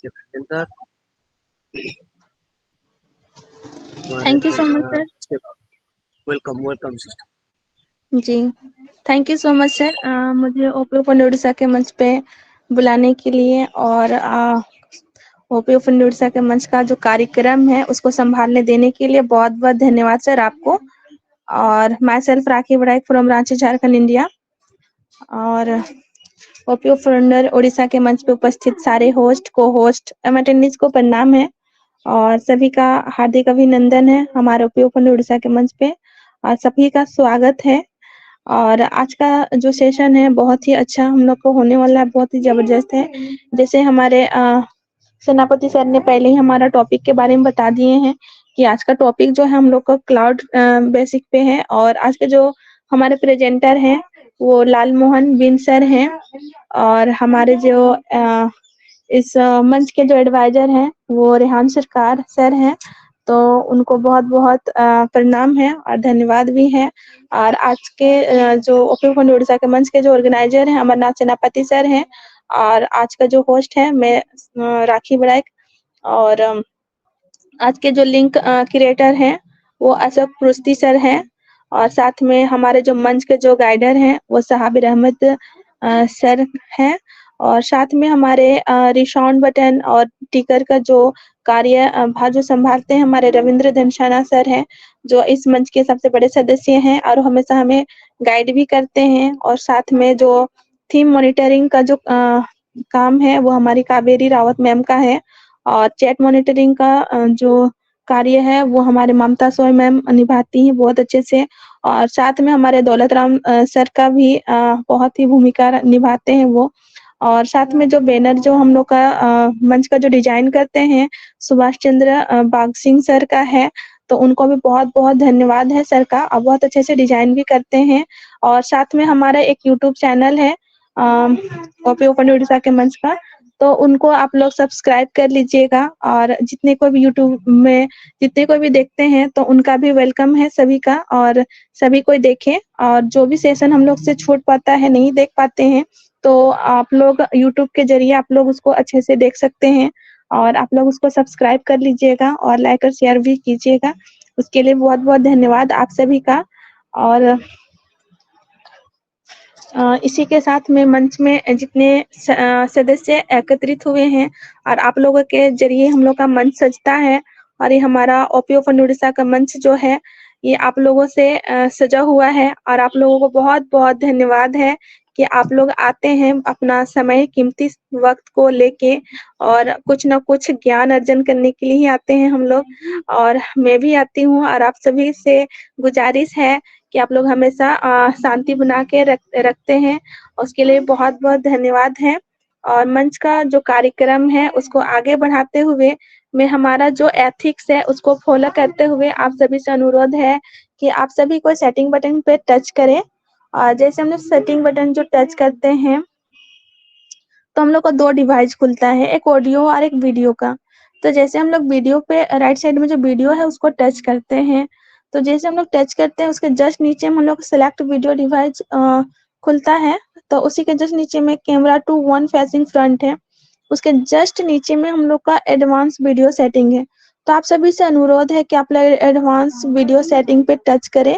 के presenter. Thank you so much sir. Welcome sister. जी, thank you so much sir मुझे ओपी open Orissa के मंच पे बुलाने के लिए और ओपी ओपन उड़ीसा के मंच का जो कार्यक्रम है उसको संभालने देने के लिए बहुत-बहुत धन्यवाद सर आपको। और my self rakhi Baraik from Ranchi Jharkhand India. और ओपी ओपन उड़ीसा के मंच पे उपस्थित सारे होस्ट को होस्ट अटेंडेंस को प्रणाम है और सभी का हार्दिक अभिनंदन है हमारे ओपी ओपन उड़ीसा के मंच पे और सभी का स्वागत है। और आज का जो सेशन है बहुत ही अच्छा हम लोग को होने वाला है, बहुत ही जबरदस्त है। जैसे हमारे सेनापति सर ने पहले ही हमारा टॉपिक के बारे में बता दिए हैं कि आज का टॉपिक जो है हम लोग का क्लाउड बेसिक पे है और आज के जो हमारे प्रेजेंटर हैं वो लाल मोहन बिन सर हैं और हमारे जो इस मंच के जो एडवाइजर हैं वो रेहान सरकार सर हैं। तो उनको बहुत-बहुत प्रणाम है और धन्यवाद भी है। और आज के जो ओपी ओपन उड़ीसा के मंच के जो ऑर्गेनाइजर हैं अमरनाथ सेनापति सर हैं और आज का जो होस्ट है मैं राखी बड़ाइक और आज के जो लिंक क्रिएटर हैं वो अशोक पृष्टि सर हैं और साथ में हमारे जो मंच के जो गाइडर हैं वो साबिर अहमद सर हैं और साथ में हमारे रिसाउंड बटन और टिकर का जो कार्य भाजू संभालते हैं हमारे रविंद्र धनशाना सर हैं जो इस मंच के सबसे बड़े सदस्य हैं और हमेशा हमें गाइड भी करते हैं और साथ में जो थीम मॉनिटरिंग का जो काम है वो हमारी कावेरी रावत मैम का है और चैट मॉनिटरिंग का जो कार्य है वो हमारे ममता सोय मैम निभाती हैं बहुत अच्छे से और साथ में हमारे दौलत राम सर का भी बहुत ही भूमिका निभाते हैं वो और साथ में जो बैनर जो हम लोग का मंच का जो डिजाइन करते हैं सुभाष चंद्र बाग सिंह सर का है तो उनको भी बहुत-बहुत धन्यवाद है सर का और बहुत अच्छे से डिजाइन भी करते हैं और साथ में हमारा एक यूट्यूब चैनल है ओपी ओपन उड़ीसा के मंच का तो उनको आप लोग सब्सक्राइब कर लीजिएगा और जितने को भी यूट्यूब में जितने को भी देखते हैं तो उनका भी वेलकम है सभी का और सभी कोई देखें और जो भी सेशन हम लोग से छूट पाता है नहीं देख पाते हैं तो आप लोग यूट्यूब के जरिए आप लोग उसको अच्छे से देख सकते हैं और आप लोग उसको सब्सक्राइब कर लीजिएगा और लाइक और शेयर भी कीजिएगा। उसके लिए बहुत-बहुत धन्यवाद आप सभी का और इसी के साथ में मंच में जितने सदस्य एकत्रित हुए हैं और आप लोगों के जरिए हम लोग का मंच सजता है और ये हमारा ओपी ओपन उड़ीसा का मंच जो है ये आप लोगों से सजा हुआ है और आप लोगों को बहुत-बहुत धन्यवाद है कि आप लोग आते हैं अपना समय कीमती वक्त को लेके और कुछ न कुछ ज्ञान अर्जन करने के लिए ही आते हैं हम लोग और मैं भी आती हूँ और आप सभी से गुजारिश है कि आप लोग हमेशा शांति बना के रखते हैं उसके लिए बहुत-बहुत धन्यवाद है और मंच का जो कार्यक्रम है उसको आगे बढ़ाते हुए मैं हमारा जो एथिक्स है उसको फॉलो करते हुए आप सभी से अनुरोध है कि आप सभी को सेटिंग बटन पे टच करें और जैसे हम लोग सेटिंग बटन जो टच करते हैं तो हम लोग का 2 डिवाइस खुलता है एक ऑडियो और एक वीडियो का। तो जैसे हम लोग वीडियो पे राइट साइड में जो वीडियो है उसको टच करते हैं तो जैसे हम लोग टच करते हैं उसके जस्ट नीचे में हम लोग सेलेक्ट वीडियो डिवाइस खुलता है तो उसी के जस्ट नीचे में camera two one facing front है उसके जस्ट नीचे में हम लोग का एडवांस वीडियो सेटिंग है तो आप सभी से अनुरोध है कि आप लोग एडवांस वीडियो सेटिंग पे टच करें।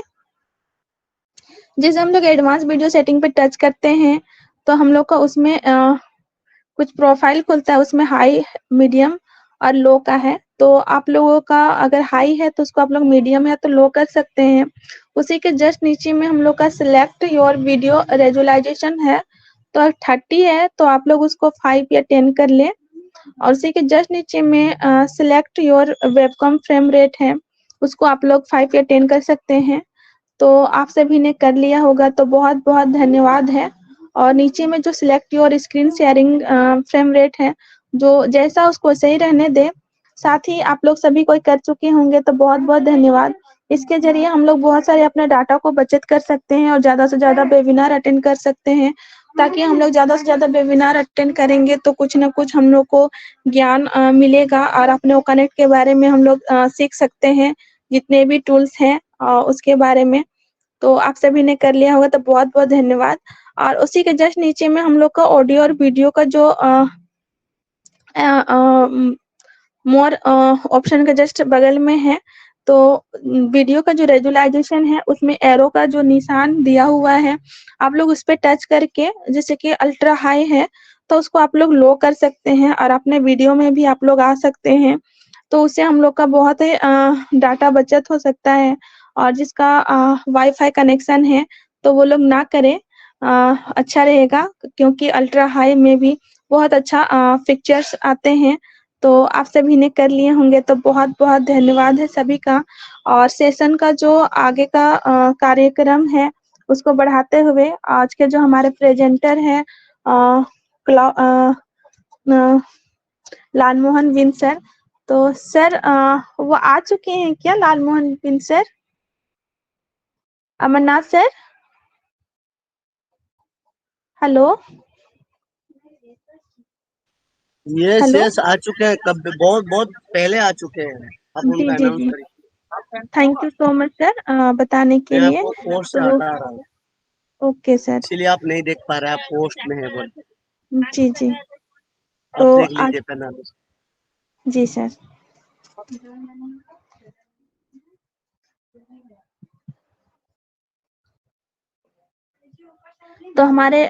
जैसे हम लोग एडवांस वीडियो सेटिंग पे टच करते हैं तो हम लोग का उसमें कुछ प्रोफाइल खुलता है उसमें हाई मीडियम और लो का है तो आप लोगों का अगर हाई है तो उसको आप लोग मीडियम है तो लो कर सकते हैं उसी के जस्ट नीचे में हम लोग का सिलेक्ट योर वीडियो रेजुलाइजेशन है तो 30 है तो आप लोग उसको 5 या 10 कर ले और उसी के जस्ट नीचे में select your webcam frame rate है उसको आप लोग 5 या 10 कर सकते हैं तो आप सभी ने कर लिया होगा तो बहुत-बहुत धन्यवाद है और नीचे में जो select your screen sharing frame rate है जो जैसा उसको सही रहने दे साथ ही आप लोग सभी कोई कर चुके होंगे तो बहुत-बहुत धन्यवाद। इसके जरिए हम लोग बहुत सारे अपने डाटा को बचत कर सकते हैं और ज़्यादा से ज़्यादा वेबिनार अटेंड कर सकते हैं ताकि हम लोग ज़्यादा से ज़्यादा वेबिनार अटेंड करेंगे तो कुछ न कुछ हम लोग को ज्ञान मिलेगा और अपने ओकानेट के बारे में हम लोग सीख सकते हैं जितने भी टूल्स हैं उसके बारे में। तो आप सभी ने कर लिया होगा तो बहुत-बहुत धन्यवाद और उसी के जस्ट नीचे में हम लोग का ऑडियो और वीडियो का जो मोर ऑप्शन के जस्ट बगल में है। तो वीडियो का जो रेजुलाइजेशन है उसमें एरो का जो निशान दिया हुआ है, आप लोग उस पे टच करके, जैसे कि अल्ट्रा हाई है तो उसको आप लोग लो कर सकते हैं और अपने वीडियो में भी आप लोग आ सकते हैं। तो उससे हम लोग का बहुत ही डाटा बचत हो सकता है। और जिसका वाईफाई कनेक्शन है तो वो लोग ना करें, अच्छा रहेगा, क्योंकि अल्ट्रा हाई में भी बहुत अच्छा फीचर्स आते हैं। तो आप सभी ने कर लिए होंगे, तो बहुत-बहुत धन्यवाद है सभी का। और सेशन का जो आगे का कार्यक्रम है उसको बढ़ाते हुए आज के जो हमारे प्रेजेंटर हैं अ, लालमोहन विन सर, तो सर वो आ चुके हैं क्या, लालमोहन विन sir? Amarnath sir? Hello? Yes hello? Yes, आ चुके हैं, कब बहुत बहुत पहले आ चुके हैं। आप जी, उनका जी, अनाउंस जी। करिए। Thank you so much sir बताने के मैं लिए। आपको पोस्ट तो हटा रहा हूँ, ओके सर। इसीलिए आप नहीं देख पा रहे, आप पोस्ट में है बोल। जी, जी। आप तो देख आज लीजिए पहना। जी सर। तो हमारे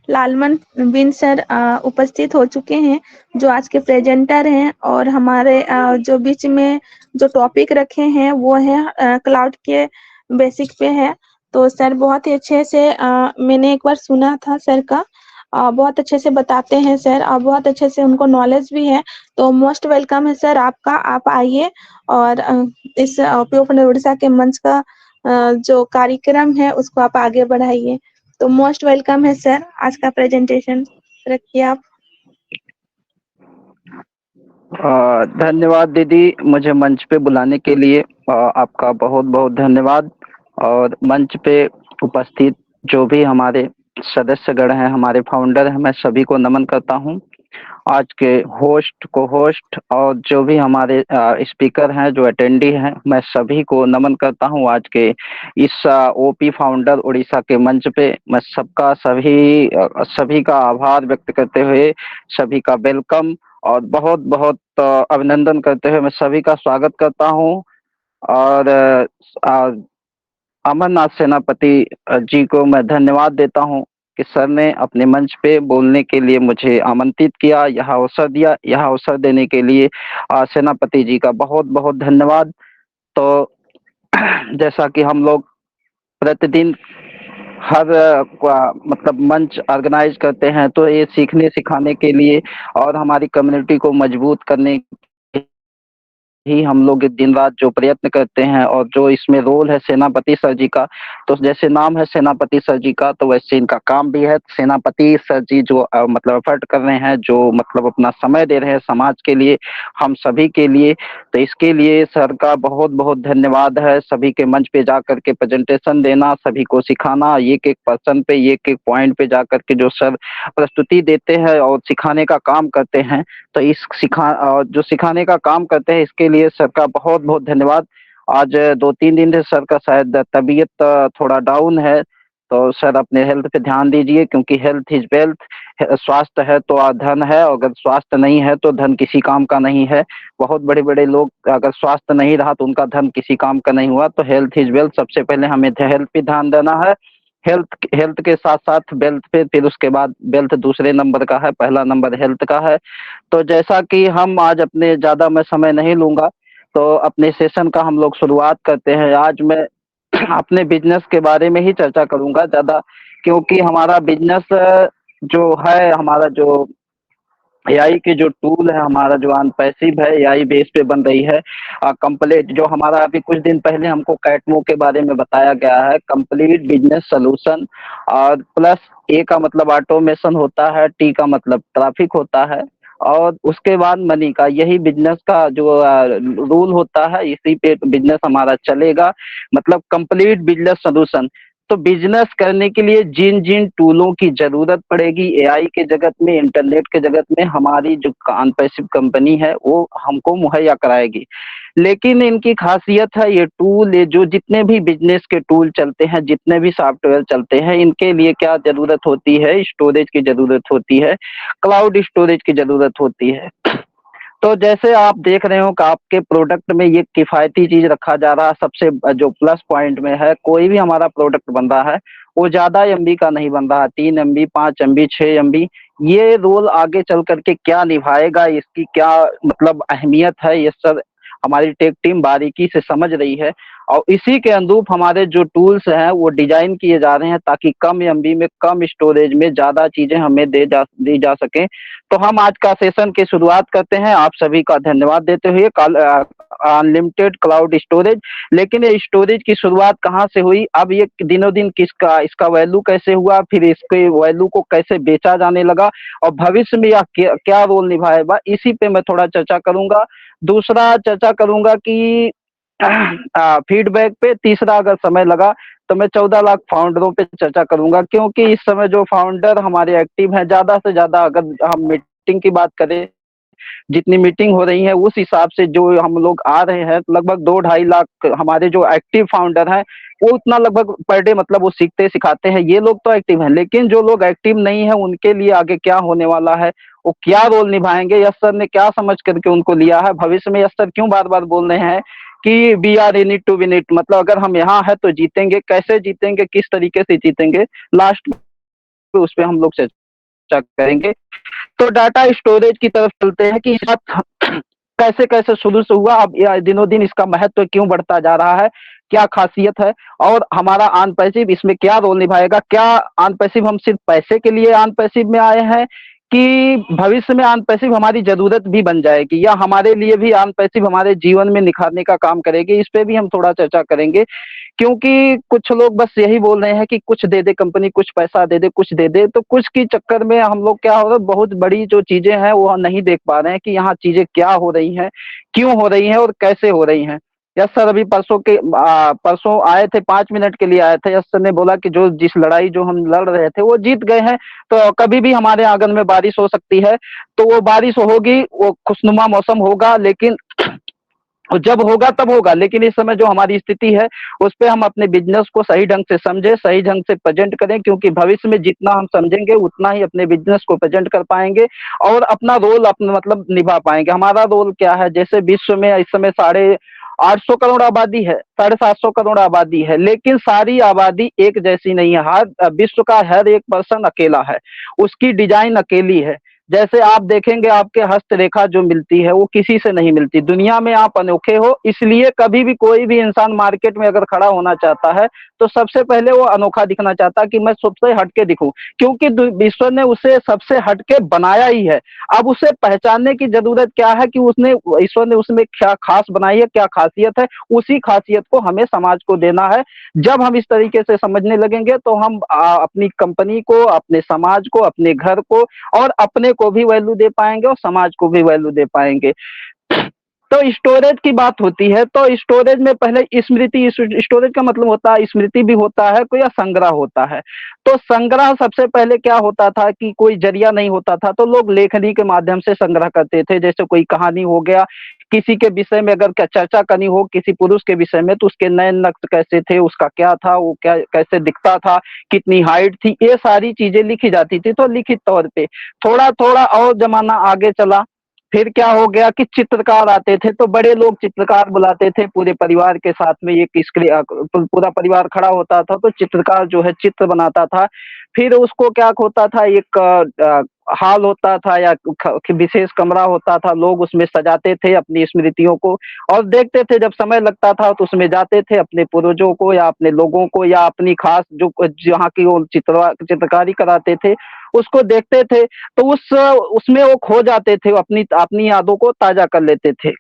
लालमन बिन सर उपस्थित हो चुके हैं, जो आज के प्रेजेंटर हैं। और हमारे जो बीच में जो टॉपिक रखे हैं वो है क्लाउड के बेसिक पे है। तो सर बहुत ही अच्छे से मैंने एक बार सुना था सर का, बहुत अच्छे से बताते हैं सर, और बहुत अच्छे से उनको नॉलेज भी है। तो मोस्ट वेलकम है सर आपका, आप आइए और इस ओपन उड़ीसा के मंच का जो कार्यक्रम है उसको आप आगे बढ़ाइए। तो मोस्ट वेलकम है सर, आज का प्रेजेंटेशन रखिए आप। धन्यवाद दीदी, मुझे मंच पे बुलाने के लिए आपका बहुत बहुत धन्यवाद। और मंच पे उपस्थित जो भी हमारे सदस्यगण हैं, हमारे फाउंडर हैं, मैं सभी को नमन करता हूं। आज के होस्ट, को होस्ट और जो भी हमारे स्पीकर हैं, जो अटेंडी हैं, मैं सभी को नमन करता हूं। आज के इस ओपी फाउंडर उड़ीसा के मंच पे मैं सबका सभी का आभार व्यक्त करते हुए सभी का वेलकम और बहुत बहुत अभिनंदन करते हुए मैं सभी का स्वागत करता हूं। और अमरनाथ सेनापति जी को मैं धन्यवाद देता हूं कि सर ने अपने मंच पे बोलने के लिए मुझे आमंत्रित किया, यह अवसर दिया। यह अवसर देने के लिए सेनापति जी का बहुत बहुत धन्यवाद। तो जैसा कि हम लोग प्रतिदिन हर मतलब मंच ऑर्गेनाइज करते हैं, तो ये सीखने सिखाने के लिए और हमारी कम्युनिटी को मजबूत करने ही हम लोग दिन रात जो प्रयत्न करते हैं। और जो इसमें रोल है सेनापति सर जी का, तो जैसे नाम है सेनापति सर जी का, तो वैसे इनका काम भी है। सेनापति सर जी जो मतलब एफर्ट कर रहे हैं, जो मतलब अपना समय दे रहे हैं समाज के लिए, हम सभी के लिए, तो इसके लिए सर का बहुत बहुत धन्यवाद है। सभी के मंच पे जा करके प्रेजेंटेशन देना, सभी को सिखाना, एक एक पर्सन पे, एक एक पॉइंट पे जा करके जो सर प्रस्तुति देते हैं और सिखाने का काम करते हैं, तो इस जो सिखाने का काम करते हैं, इसके लिए सर का बहुत बहुत धन्यवाद। आज 2-3 दिन से सर का शायद तबीयत थोड़ा डाउन है, तो सर अपने हेल्थ पे ध्यान दीजिए, क्योंकि हेल्थ इज वेल्थ। स्वास्थ्य है तो धन है, और अगर स्वास्थ्य नहीं है तो धन किसी काम का नहीं है। बहुत बड़े बड़े लोग, अगर स्वास्थ्य नहीं रहा तो उनका धन किसी काम का नहीं हुआ। तो हेल्थ इज वेल्थ, सबसे पहले हमें हेल्थ पे ध्यान देना है। हेल्थ हेल्थ के साथ साथ वेल्थ पे, फिर उसके बाद वेल्थ दूसरे नंबर का है, पहला नंबर हेल्थ का है। तो जैसा कि हम आज अपने ज़्यादा मैं समय नहीं लूँगा, तो अपने सेशन का हम लोग शुरुआत करते हैं। आज मैं अपने बिज़नेस के बारे में ही चर्चा करूँगा ज़्यादा, क्योंकि हमारा बिज़नेस जो है, हमारा जो एआई के जो टूल है, हमारा जो पैसिव है, एआई बेस पे बन रही है। कंप्लीट जो हमारा अभी कुछ दिन पहले हमको कैटमो के बारे में बताया गया है, कंप्लीट बिजनेस सॉल्यूशन। और प्लस ए का मतलब ऑटोमेशन होता है, टी का मतलब ट्रैफिक होता है, और उसके बाद मनी का, यही बिजनेस का जो रूल होता है, इसी पे बिजनेस हमारा चलेगा। मतलब कंप्लीट बिजनेस सॉल्यूशन। तो बिजनेस करने के लिए जिन जिन टूलों की जरूरत पड़ेगी एआई के जगत में, इंटरनेट के जगत में, हमारी जो अनपैसिव कंपनी है वो हमको मुहैया कराएगी। लेकिन इनकी खासियत है ये टूल, ये जो जितने भी बिजनेस के टूल चलते हैं, जितने भी सॉफ्टवेयर चलते हैं, इनके लिए क्या जरूरत होती है? स्टोरेज की जरूरत होती है, क्लाउड स्टोरेज की जरूरत होती है। तो जैसे आप देख रहे हो कि आपके प्रोडक्ट में ये किफायती चीज रखा जा रहा है, सबसे जो प्लस पॉइंट में है, कोई भी हमारा प्रोडक्ट बन रहा है वो ज्यादा एमबी का नहीं बन रहा, 3 MB, 5 MB, 6 MB। ये रोल आगे चल करके क्या निभाएगा, इसकी क्या मतलब अहमियत है, ये सब हमारी टेक टीम बारीकी से समझ रही है। और इसी के अनुरूप हमारे जो टूल्स हैं वो डिजाइन किए जा रहे हैं ताकि कम एमबी में, कम स्टोरेज में ज्यादा चीजें हमें दी जा सके। तो हम आज का सेशन की शुरुआत करते हैं आप सभी का धन्यवाद देते हुए। अनलिमिटेड क्लाउड स्टोरेज, लेकिन ये स्टोरेज की शुरुआत कहाँ से हुई, अब ये दिनों दिन किसका, इसका वैल्यू कैसे हुआ, फिर इसके वैल्यू को कैसे बेचा जाने लगा, और भविष्य में यह क्या रोल निभाएगा, इसी पे मैं थोड़ा चर्चा करूंगा। दूसरा चर्चा करूंगा कि फीडबैक पे। तीसरा अगर समय लगा तो मैं 14 लाख फाउंडरों पे चर्चा करूंगा, क्योंकि इस समय जो फाउंडर हमारे एक्टिव हैं, ज्यादा से ज्यादा अगर हम मीटिंग की बात करें, जितनी मीटिंग हो रही है उस हिसाब से जो हम लोग आ रहे हैं, लगभग 2-2.5 लाख हमारे जो एक्टिव फाउंडर हैं, वो उतना लगभग पर डे मतलब वो सीखते सिखाते हैं। ये लोग तो एक्टिव हैं, लेकिन जो लोग एक्टिव नहीं है उनके लिए आगे क्या होने वाला है, वो क्या रोल निभाएंगे, यस सर ने क्या समझ करके उनको लिया है, भविष्य में यस सर क्यों बार बार बोल रहे हैं कि we are in it to win it, मतलब अगर हम यहाँ है तो जीतेंगे, कैसे जीतेंगे, किस तरीके से जीतेंगे, लास्ट में उस पर हम लोग चर्चा करेंगे। तो डाटा स्टोरेज की तरफ चलते हैं कि कैसे कैसे शुरू से हुआ, अब दिनों दिन इसका महत्व क्यों बढ़ता जा रहा है, क्या खासियत है, और हमारा ऑन पैसिव इसमें क्या रोल निभाएगा। क्या ऑन पैसिव हम सिर्फ पैसे के लिए ऑन पैसिव में आए हैं, कि भविष्य में ऑन पैसिव हमारी जरूरत भी बन जाएगी, या हमारे लिए भी ऑन पैसिव हमारे जीवन में निखारने का काम करेगी, इस पे भी हम थोड़ा चर्चा करेंगे। क्योंकि कुछ लोग बस यही बोल रहे हैं कि कुछ दे दे कंपनी, कुछ पैसा दे दे, कुछ दे दे, तो कुछ के चक्कर में हम लोग क्या हो रहा है, बहुत बड़ी जो चीजें हैं वो नहीं देख पा रहे हैं कि यहाँ चीजें क्या हो रही हैं, क्यों हो रही हैं और कैसे हो रही हैं। यस सर अभी परसों आए थे, 5 मिनट के लिए आए थे। यस सर ने बोला कि जो जिस लड़ाई जो हम लड़ रहे थे वो जीत गए हैं, तो कभी भी हमारे आंगन में बारिश हो सकती है, तो वो बारिश होगी, वो खुशनुमा मौसम होगा, लेकिन जब होगा तब होगा। लेकिन इस समय जो हमारी स्थिति है उस पे हम अपने बिजनेस को सही ढंग से समझे, सही ढंग से प्रेजेंट करें, क्योंकि भविष्य में जितना हम समझेंगे उतना ही अपने बिजनेस को प्रेजेंट कर पाएंगे और अपना रोल अपना मतलब निभा पाएंगे। हमारा रोल क्या है, जैसे विश्व में इस समय 850 करोड़ आबादी है, 750 करोड़ आबादी है, लेकिन सारी आबादी एक जैसी नहीं है। हर विश्व का हर एक पर्सन अकेला है, उसकी डिजाइन अकेली है। जैसे आप देखेंगे आपके हस्तरेखा जो मिलती है वो किसी से नहीं मिलती, दुनिया में आप अनोखे हो, इसलिए कभी भी कोई भी इंसान मार्केट में अगर खड़ा होना चाहता है तो सबसे पहले वो अनोखा दिखना चाहता है कि मैं सबसे हटके दिखूं, क्योंकि ईश्वर ने उसे सबसे हटके बनाया ही है। अब उसे पहचानने की जरूरत क्या है कि उसने ईश्वर ने उसमें क्या खास बनाई है, क्या खासियत है, उसी खासियत को हमें समाज को देना है। जब हम इस तरीके से समझने लगेंगे तो हम अपनी कंपनी को, अपने समाज को, अपने घर को और अपने को भी वैल्यू दे पाएंगे और समाज को भी वैल्यू दे पाएंगे। तो स्टोरेज की बात होती है तो स्टोरेज में पहले स्मृति, स्टोरेज का मतलब होता है स्मृति भी होता है, कोई संग्रह होता है। तो संग्रह सबसे पहले क्या होता था कि कोई जरिया नहीं होता था, तो लोग लेखनी के माध्यम से संग्रह करते थे। जैसे कोई कहानी हो गया, किसी के विषय में अगर चर्चा करनी हो, किसी पुरुष के विषय में, तो उसके नयन नक्श कैसे थे, उसका क्या था, वो क्या कैसे दिखता था, कितनी हाइट थी, ये सारी चीजें लिखी जाती थी, तो लिखित तौर पे। थोड़ा थोड़ा और जमाना आगे चला, फिर क्या हो गया कि चित्रकार आते थे, तो बड़े लोग चित्रकार बुलाते थे, पूरे परिवार के साथ में एक पूरा परिवार खड़ा होता था, तो चित्रकार जो है चित्र बनाता था। फिर उसको क्या होता था, एक हॉल होता था या विशेष कमरा होता था, लोग उसमें सजाते थे अपनी स्मृतियों को और देखते थे। जब समय लगता था तो उसमें जाते थे, अपने पूर्वजों को या अपने लोगों को या अपनी खास जो जहाँ की वो चित्रकारी कराते थे उसको देखते थे, तो उसमें वो खो जाते थे, अपनी अपनी यादों को ताजा कर लेते थे।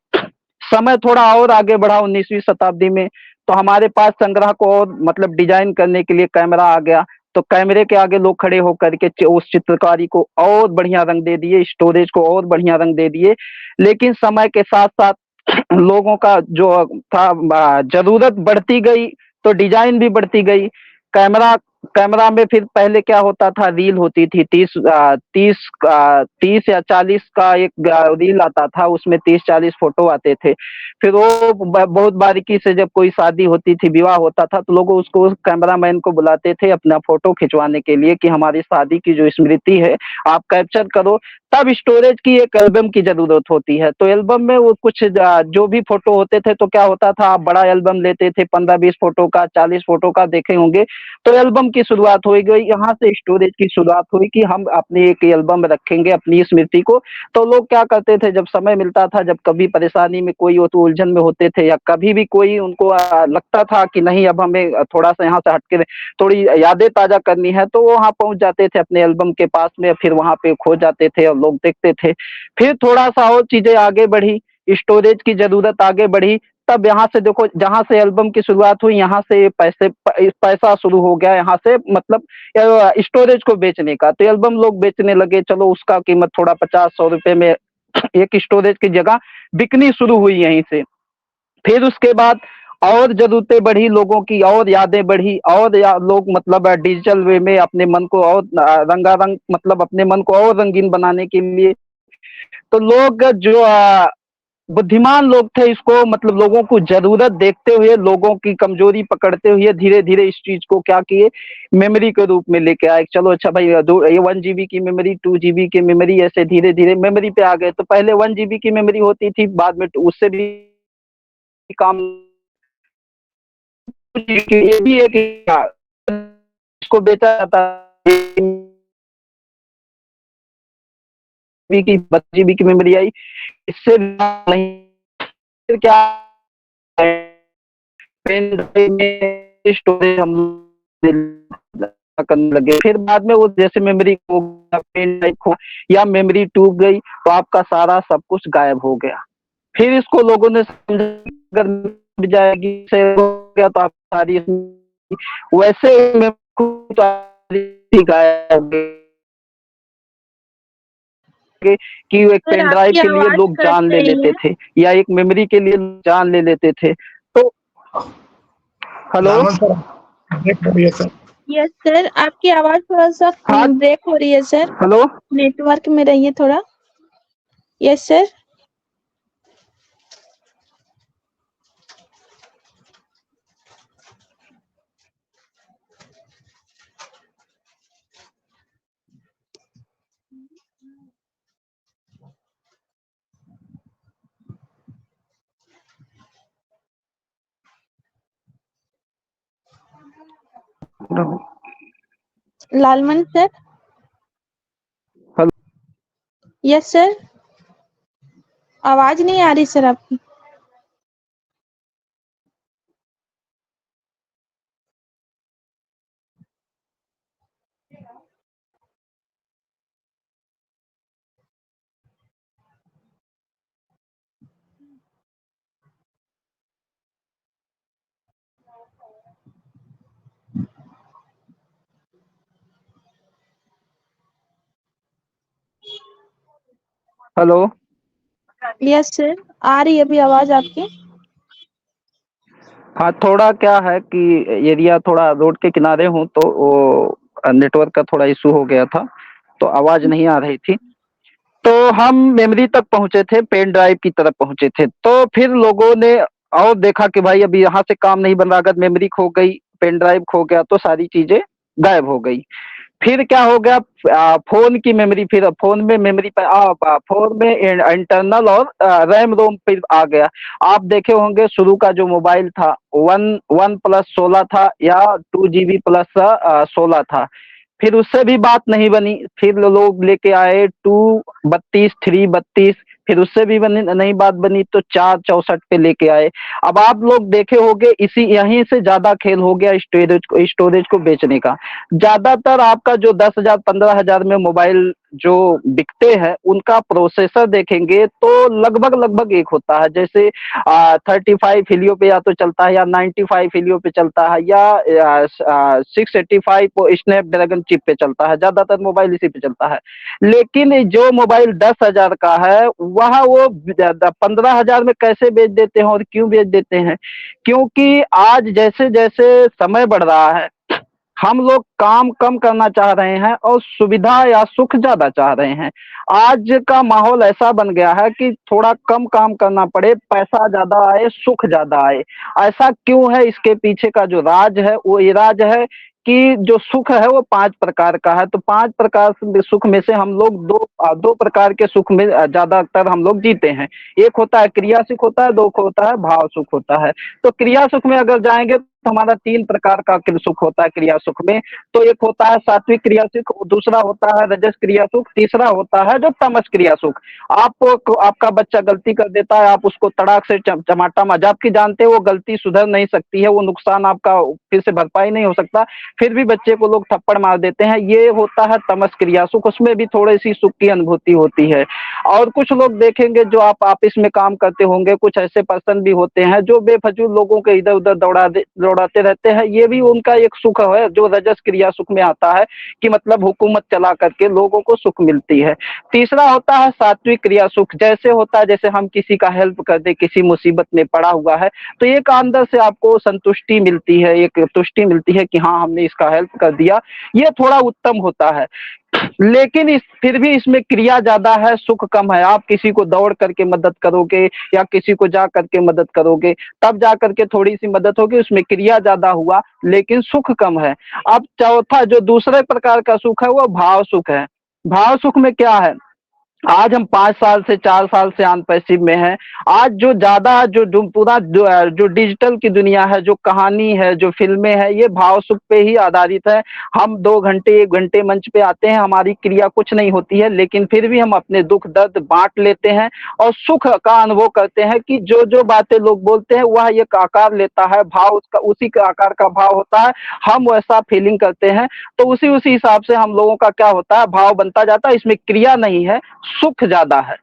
समय थोड़ा और आगे बढ़ा 19वीं शताब्दी में, तो हमारे पास संग्रह को और मतलब डिजाइन करने के लिए कैमरा आ गया, तो कैमरे के आगे लोग खड़े होकर के उस चित्रकारी को और बढ़िया रंग दे दिए, स्टोरेज को और बढ़िया रंग दे दिए। लेकिन समय के साथ साथ लोगों का जो था जरूरत बढ़ती गई, तो डिजाइन भी बढ़ती गई। कैमरा कैमरा में फिर पहले क्या होता था, रील होती थी 30 या 40 का एक रील आता था, उसमें 30-40 फोटो आते थे। फिर वो बहुत बारीकी से जब कोई शादी होती थी, विवाह होता था, तो लोग उसको उस कैमरामैन को बुलाते थे अपना फोटो खिंचवाने के लिए कि हमारी शादी की जो स्मृति है आप कैप्चर करो। तब स्टोरेज की एक एल्बम की जरूरत होती है, तो एल्बम में वो कुछ जो भी फोटो होते थे, तो क्या होता था, आप बड़ा एल्बम लेते थे 15-20 फोटो का, 40 फोटो का, देखे होंगे। तो एल्बम की शुरुआत हो गई, यहाँ से स्टोरेज की शुरुआत हुई कि हम अपनी एक एल्बम रखेंगे अपनी स्मृति को। तो लोग क्या करते थे, जब समय मिलता था, जब कभी परेशानी में कोई हो तो उलझन में होते थे, या कभी भी कोई उनको लगता था कि नहीं अब हमें थोड़ा सा यहाँ से हटके थोड़ी यादें ताजा करनी है, तो वो वहाँ पहुंच जाते थे अपने एल्बम के पास में, फिर वहाँ पे खो जाते थे और लोग देखते थे। फिर थोड़ा सा और चीजें आगे बढ़ी, स्टोरेज की जरूरत आगे बढ़ी, तब यहाँ से देखो, जहाँ से एल्बम की शुरुआत हुई, यहाँ से पैसा शुरू हो गया, यहाँ से मतलब स्टोरेज को बेचने का। तो एल्बम लोग बेचने लगे, चलो उसका कीमत थोड़ा 50-100 रुपए में एक स्टोरेज की जगह बिकनी शुरू हुई यहीं से। फिर उसके बाद और जरूरतें बढ़ी लोगों की, और यादें बढ़ी, और लोग मतलब डिजिटल वे में अपने मन को और रंगारंग, मतलब अपने मन को और रंगीन बनाने के लिए, तो लोग जो बुद्धिमान लोग थे, इसको मतलब लोगों को जरूरत देखते हुए, लोगों की कमजोरी पकड़ते हुए धीरे धीरे इस चीज को क्या किए, मेमोरी के रूप में लेके आए। चलो अच्छा भाई, ये 1 GB की मेमोरी, 2 GB की मेमोरी, ऐसे धीरे धीरे मेमोरी पे आ गए। तो पहले 1 GB की मेमोरी होती थी, बाद में उससे भी काम, ये भी एक इसको बेचा जाता की 10 GB की मेमोरी आई, इससे नहीं। फिर क्या, पेन ड्राइव में स्टोरेज हम करने लगे। फिर बाद में वो जैसे मेमोरी खो, पेन ड्राइव खो या मेमोरी टूट गई, तो आपका सारा सब कुछ गायब हो गया। फिर इसको लोगों ने समझा, अगर मिट जाएगी से हो गया तो आप सारी, वैसे मेमोरी गायब हो गई कि एक सर पेन ड्राइव आपकी के लिए आवाज लोग कट जान ले रही लेते है। थे, या एक मेमोरी के लिए जान ले लेते थे। तो हेलो, रामन सर ब्रेक हो रही है सर। यस सर, आपकी आवाज थोड़ा सा हाँ, ब्रेक हो रही है सर, हेलो, नेटवर्क में रहिए थोड़ा। Yes sir. Lalman sir. Hello, yes sir, आवाज नहीं आ रही सर आपकी। हेलो। यस सर, आ रही है अभी आवाज आपकी। हाँ, थोड़ा क्या है कि एरिया थोड़ा रोड के किनारे हूँ, तो वो नेटवर्क का थोड़ा इशू हो गया था, तो आवाज नहीं आ रही थी। तो हम मेमोरी तक पहुंचे थे, पेन ड्राइव की तरफ पहुंचे थे। तो फिर लोगों ने और देखा कि भाई अभी यहाँ से काम नहीं बन रहा, अगर मेमोरी खो गई, पेन ड्राइव खो गया, तो सारी चीजें गायब हो गई। फिर क्या हो गया, फोन की मेमोरी, फिर फोन में मेमोरी पे फोन में इंटरनल और रैम रोम फिर आ गया। आप देखे होंगे शुरू का जो मोबाइल था, वन प्लस 16 था, या 2 GB प्लस 16 था। फिर उससे भी बात नहीं बनी, फिर लोग लेके आए 232, 332, फिर उससे भी नहीं बात बनी, तो 464 पे लेके आए। अब आप लोग देखे होंगे, इसी यहीं से ज्यादा खेल हो गया स्टोरेज को बेचने का। ज्यादातर आपका जो 10,000 15,000 में मोबाइल जो बिकते हैं, उनका प्रोसेसर देखेंगे तो लगभग लगभग एक होता है। जैसे 35 हिलियो पे या तो चलता है, या 95 हिलियो पे चलता है, या 685 स्नैपड्रैगन चिप पे चलता है। ज्यादातर मोबाइल इसी पे चलता है। लेकिन जो मोबाइल 10,000 का है, वह वो 15,000 में कैसे बेच देते हैं, और क्यों बेच देते हैं? क्योंकि आज जैसे जैसे समय बढ़ रहा है, हम लोग काम कम करना चाह रहे हैं और सुविधा या सुख ज्यादा चाह रहे हैं। आज का माहौल ऐसा बन गया है कि थोड़ा कम काम करना पड़े, पैसा ज्यादा आए, सुख ज्यादा आए। ऐसा क्यों है? इसके पीछे का जो राज है वो ये राज है कि जो सुख है वो 5 प्रकार का है। तो 5 प्रकार से सुख में से हम लोग दो प्रकार के सुख में ज्यादातर हम लोग जीते हैं। एक होता है क्रिया सुख होता है, दो होता है भाव सुख होता है। तो क्रिया सुख में अगर जाएंगे तो हमारा 3 प्रकार का सुख होता है क्रिया सुख में। तो एक होता है सात्विक क्रिया सुख, दूसरा होता है रजस क्रिया सुख, तीसरा होता है जो तमस क्रिया सुख। आपका बच्चा गलती कर देता है, आप उसको तड़ाक से चमाटा मार, जबकि जानते हैं वो गलती सुधर नहीं सकती है, वो नुकसान आपका फिर से भरपाई नहीं हो सकता, फिर भी बच्चे को लोग थप्पड़ मार देते हैं। ये होता है तमस क्रिया सुख, उसमें भी थोड़ी सी सुख की अनुभूति होती है। और कुछ लोग देखेंगे जो आप ऑफिस में काम करते होंगे, कुछ ऐसे पर्सन भी होते हैं जो बेफजूल लोगों के इधर उधर दौड़ाते रहते हैं। ये भी उनका एक सुख है जो रजस क्रिया सुख में आता है, कि मतलब हुकूमत चला करके लोगों को सुख मिलती है। तीसरा होता है सात्विक क्रिया सुख, जैसे होता है जैसे हम किसी का हेल्प कर दे, किसी मुसीबत में पड़ा हुआ है तो एक अंदर से आपको संतुष्टि मिलती है, एक तुष्टि मिलती है कि हाँ हमने इसका हेल्प कर दिया, ये थोड़ा उत्तम होता है। लेकिन फिर भी इसमें क्रिया ज्यादा है, सुख कम है। आप किसी को दौड़ करके मदद करोगे या किसी को जा करके मदद करोगे, तब जा करके थोड़ी सी मदद होगी, उसमें क्रिया ज्यादा हुआ लेकिन सुख कम है। अब चौथा जो दूसरे प्रकार का सुख है वो भाव सुख है। भाव सुख में क्या है? आज हम 5 साल से 4 साल से ऑन पैसिव में है। आज जो ज्यादा पूरा जो डिजिटल की दुनिया है, जो कहानी है, जो फिल्में हैं, ये भाव सुख पे ही आधारित है। हम 2 घंटे 1 घंटे मंच पे आते हैं, हमारी क्रिया कुछ नहीं होती है, लेकिन फिर भी हम अपने दुख दर्द बांट लेते हैं और सुख का अनुभव करते हैं कि जो जो बातें लोग बोलते हैं वह एक आकार लेता है, भाव उसका उसी का आकार का भाव होता है, हम वैसा फीलिंग करते हैं। तो उसी उसी हिसाब से हम लोगों का क्या होता है, भाव बनता जाता है। इसमें क्रिया नहीं है, सुख ज्यादा है।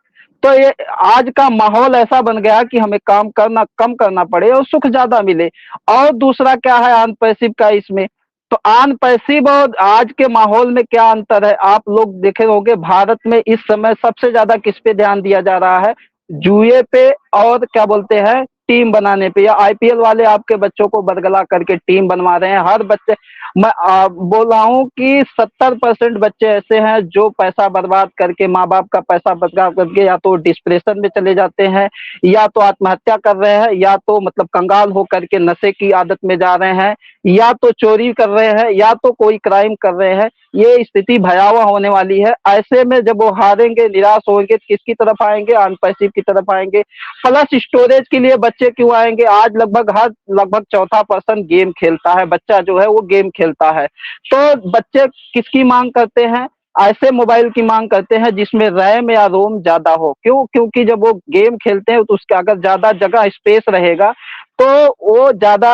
तो ये आज का माहौल ऐसा बन गया कि हमें काम करना कम करना पड़े और सुख ज्यादा मिले। और दूसरा क्या है अन पैसिव का इसमें, तो अन पैसिव और आज के माहौल में क्या अंतर है? आप लोग देखे होंगे भारत में इस समय सबसे ज्यादा किस पे ध्यान दिया जा रहा है? जुए पे और क्या बोलते हैं टीम बनाने पे। या आईपीएल वाले आपके बच्चों को बदगला करके टीम बनवा रहे हैं। हर बच्चे, मैं बोल रहा हूँ कि 70% बच्चे ऐसे हैं जो पैसा बर्बाद करके, माँ बाप का पैसा बर्बाद करके या तो डिप्रेशन में चले जाते हैं, या तो आत्महत्या कर रहे हैं, या तो मतलब कंगाल हो करके नशे की आदत में जा रहे हैं, या तो चोरी कर रहे हैं, या तो कोई क्राइम कर रहे हैं। ये स्थिति भयावह होने वाली है। ऐसे में जब वो हारेंगे, निराश होंगे, किसकी तरफ आएंगे? अनपैसिव की तरफ आएंगे। प्लस स्टोरेज के लिए बच्चे क्यों आएंगे? आज लगभग चौथा पर्सन गेम खेलता है, बच्चा जो है वो गेम खेलता है। तो बच्चे किसकी मांग करते हैं? ऐसे मोबाइल की मांग करते हैं जिसमें रैम या रोम ज्यादा हो। क्यों? क्योंकि जब वो गेम खेलते हैं तो उसका अगर ज्यादा जगह स्पेस रहेगा तो वो ज्यादा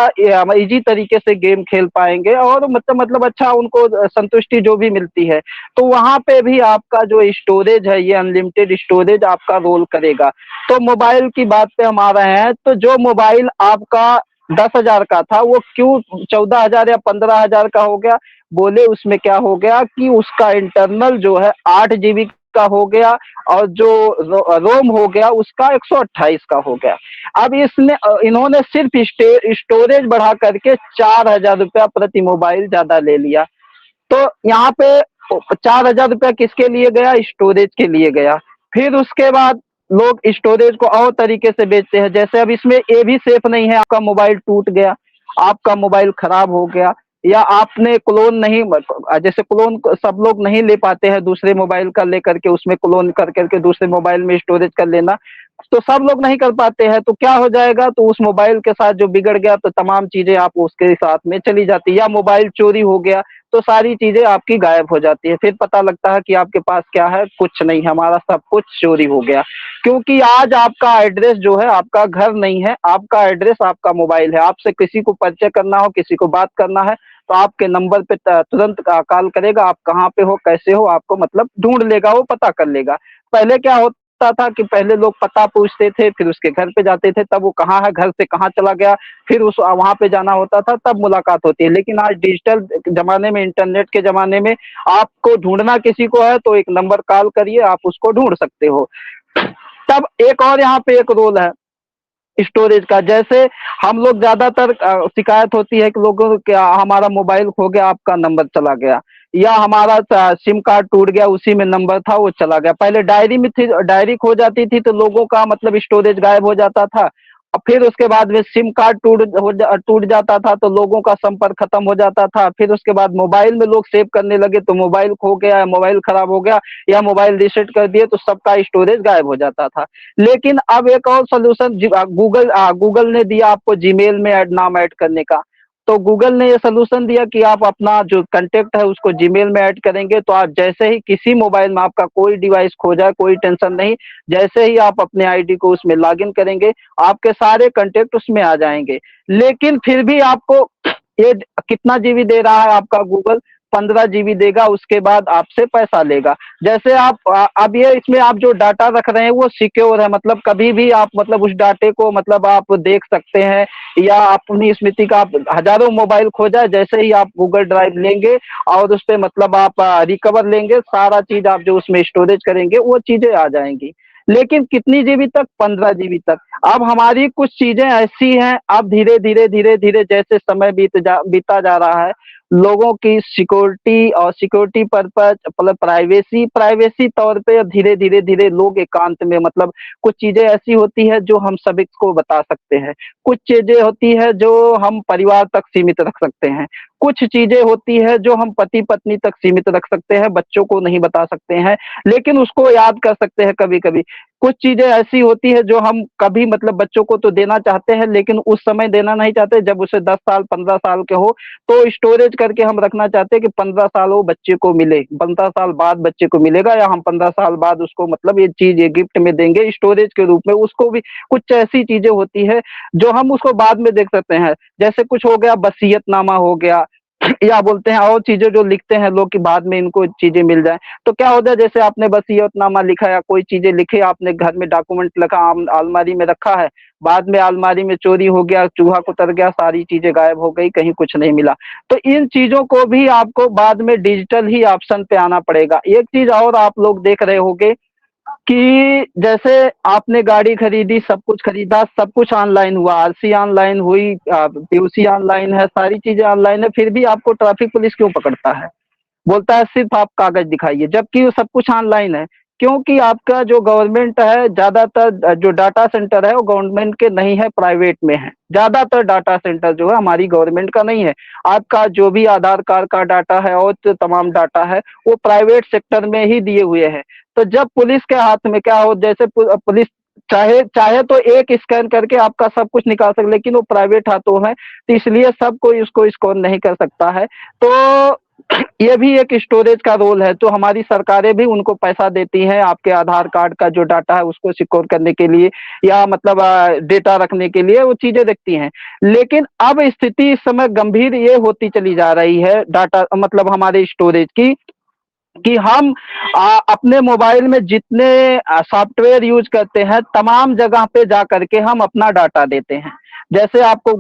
इजी तरीके से गेम खेल पाएंगे और मतलब अच्छा उनको संतुष्टि जो भी मिलती है। तो वहां पे भी आपका जो स्टोरेज है, ये अनलिमिटेड स्टोरेज आपका रोल करेगा। तो मोबाइल की बात पे हम आ रहे हैं, तो जो मोबाइल आपका 10,000 का था वो क्यों 14,000 या 15,000 का हो गया? बोले उसमें क्या हो गया कि उसका इंटरनल जो है 8 GB का हो गया और जो रोम हो गया उसका 128 का हो गया। अब इन्होंने सिर्फ स्टोरेज बढ़ा करके 4,000 रुपया प्रति मोबाइल ज्यादा ले लिया। तो यहाँ पे 4,000 रुपया किसके लिए गया? स्टोरेज के लिए गया। फिर उसके बाद लोग स्टोरेज को और तरीके से बेचते हैं। जैसे अब इसमें ये भी सेफ नहीं है, आपका मोबाइल टूट गया, आपका मोबाइल खराब हो गया, या आपने क्लोन नहीं, जैसे क्लोन सब लोग नहीं ले पाते हैं, दूसरे मोबाइल का लेकर के उसमें क्लोन कर करके दूसरे मोबाइल में स्टोरेज कर लेना, तो सब लोग नहीं कर पाते हैं। तो क्या हो जाएगा? तो उस मोबाइल के साथ जो बिगड़ गया तो तमाम चीजें आप उसके साथ में चली जाती है। या मोबाइल चोरी हो गया तो सारी चीजें आपकी गायब हो जाती है। फिर पता लगता है कि आपके पास क्या है? कुछ नहीं, हमारा सब कुछ चोरी हो गया। क्योंकि आज आपका एड्रेस जो है आपका घर नहीं है, आपका एड्रेस आपका मोबाइल है। आपसे किसी को परिचय करना हो, किसी को बात करना है तो आपके नंबर पे तुरंत कॉल करेगा, आप कहाँ पे हो, कैसे हो, आपको मतलब ढूंढ लेगा, वो पता कर लेगा। पहले क्या होता था कि पहले लोग पता पूछते थे, फिर उसके घर पे जाते थे, तब वो कहाँ है, घर से कहाँ चला गया, फिर उस वहां पे जाना होता था, तब मुलाकात होती है। लेकिन आज डिजिटल जमाने में, इंटरनेट के जमाने में आपको ढूंढना किसी को है तो एक नंबर कॉल करिए, आप उसको ढूंढ सकते हो। तब एक और यहाँ पे एक रोल है, स्टोरेज का। जैसे हम लोग ज्यादातर शिकायत होती है कि लोगों को क्या हमारा मोबाइल खो गया, आपका नंबर चला गया, या हमारा सिम कार्ड टूट गया, उसी में नंबर था वो चला गया। पहले डायरी में थी, डायरी खो जाती थी तो लोगों का मतलब स्टोरेज गायब हो जाता था। और फिर उसके बाद में सिम कार्ड टूट जाता था तो लोगों का संपर्क खत्म हो जाता था। फिर उसके बाद मोबाइल में लोग सेव करने लगे तो मोबाइल खो गया या मोबाइल खराब हो गया या मोबाइल रीसेट कर दिए तो सबका स्टोरेज गायब हो जाता था। लेकिन अब एक और सोल्यूशन गूगल ने दिया आपको जीमेल में नाम ऐड करने का। तो गूगल ने ये सोल्यूशन दिया कि आप अपना जो कांटेक्ट है उसको जीमेल में ऐड करेंगे तो आप जैसे ही किसी मोबाइल में आपका कोई डिवाइस खो जाए कोई टेंशन नहीं, जैसे ही आप अपने आईडी को उसमें लॉगिन करेंगे आपके सारे कांटेक्ट उसमें आ जाएंगे। लेकिन फिर भी आपको ये कितना जीबी दे रहा है आपका गूगल? 15 जीबी देगा, उसके बाद आपसे पैसा लेगा। जैसे आप अब ये इसमें आप जो डाटा रख रहे हैं वो सिक्योर है, मतलब कभी भी आप मतलब उस डाटे को मतलब आप देख सकते हैं, या अपनी स्मृति का आप हजारों मोबाइल खो जाए जैसे ही आप गूगल ड्राइव लेंगे और उस पे मतलब आप रिकवर लेंगे, सारा चीज आप जो उसमें स्टोरेज करेंगे वो चीजें आ जाएंगी। लेकिन कितनी जीबी तक? 15 जीबी तक। अब हमारी कुछ चीजें ऐसी हैं, अब धीरे धीरे धीरे धीरे जैसे समय बीता जा रहा है, लोगों की सिक्योरिटी और सिक्योरिटी पर्पज मतलब प्राइवेसी तौर पे अब धीरे धीरे धीरे लोग एकांत में मतलब कुछ चीजें ऐसी होती है जो हम सभी को बता सकते हैं, कुछ चीजें होती है जो हम परिवार तक सीमित रख सकते हैं, कुछ चीजें होती है जो हम पति पत्नी तक सीमित रख सकते हैं, बच्चों को नहीं बता सकते हैं लेकिन उसको याद कर सकते हैं कभी कभी। कुछ चीजें ऐसी होती है जो हम कभी मतलब बच्चों को तो देना चाहते हैं लेकिन उस समय देना नहीं चाहते, जब उसे 10 साल 15 साल के हो तो स्टोरेज करके हम रखना चाहते हैं कि 15 साल वो बच्चे को मिले, 15 साल बाद बच्चे को मिलेगा, या हम 15 साल बाद उसको मतलब ये चीज ये गिफ्ट में देंगे स्टोरेज के रूप में। उसको भी कुछ ऐसी चीजें होती है जो हम उसको बाद में देख सकते हैं, जैसे कुछ हो गया वसीयतनामा हो गया या बोलते हैं और चीजें जो लिखते हैं लोग कि बाद में इनको चीजें मिल जाए। तो क्या होता है, जैसे आपने वसीयतनामा लिखा या कोई चीजें लिखी, आपने घर में डॉक्यूमेंट लिखा, अलमारी में रखा है, बाद में अलमारी में चोरी हो गया, चूहा कुतर गया, सारी चीजें गायब हो गई, कहीं कुछ नहीं मिला। तो इन चीजों को भी आपको बाद में डिजिटल ही ऑप्शन पे आना पड़ेगा। एक चीज और आप लोग देख रहे होंगे कि जैसे आपने गाड़ी खरीदी, सब कुछ खरीदा, सब कुछ ऑनलाइन हुआ, आरसी ऑनलाइन हुई, पीयूसी ऑनलाइन है, सारी चीजें ऑनलाइन है, फिर भी आपको ट्रैफिक पुलिस क्यों पकड़ता है? बोलता है सिर्फ आप कागज दिखाइए, जबकि वो सब कुछ ऑनलाइन है। क्योंकि आपका जो गवर्नमेंट है, ज्यादातर जो डाटा सेंटर है वो गवर्नमेंट के नहीं है, प्राइवेट में है। ज्यादातर डाटा सेंटर जो है हमारी गवर्नमेंट का नहीं है। आपका जो भी आधार कार्ड का डाटा है और जो तमाम डाटा है वो प्राइवेट सेक्टर में ही दिए हुए हैं। तो जब पुलिस के हाथ में क्या हो, जैसे पुलिस चाहे चाहे तो एक स्कैन करके आपका सब कुछ निकाल सकते, लेकिन वो प्राइवेट हाथों है तो इसलिए सब कोई उसको स्कैन नहीं कर सकता है। तो ये भी एक स्टोरेज का रोल है, तो हमारी सरकारें भी उनको पैसा देती हैं आपके आधार कार्ड का जो डाटा है उसको सिक्योर करने के लिए, या मतलब डेटा रखने के लिए वो चीजें देखती हैं। लेकिन अब स्थिति इस समय गंभीर ये होती चली जा रही है डाटा मतलब हमारे स्टोरेज की, कि हम अपने मोबाइल में जितने सॉफ्टवेयर यूज करते हैं तमाम जगह पे जा करके हम अपना डाटा देते हैं। जैसे आपको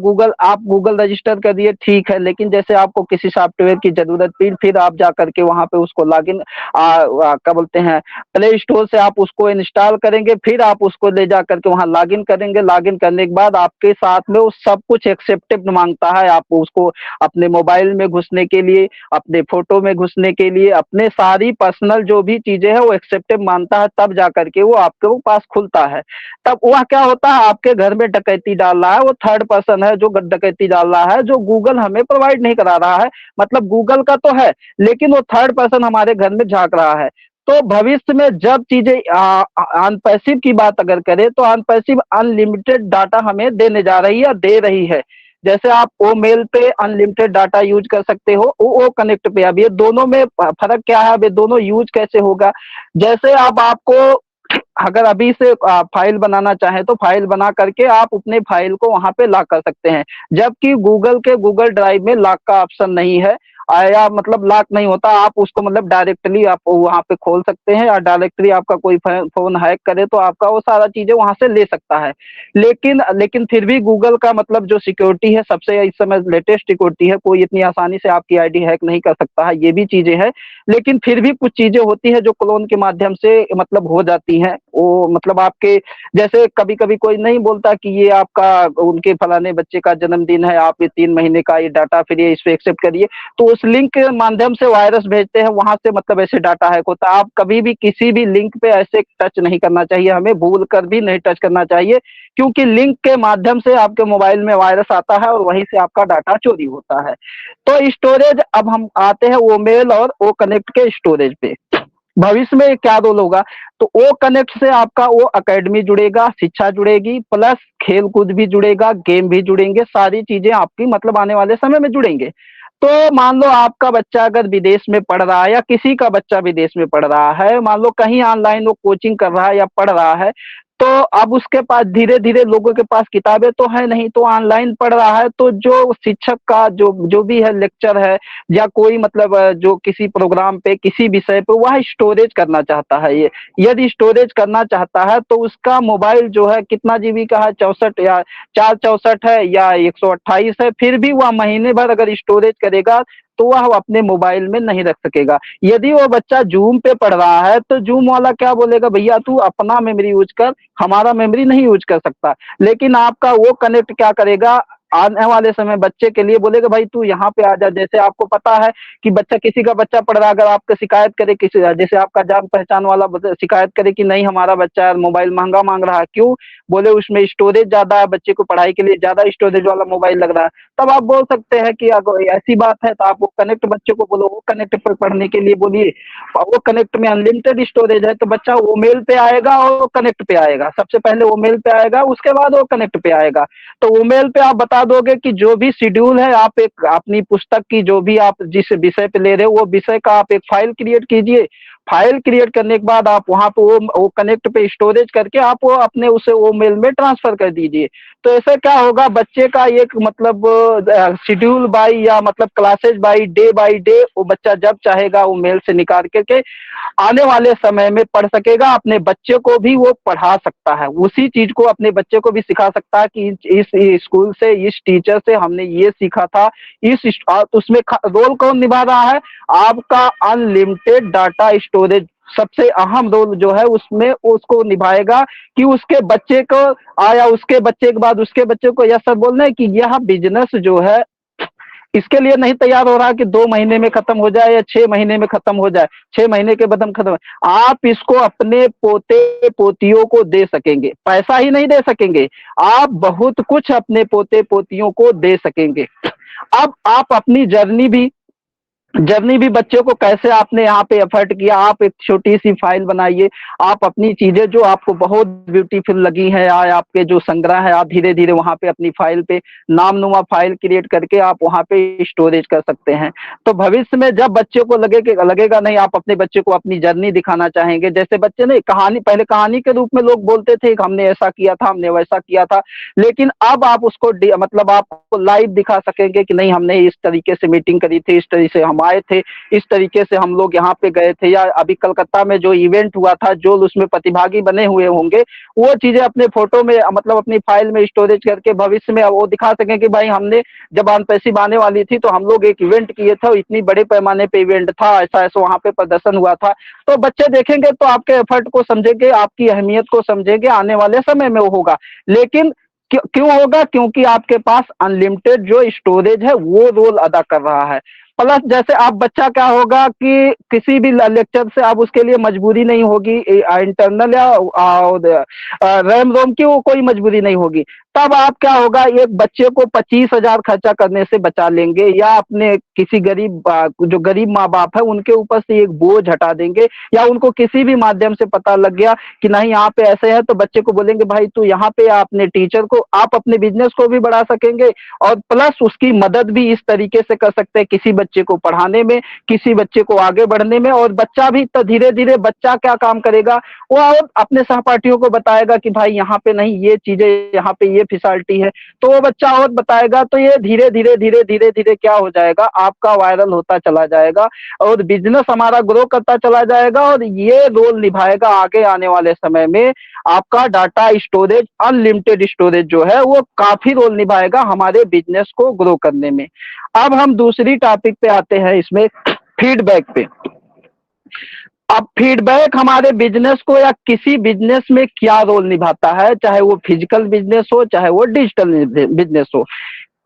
आप गूगल रजिस्टर कर दिए, ठीक है, लेकिन जैसे आपको किसी सॉफ्टवेयर की जरूरत पड़ी, फिर आप जा करके वहां पे उसको लॉगिन क्या बोलते हैं, प्ले स्टोर से आप उसको इंस्टॉल करेंगे, फिर आप उसको ले जा करके वहां लॉगिन करेंगे। लॉगिन करने के बाद आपके साथ में वो सब कुछ एक्सेप्टेड मांगता है, आप उसको अपने मोबाइल में घुसने के लिए, अपने फोटो में घुसने के लिए, अपने सारी पर्सनल जो भी चीजें हैं वो एक्सेप्टेड मानता है, तब जा करके वो आपके पास खुलता है। तब वह क्या होता है, आपके घर में डकैती डाल रहा है, वो थर्ड पर्सन है जो डकैती डाल रहा है, जो गूगल हमें प्रोवाइड नहीं करा रहा है। मतलब गूगल का तो है लेकिन वो थर्ड पर्सन हमारे घर में झांक रहा है। तो भविष्य में जब चीजें अनपैसिव की बात अगर करें तो अनपैसिव अनलिमिटेड डाटा हमें देने जा रही है, दे रही है। जैसे आप ओ मेल पे अनलिमिटेड डाटा यूज कर सकते हो, ओ कनेक्ट पे। अब ये दोनों में फर्क क्या है, अब ये दोनों यूज कैसे होगा? जैसे अब आपको अगर अभी से फाइल बनाना चाहे तो फाइल बना करके आप अपने फाइल को वहां पे लॉक कर सकते हैं, जबकि गूगल के गूगल ड्राइव में लॉक का ऑप्शन नहीं है। या मतलब लॉक नहीं होता, आप उसको मतलब डायरेक्टली आप वहाँ पे खोल सकते हैं, या डायरेक्टली आपका कोई फोन हैक करे तो आपका वो सारा चीजें वहां से ले सकता है। लेकिन लेकिन फिर भी गूगल का मतलब जो सिक्योरिटी है सबसे इस समय लेटेस्ट सिक्योरिटी है, कोई इतनी आसानी से आपकी आईडी हैक नहीं कर सकता है, ये भी चीजें हैं। लेकिन फिर भी कुछ चीजें होती है जो क्लोन के माध्यम से मतलब हो जाती हैं, वो मतलब आपके जैसे कभी कभी कोई नहीं बोलता कि ये आपका उनके फलाने बच्चे का जन्मदिन है, आप ये 3 महीने का ये डाटा फिर ये इस पे एक्सेप्ट करिए, तो उस लिंक के माध्यम से वायरस भेजते हैं, वहां से मतलब ऐसे डाटा हैक होता है। आप कभी भी किसी भी लिंक पे ऐसे टच नहीं करना चाहिए, हमें भूल कर भी नहीं टच करना चाहिए, क्योंकि लिंक के माध्यम से आपके मोबाइल में वायरस आता है और वहीं से आपका डाटा चोरी होता है। तो स्टोरेज, अब हम आते हैं वो मेल और वो कनेक्ट के स्टोरेज पे। भविष्य में क्या रोल होगा, तो ओ कनेक्ट से आपका वो एकेडमी जुड़ेगा, शिक्षा जुड़ेगी, प्लस खेल कूद भी जुड़ेगा, गेम भी जुड़ेंगे, सारी चीजें आपकी मतलब आने वाले समय में जुड़ेंगे। तो मान लो आपका बच्चा अगर विदेश में पढ़ रहा है, या किसी का बच्चा विदेश में पढ़ रहा है, मान लो कहीं ऑनलाइन वो कोचिंग कर रहा है या पढ़ रहा है, तो अब उसके पास धीरे धीरे लोगों के पास किताबें तो है नहीं, तो ऑनलाइन पढ़ रहा है, तो जो शिक्षक का जो जो भी है लेक्चर है, या कोई मतलब जो किसी प्रोग्राम पे किसी विषय पे वह स्टोरेज करना चाहता है, ये यदि स्टोरेज करना चाहता है तो उसका मोबाइल जो है कितना जीबी का है, 64 या 464 है या 128 है, फिर भी वह महीने भर अगर स्टोरेज करेगा तो वह अपने मोबाइल में नहीं रख सकेगा। यदि वो बच्चा जूम पे पढ़ रहा है तो जूम वाला क्या बोलेगा, भैया तू अपना मेमोरी यूज कर, हमारा मेमोरी नहीं यूज कर सकता। लेकिन आपका वो कनेक्ट क्या करेगा, आने वाले समय बच्चे के लिए बोलेगा भाई तू यहाँ पे आ जा। जैसे आपको पता है कि बच्चा, किसी का बच्चा पढ़ रहा है, अगर आपको शिकायत करे, किसी जैसे आपका जान पहचान वाला शिकायत करे कि नहीं हमारा बच्चा यार मोबाइल महंगा मांग रहा है, क्यों, बोले उसमें स्टोरेज ज्यादा है, बच्चे को पढ़ाई के लिए ज्यादा स्टोरेज वाला मोबाइल लग रहा है, तब आप बोल सकते हैं कि अगर ऐसी बात है तो आप वो कनेक्ट बच्चे को बोलो, वो कनेक्ट पर पढ़ने के लिए बोलिए, और वो कनेक्ट में अनलिमिटेड स्टोरेज है, तो बच्चा वो मेल पे आएगा और वो कनेक्ट पे आएगा, सबसे पहले वो मेल पे आएगा, उसके बाद वो कनेक्ट पे आएगा। तो वो मेल पे आप बता दोगे कि जो भी शेड्यूल है, आप एक अपनी पुस्तक की जो भी आप जिस विषय पे ले रहे हो वो विषय का आप एक फाइल क्रिएट कीजिए। फाइल क्रिएट करने के बाद आप वहां पे वो कनेक्ट पे स्टोरेज करके आप वो अपने उसे वो मेल में ट्रांसफर कर दीजिए। तो ऐसे क्या होगा, बच्चे का एक मतलब शेड्यूल बाई या मतलब क्लासेज बाई डे वो बच्चा जब चाहेगा वो मेल से निकाल करके आने वाले समय में पढ़ सकेगा, अपने बच्चे को भी वो पढ़ा सकता है, उसी चीज को अपने बच्चे को भी सिखा सकता है कि इस स्कूल से, इस टीचर से हमने ये सीखा था। उसमें रोल कौन निभा रहा है, आपका अनलिमिटेड डाटा स्टोरेज सबसे अहम रोल जो है उसमें उसको निभाएगा, कि उसके बच्चे को आया, उसके बच्चे के बाद उसके बच्चे को यह सब बोलना है कि यह बिजनेस जो है इसके लिए नहीं तैयार हो रहा कि 2 महीने में खत्म हो जाए या 6 महीने में खत्म हो जाए, 6 महीने के बाद हम खत्म। आप इसको अपने पोते पोतियों को दे सकेंगे, पैसा ही नहीं दे सकेंगे, आप बहुत कुछ अपने पोते पोतियों को दे सकेंगे। अब आप अपनी जर्नी भी बच्चों को कैसे आपने यहाँ पे एफर्ट किया, आप एक छोटी सी फाइल बनाइए, आप अपनी चीजें जो आपको बहुत ब्यूटीफुल लगी है या आपके जो संग्रह है, आप धीरे धीरे वहां पे अपनी फाइल पे नामनुमा फाइल क्रिएट करके आप वहां पे स्टोरेज कर सकते हैं। तो भविष्य में जब बच्चे को लगेगा नहीं, आप अपने बच्चे को अपनी जर्नी दिखाना चाहेंगे, जैसे बच्चे ने कहानी, पहले कहानी के रूप में लोग बोलते थे कि हमने ऐसा किया था, हमने वैसा किया था, लेकिन अब आप उसको मतलब आपको लाइव दिखा सकेंगे कि नहीं हमने इस तरीके से मीटिंग करी थी, इस तरीके से हम आए थे, इस तरीके से हम लोग यहाँ पे गए थे, या अभी कलकत्ता में जो इवेंट हुआ था, जो उसमें प्रतिभागी बने हुए होंगे, वो चीजें अपने फोटो में मतलब अपनी फाइल में स्टोरेज करके भविष्य में वो दिखा सकें कि भाई हमने जब अनपैसिव आने वाली थी तो हम लोग एक इवेंट किए थे, इतनी बड़े पैमाने पे इवेंट था, ऐसा ऐसा वहां पे प्रदर्शन हुआ था। तो बच्चे देखेंगे तो आपके एफर्ट को समझेंगे, आपकी अहमियत को समझेंगे, आने वाले समय में वो होगा। लेकिन क्यों होगा, क्योंकि आपके पास अनलिमिटेड जो स्टोरेज है वो रोल अदा कर रहा है। प्लस जैसे आप बच्चा क्या होगा कि किसी भी लेक्चर से आप उसके लिए मजबूरी नहीं होगी, इंटरनल या रैम रोम की वो कोई मजबूरी नहीं होगी, तब आप क्या होगा, एक बच्चे को 25,000 खर्चा करने से बचा लेंगे, या अपने किसी गरीब जो गरीब माँ बाप है उनके ऊपर से एक बोझ हटा देंगे, या उनको किसी भी माध्यम से पता लग गया कि नहीं यहाँ पे ऐसे है, तो बच्चे को बोलेंगे भाई तू यहाँ पे अपने टीचर को, आप अपने बिजनेस को भी बढ़ा सकेंगे, और प्लस उसकी मदद भी इस तरीके से कर सकते हैं, किसी बच्चे को पढ़ाने में, किसी बच्चे को आगे बढ़ने में। और बच्चा भी तो धीरे धीरे बच्चा क्या काम करेगा, वो अपने सहपाठियों को बताएगा कि भाई यहाँ पे नहीं, ये चीजें यहाँ पे ये ये फिसलटी है, तो वो बच्चा और बताएगा, तो ये धीरे धीरे धीरे धीरे धीरे क्या हो जाएगा, आपका वायरल होता चला जाएगा और बिजनेस हमारा ग्रो करता चला जाएगा। और ये रोल निभाएगा आगे आने वाले समय में, आपका डाटा स्टोरेज, अनलिमिटेड स्टोरेज जो है वो काफी रोल निभाएगा हमारे बिजनेस को ग्रो करने में। अब हम दूसरी टॉपिक पे आते हैं, इसमें फीडबैक पे। अब फीडबैक हमारे बिजनेस को या किसी बिजनेस में क्या रोल निभाता है, चाहे वो फिजिकल बिजनेस हो चाहे वो डिजिटल बिजनेस हो।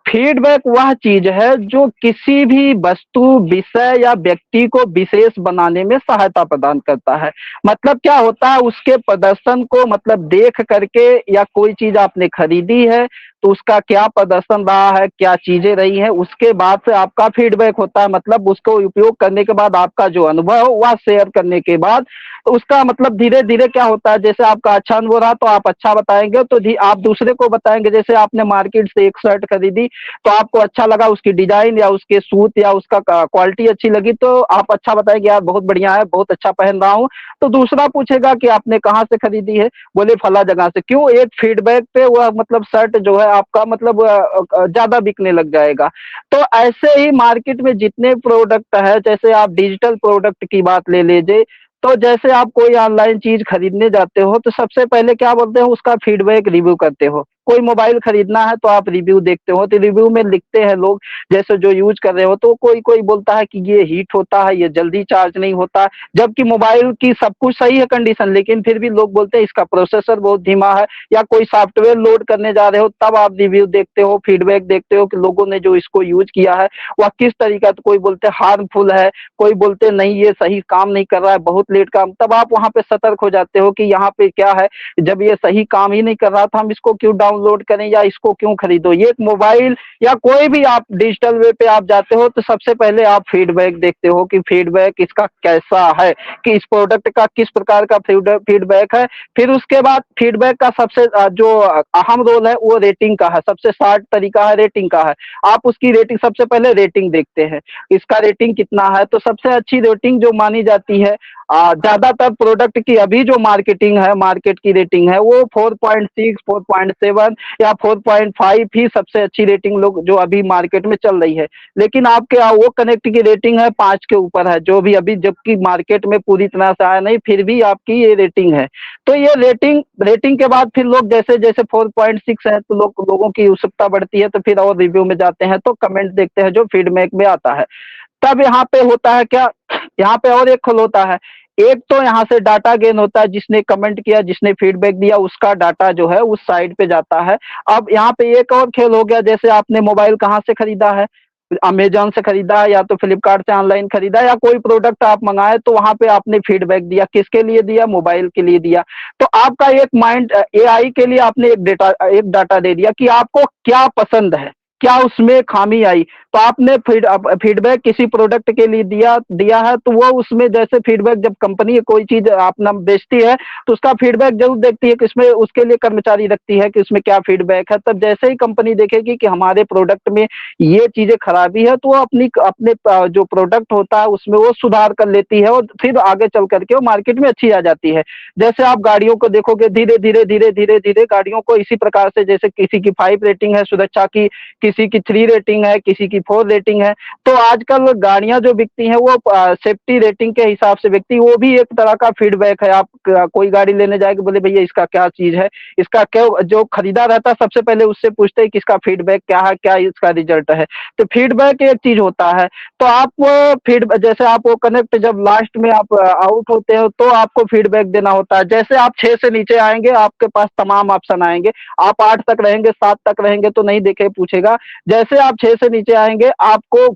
फीडबैक वह चीज है जो किसी भी वस्तु, विषय या व्यक्ति को विशेष बनाने में सहायता प्रदान करता है। मतलब क्या होता है, उसके प्रदर्शन को मतलब देख करके, या कोई चीज आपने खरीदी है तो उसका क्या प्रदर्शन रहा है, क्या चीजें रही हैं, उसके बाद से आपका फीडबैक होता है। मतलब उसको उपयोग करने के बाद आपका जो अनुभव वह शेयर करने के बाद तो उसका मतलब धीरे धीरे क्या होता है, जैसे आपका अच्छा अनुभव रहा तो आप अच्छा बताएंगे, तो आप दूसरे को बताएंगे। जैसे आपने मार्केट से एक शर्ट खरीदी तो आपको अच्छा लगा, उसकी डिजाइन या उसके सूत या उसका क्वालिटी अच्छी लगी, तो आप अच्छा बताएंगे, यार बहुत बढ़िया है, बहुत अच्छा पहन रहा हूँ। तो दूसरा पूछेगा कि आपने कहाँ से खरीदी है, बोले फला जगह से। क्यों? एक फीडबैक पे वह मतलब शर्ट जो है आपका मतलब ज्यादा बिकने लग जाएगा। तो ऐसे ही मार्केट में जितने प्रोडक्ट है, जैसे आप डिजिटल प्रोडक्ट की बात ले लीजिए, तो जैसे आप कोई ऑनलाइन चीज खरीदने जाते हो तो सबसे पहले क्या बोलते हो, उसका फीडबैक रिव्यू करते हो। कोई मोबाइल खरीदना है तो आप रिव्यू देखते हो, तो रिव्यू में लिखते हैं लोग, जैसे जो यूज कर रहे हो, तो कोई कोई बोलता है कि ये हीट होता है, ये जल्दी चार्ज नहीं होता, जबकि मोबाइल की सब कुछ सही है कंडीशन, लेकिन फिर भी लोग बोलते हैं इसका प्रोसेसर बहुत धीमा है। या कोई सॉफ्टवेयर लोड करने जा रहे हो तब आप रिव्यू देखते हो, फीडबैक देखते हो कि लोगों ने जो इसको यूज किया है वह किस तरीका, तो कोई बोलते हैं हार्मफुल है, कोई बोलते नहीं ये सही काम नहीं कर रहा है, बहुत लेट काम। तब आप वहां पे सतर्क हो जाते हो कि यहाँ पे क्या है, जब ये सही काम ही नहीं कर रहा था हम इसको क्यों डाउनलोड करें या इसको क्यों खरीदो। ये एक मोबाइल या कोई भी आप डिजिटल वे पे आप जाते हो तो सबसे पहले आप फीडबैक देखते हो कि फीडबैक इसका कैसा है, कि इस प्रोडक्ट का किस प्रकार का फीडबैक है। फिर उसके बाद फीडबैक का सबसे जो अहम रोल है वो रेटिंग का है, सबसे शॉर्ट तरीका है रेटिंग का है। आप उसकी रेटिंग, सबसे पहले रेटिंग देखते हैं, इसका रेटिंग कितना है। तो सबसे अच्छी रेटिंग जो मानी जाती है, ज्यादातर प्रोडक्ट की अभी जो मार्केटिंग है, मार्केट की रेटिंग है वो 4.6, 4.7 या 4.5 ही सबसे अच्छी रेटिंग लोग जो अभी मार्केट में चल रही है। लेकिन आपके वो कनेक्ट की रेटिंग है 5 के ऊपर है, जो भी अभी, जबकि मार्केट में पूरी तरह से आया नहीं, फिर भी आपकी ये रेटिंग है। तो ये रेटिंग के बाद फिर लोग जैसे जैसे 4.6 है तो लोगों की उत्सुकता बढ़ती है, तो फिर और रिव्यू में जाते हैं तो कमेंट देखते हैं जो फीडबैक में आता है। तब यहाँ पे होता है क्या, यहाँ पे और एक खोल होता है। एक तो यहाँ से डाटा गेन होता है, जिसने कमेंट किया, जिसने फीडबैक दिया, उसका डाटा जो है उस साइट पे जाता है। अब यहाँ पे एक और खेल हो गया, जैसे आपने मोबाइल कहाँ से खरीदा है, अमेजोन से खरीदा या तो फ्लिपकार्ट से ऑनलाइन खरीदा, या कोई प्रोडक्ट आप मंगाए तो वहां पे आपने फीडबैक दिया, किसके लिए दिया, मोबाइल के लिए दिया। तो आपका एक माइंड, एआई के लिए आपने एक डाटा दे दिया कि आपको क्या पसंद है, क्या उसमें खामी आई। तो आपने फीडबैक किसी प्रोडक्ट के लिए दिया है, तो वो उसमें जैसे फीडबैक, जब कंपनी कोई चीज अपना बेचती है तो उसका फीडबैक जरूर देखती है कि इसमें, उसके लिए कर्मचारी रखती है कि उसमें क्या फीडबैक है। तब जैसे ही कंपनी देखेगी कि हमारे प्रोडक्ट में ये चीजें खराबी है, तो वो अपने जो प्रोडक्ट होता है उसमें वो सुधार कर लेती है, और फिर आगे चल करके वो मार्केट में अच्छी आ जाती है। जैसे आप गाड़ियों को देखोगे, धीरे धीरे धीरे धीरे धीरे गाड़ियों को इसी प्रकार से, जैसे किसी की 5 रेटिंग है सुरक्षा की, किसी की 3 रेटिंग है, किसी की 4 रेटिंग है। तो आजकल गाड़ियां जो बिकती हैं वो सेफ्टी रेटिंग के हिसाब से बिकती, वो भी एक तरह का फीडबैक है। आप कोई गाड़ी लेने जाएंगे, बोले भैया इसका क्या चीज है, इसका क्या, जो खरीदा रहता है सबसे पहले उससे पूछते हैं कि इसका फीडबैक क्या है, क्या इसका रिजल्ट है। तो फीडबैक एक चीज होता है। तो आप जैसे आप वो कनेक्ट, जब लास्ट में आप आउट होते हो तो आपको फीडबैक देना होता है। जैसे आप 6 से नीचे आएंगे आपके पास तमाम ऑप्शन आएंगे, आप 8 तक रहेंगे, 7 तक रहेंगे तो नहीं देखे पूछेगा। जैसे आप 6 से नीचे आएंगे आपको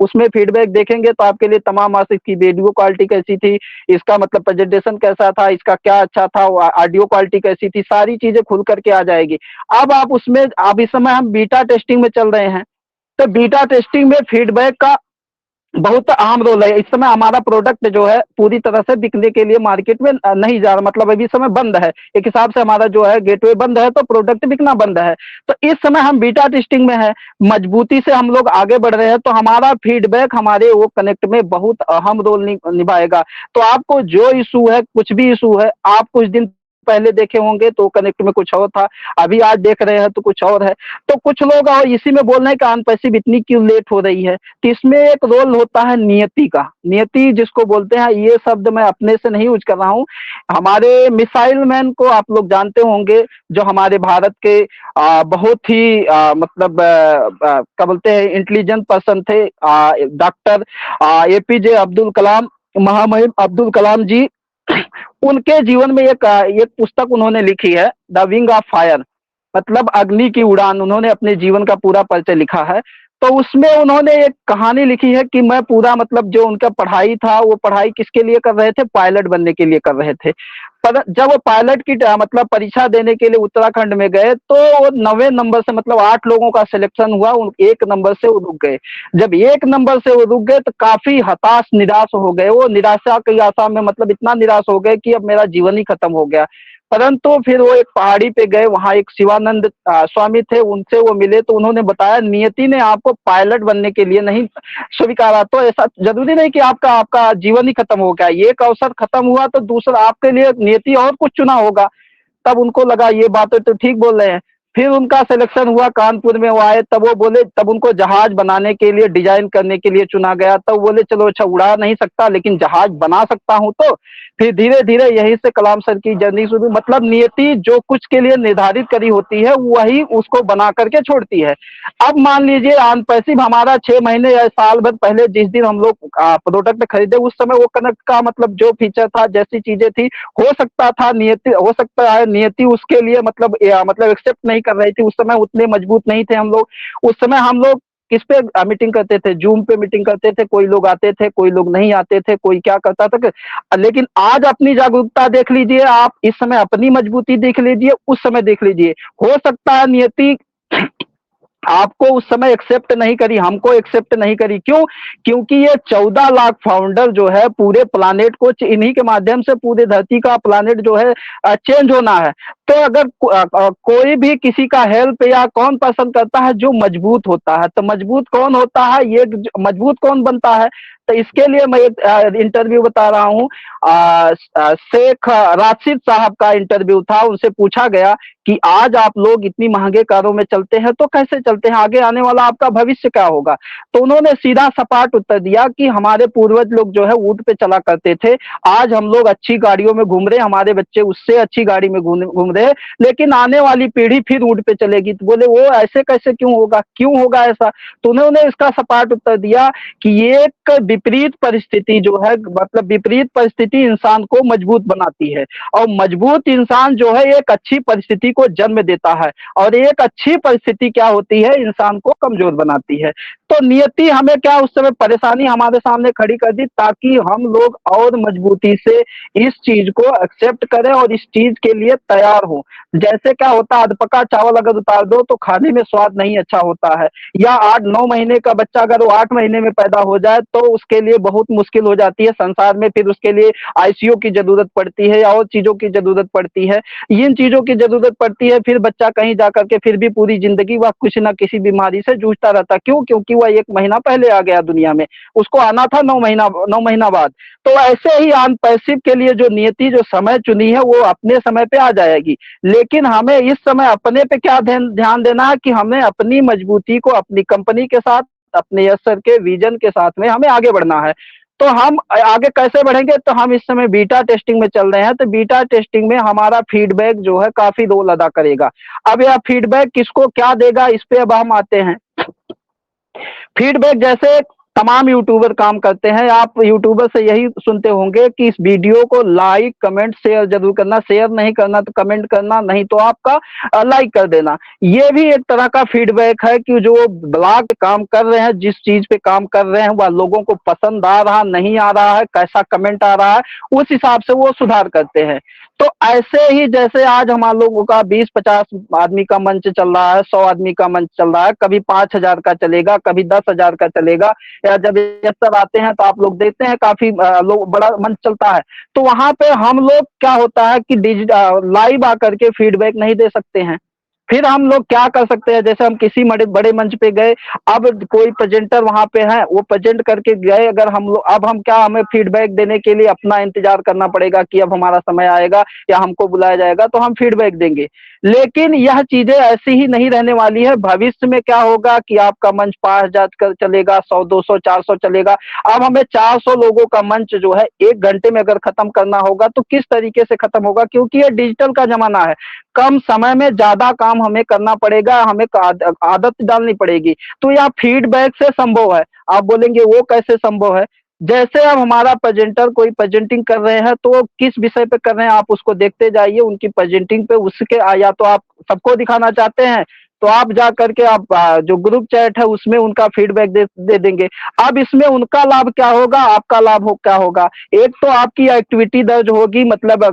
उसमें फीडबैक देखेंगे तो आपके लिए तमाम इसकी वीडियो क्वालिटी कैसी थी, इसका मतलब प्रेजेंटेशन कैसा था, इसका क्या अच्छा था, ऑडियो क्वालिटी कैसी थी, सारी चीजें खुल करके आ जाएगी। अब आप उसमें, अब इस समय हम बीटा टेस्टिंग में चल रहे हैं, तो बीटा टेस्टिंग में फीडबैक का बहुत अहम रोल है। इस समय हमारा प्रोडक्ट जो है पूरी तरह से बिकने के लिए मार्केट में नहीं जा रहा, मतलब अभी समय बंद है, एक हिसाब से हमारा जो है गेटवे बंद है, तो प्रोडक्ट बिकना बंद है। तो इस समय हम बीटा टेस्टिंग में है, मजबूती से हम लोग आगे बढ़ रहे हैं, तो हमारा फीडबैक हमारे वो कनेक्ट में बहुत अहम रोल निभाएगा। तो आपको जो इशू है, कुछ भी इशू है, आप कुछ दिन पहले देखे होंगे तो कनेक्ट में कुछ और था, अभी आज देख रहे हैं तो कुछ और है। तो कुछ लोग और इसी में बोल रहे हैं कि ऑन पैसिव इतनी क्यों लेट हो रही है, तो इसमें एक रोल होता है नियति का। नियति जिसको बोलते हैं, ये शब्द मैं अपने से नहीं यूज कर रहा हूँ, हमारे मिसाइल मैन को आप लोग जानते होंगे, जो हमारे भारत के बहुत ही मतलब क्या बोलते हैं इंटेलिजेंट पर्सन थे, डॉक्टर एपीजे अब्दुल कलाम, महामहिम अब्दुल कलाम जी। उनके जीवन में एक पुस्तक उन्होंने लिखी है, द विंग ऑफ फायर, मतलब अग्नि की उड़ान। उन्होंने अपने जीवन का पूरा परिचय लिखा है। तो उसमें उन्होंने एक कहानी लिखी है कि मैं पूरा मतलब जो उनका पढ़ाई था, वो पढ़ाई किसके लिए कर रहे थे, पायलट बनने के लिए कर रहे थे। पर जब वो पायलट की मतलब परीक्षा देने के लिए उत्तराखंड में गए, तो वो 90 नंबर से, मतलब 8 लोगों का सिलेक्शन हुआ, 1 नंबर से वो रुक गए। जब 1 नंबर से वो रुक गए तो काफी हताश निराश हो गए। वो निराशा की आशा में मतलब इतना निराश हो गए कि अब मेरा जीवन ही खत्म हो गया। परंतु फिर वो एक पहाड़ी पे गए, वहां एक शिवानंद स्वामी थे, उनसे वो मिले तो उन्होंने बताया नियति ने आपको पायलट बनने के लिए नहीं स्वीकारा। तो ऐसा जरूरी नहीं कि आपका आपका जीवन ही खत्म हो गया, ये एक अवसर खत्म हुआ तो दूसरा आपके लिए नियति और कुछ चुना होगा। तब उनको लगा ये बातें तो ठीक बोल रहे हैं। फिर उनका सिलेक्शन हुआ, कानपुर में वो आए, तब वो बोले, तब उनको जहाज बनाने के लिए, डिजाइन करने के लिए चुना गया। तब बोले चलो अच्छा उड़ा नहीं सकता लेकिन जहाज बना सकता हूं। तो फिर धीरे धीरे यहीं से कलाम सर की जर्नी शुरू। मतलब नियति जो कुछ के लिए निर्धारित करी होती है वही उसको बना करके छोड़ती है। अब मान लीजिए ऑन पैसिव हमारा 6 महीने या साल भर पहले जिस दिन हम लोग प्रोडक्ट खरीदे, उस समय वो कनेक्ट का मतलब जो फीचर था, जैसी चीजें थी, हो सकता था नियति, हो सकता है नियति उसके लिए मतलब एक्सेप्ट नहीं कर रही थी। उस समय उतने मजबूत नहीं थे हम लोग। उस समय हम लोग किस पे मीटिंग करते थे, जूम पे मीटिंग करते थे, कोई लोग आते थे, कोई लोग नहीं आते थे, कोई क्या करता था। लेकिन आज अपनी जागरूकता देख लीजिए आप, इस समय अपनी मजबूती देख लीजिए, उस समय देख लीजिए। हो सकता है नियति आपको उस समय एक्सेप्ट नहीं करी, हमको एक्सेप्ट नहीं करी। क्यों? क्योंकि ये 14 लाख फाउंडर जो है पूरे प्लानेट को, इन्हीं के माध्यम से पूरे धरती का प्लानेट जो है चेंज होना है। तो अगर कोई भी किसी का हेल्प या कौन पसंद करता है, जो मजबूत होता है। तो मजबूत कौन होता है, ये मजबूत कौन बनता है? तो इसके लिए मैं एक इंटरव्यू बता रहा हूँ, शेख राशिद साहब का इंटरव्यू था। उनसे पूछा गया कि आज आप लोग इतनी महंगे कारों में चलते हैं तो कैसे चलते हैं, आगे आने वाला आपका भविष्य क्या होगा? तो उन्होंने सीधा सपाट उत्तर दिया कि हमारे पूर्वज लोग जो है ऊंट पे चला करते थे, आज हम लोग अच्छी गाड़ियों में घूम रहे, हमारे बच्चे उससे अच्छी गाड़ी में घूम रहे, लेकिन आने वाली पीढ़ी फिर ऊंट पे चलेगी। तो बोले वो ऐसे कैसे क्यों होगा, क्यों होगा ऐसा? तो उन्होंने इसका सपाट उत्तर दिया कि ये एक विपरीत परिस्थिति जो है, मतलब विपरीत परिस्थिति इंसान को मजबूत बनाती है, और मजबूत इंसान जो है एक अच्छी परिस्थिति को जन्म देता है, और एक अच्छी परिस्थिति क्या होती है, इंसान को कमजोर बनाती है। तो नियति हमें क्या उस समय परेशानी हमारे सामने खड़ी कर दी, ताकि हम लोग और मजबूती से इस चीज को एक्सेप्ट करें और इस चीज के लिए तैयार हो। जैसे क्या होता है, अधपका चावल अगर उतार दो तो खाने में स्वाद नहीं अच्छा होता है, या 8-9 महीने का बच्चा अगर वो 8 महीने में पैदा हो जाए तो उसके लिए बहुत मुश्किल हो जाती है संसार में, फिर उसके लिए आईसीयू की जरूरत पड़ती है या और चीजों की जरूरत पड़ती है, इन चीजों की जरूरत पड़ती है। फिर बच्चा कहीं जाकर के फिर भी पूरी जिंदगी वह किसी ना किसी बीमारी से जूझता रहता। क्यों? क्योंकि वह 1 महीना पहले आ गया दुनिया में, उसको आना था 9 महीना बाद। तो ऐसे ही ऑन पैसिव के लिए जो नियति जो समय चुनी है वो अपने समय पे आ जाएगी, लेकिन हमें इस समय अपने पे क्या ध्यान देना है कि हमें अपनी मजबूती को अपनी कंपनी के साथ, अपने यश सर के विजन के साथ में हमें आगे बढ़ना है। तो हम आगे कैसे बढ़ेंगे? तो हम इस समय बीटा टेस्टिंग में चल रहे हैं, तो बीटा टेस्टिंग में हमारा फीडबैक जो है काफी रोल अदा करेगा। अब यह फीडबैक किसको क्या देगा, इस पे अब हम आते हैं। फीडबैक जैसे तमाम यूट्यूबर काम करते हैं, आप यूट्यूबर से यही सुनते होंगे कि इस वीडियो को लाइक कमेंट शेयर जरूर करना, शेयर नहीं करना तो कमेंट करना, नहीं तो आपका लाइक कर देना। ये भी एक तरह का फीडबैक है कि जो ब्लॉग पे काम कर रहे हैं, जिस चीज पे काम कर रहे हैं वह लोगों को पसंद आ रहा नहीं आ रहा है, कैसा कमेंट आ रहा है, उस हिसाब से वो सुधार करते हैं। तो ऐसे ही जैसे आज हमारे लोगों का 20-50 आदमी का मंच चल रहा है, 100 आदमी का मंच चल रहा है, कभी 5000 का चलेगा, कभी 10,000 का चलेगा, या जब ये सब आते हैं तो आप लोग देखते हैं काफी लोग बड़ा मंच चलता है। तो वहां पे हम लोग क्या होता है कि लाइव आकर के फीडबैक नहीं दे सकते हैं, फिर हम लोग क्या कर सकते हैं, जैसे हम किसी बड़े मंच पे गए, अब कोई प्रेजेंटर वहां पे है, वो प्रेजेंट करके गए, अगर हम लोग अब हम क्या, हमें फीडबैक देने के लिए अपना इंतजार करना पड़ेगा कि अब हमारा समय आएगा या हमको बुलाया जाएगा तो हम फीडबैक देंगे। लेकिन यह चीजें ऐसी ही नहीं रहने वाली है। भविष्य में क्या होगा कि आपका मंच 5,000 कर चलेगा, 100, 200, 400 चलेगा। अब हमें 400 लोगों का मंच जो है 1 घंटे में अगर खत्म करना होगा तो किस तरीके से खत्म होगा, क्योंकि ये डिजिटल का जमाना है। कम समय में ज्यादा काम हमें करना पड़ेगा, हमें आदत डालनी पड़ेगी। तो यह फीडबैक से संभव है। आप बोलेंगे वो कैसे संभव है? जैसे अब हमारा प्रेजेंटर कोई प्रेजेंटिंग कर रहे हैं तो वो किस विषय पे कर रहे हैं आप उसको देखते जाइए उनकी प्रेजेंटिंग पे, उसके या तो आप सबको दिखाना चाहते हैं तो आप जा करके आप जो ग्रुप चैट है उसमें उनका फीडबैक दे देंगे। अब इसमें उनका लाभ क्या होगा, आपका लाभ क्या होगा? एक तो आपकी एक्टिविटी दर्ज होगी, मतलब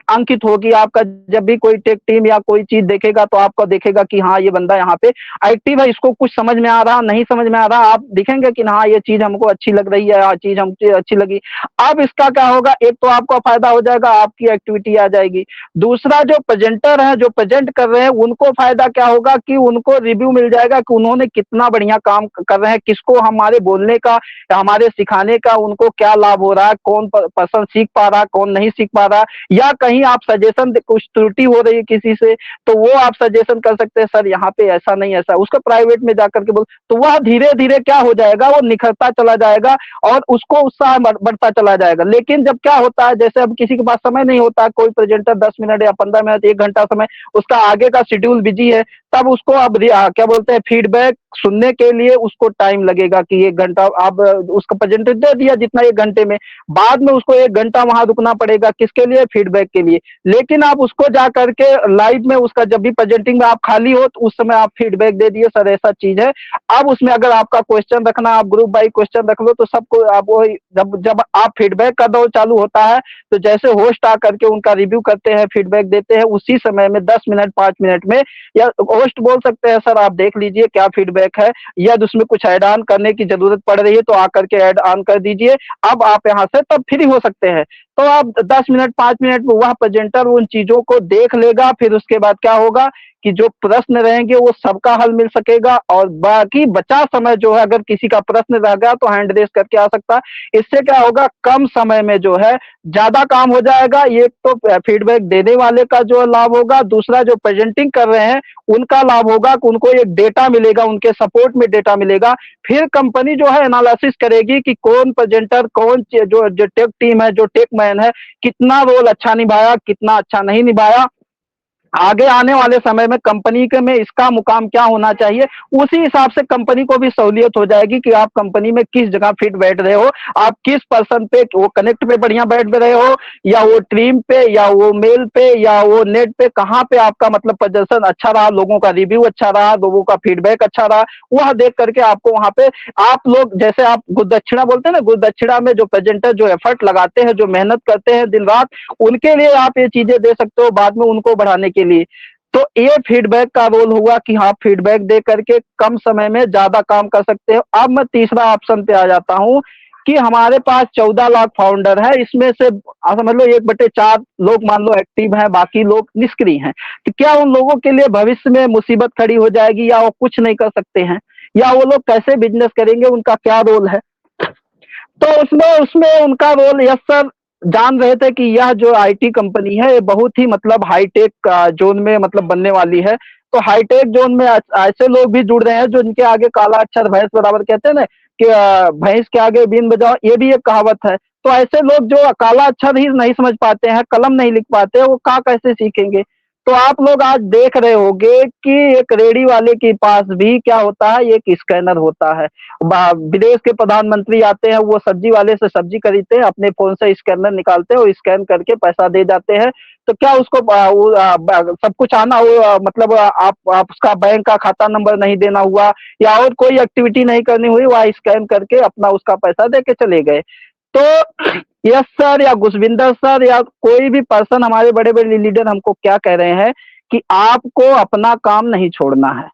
अंकित होगी आपका। जब भी कोई टेक टीम या कोई चीज देखेगा तो आपको देखेगा कि हाँ ये बंदा यहाँ पे एक्टिव है, इसको कुछ समझ में आ रहा, नहीं समझ में आ रहा, आप दिखेंगे कि हाँ ये चीज हमको अच्छी लग रही है, ये चीज हमको अच्छी लगी। अब इसका क्या होगा, एक तो आपको फायदा हो जाएगा, आपकी एक्टिविटी आ जाएगी। दूसरा जो प्रेजेंटर है, जो प्रेजेंट कर रहे हैं, उनको फायदा क्या होगा कि उनको रिव्यू मिल जाएगा कि उन्होंने कितना बढ़िया काम कर रहे हैं, किसको हमारे बोलने का, हमारे सिखाने का उनको क्या लाभ हो रहा है, कौन पर्सन सीख पा रहा, कौन नहीं सीख पा रहा, या कहीं आप सजेशन, कुछ त्रुटि हो रही है किसी से तो वो आप सजेशन कर सकते हैं, सर यहाँ पे ऐसा नहीं ऐसा, उसको प्राइवेट में जाकर के बोल, तो वह धीरे धीरे क्या हो जाएगा, वो निखरता चला जाएगा और उसको उत्साह बढ़ता चला जाएगा। लेकिन जब क्या होता है, जैसे अब किसी के पास समय नहीं होता, कोई प्रेजेंटर 10 मिनट या 15 मिनट 1 घंटा समय, उसका आगे का शेड्यूल बिजी है, तब उसको अब क्या बोलते हैं, फीडबैक सुनने के लिए उसको टाइम लगेगा कि 1 घंटा आप उसका प्रेजेंटेशन दे दिया जितना 1 घंटे में, बाद में उसको 1 घंटा वहां रुकना पड़ेगा, किसके लिए, फीडबैक के लिए। लेकिन आप उसको जा करके लाइव में, उसका जब भी प्रेजेंटिंग में आप खाली हो तो उस समय आप फीडबैक दे दिए, सर ऐसा चीज है। अब उसमें अगर आपका क्वेश्चन रखना, आप ग्रुप बाई क्वेश्चन रख लो तो सबको आप वो, जब आप फीडबैक का दौर चालू होता है तो जैसे होस्ट आकर के उनका रिव्यू करते हैं, फीडबैक देते हैं, उसी समय में 10 मिनट 5 मिनट में, या होस्ट बोल सकते हैं सर आप देख लीजिए क्या फीडबैक है, या उसमें कुछ ऐड ऑन करने की जरूरत पड़ रही है तो आकर के ऐड ऑन कर दीजिए, अब आप यहाँ से तब फ्री हो सकते हैं। तो आप 10 मिनट 5 मिनट में वह प्रेजेंटर उन चीजों को देख लेगा, फिर उसके बाद क्या होगा कि जो प्रश्न रहेंगे वो सबका हल मिल सकेगा, और बाकी बचा समय जो है, अगर किसी का प्रश्न रह गया तो हैंड रेस करके आ सकता है। इससे क्या होगा, कम समय में जो है ज्यादा काम हो जाएगा। ये तो फीडबैक देने वाले का जो लाभ होगा, दूसरा जो प्रेजेंटिंग कर रहे हैं उनका लाभ होगा कि उनको एक डेटा मिलेगा, उनके सपोर्ट में डेटा मिलेगा। फिर कंपनी जो है एनालिसिस करेगी कि कौन प्रेजेंटर, कौन जो टेक टीम है, जो टेक मैन है, कितना रोल अच्छा निभाया, कितना अच्छा नहीं निभाया। आगे आने वाले समय में कंपनी के में इसका मुकाम क्या होना चाहिए, उसी हिसाब से कंपनी को भी सहूलियत हो जाएगी कि आप कंपनी में किस जगह फिट बैठ रहे हो, आप किस पर्सन पे, वो कनेक्ट पे बढ़िया बैठ रहे हो, या वो टीम पे, या वो मेल पे, या वो नेट पे, कहाँ पे आपका मतलब प्रदर्शन अच्छा रहा, लोगों का रिव्यू अच्छा रहा, लोगों का फीडबैक अच्छा रहा, वह देख करके आपको वहां पे, आप लोग जैसे आप गुरुदक्षिणा बोलते हैं ना, गुरुदक्षिणा में जो प्रेजेंटर जो एफर्ट लगाते हैं, जो मेहनत करते हैं दिन रात, उनके लिए आप ये चीजें दे सकते हो बाद में उनको बढ़ाने के लिए। तो ये फीडबैक का रोल हुआ कि हाँ फीडबैक दे करके कम समय में ज्यादा काम कर सकते हो। अब मैं तीसरा ऑप्शन पे आ जाता हूँ कि हमारे पास 14 लाख फाउंडर है, इसमें से समझ लो 1/4 लोग मान लो एक्टिव हैं, बाकी लोग निष्क्रिय हैं। तो क्या उन लोगों के लिए भविष्य में मुसीबत खड़ी हो जाएगी, या वो कुछ नहीं कर सकते हैं, या वो लोग कैसे बिजनेस करेंगे, उनका क्या रोल है? तो उसमें उसमें उनका रोल, यस सर, जान रहे थे कि यह जो आईटी कंपनी है ये बहुत ही मतलब हाईटेक जोन में मतलब बनने वाली है। तो हाईटेक जोन में ऐसे लोग भी जुड़ रहे हैं जो इनके आगे काला अक्षर भैंस बराबर, कहते हैं ना कि भैंस के आगे बीन बजाओ, ये भी एक कहावत है। तो ऐसे लोग जो काला अक्षर ही नहीं समझ पाते हैं, कलम नहीं लिख पाते, वो का कैसे सीखेंगे? तो आप लोग आज देख रहे होंगे कि एक रेडी वाले के पास भी क्या होता है, एक स्कैनर होता है। विदेश के प्रधानमंत्री आते हैं, वो सब्जी वाले से सब्जी खरीदते हैं, अपने फोन से स्कैनर निकालते हैं और स्कैन करके पैसा दे जाते हैं। तो क्या उसको सब कुछ आना हो, मतलब आप उसका बैंक का खाता नंबर नहीं देना हुआ, या और कोई एक्टिविटी नहीं करनी हुई, वह स्कैन करके अपना उसका पैसा दे के चले गए। तो यस सर, या गुसविंदर सर, या कोई भी पर्सन, हमारे बड़े बड़े लीडर हमको क्या कह रहे हैं कि आपको अपना काम नहीं छोड़ना है।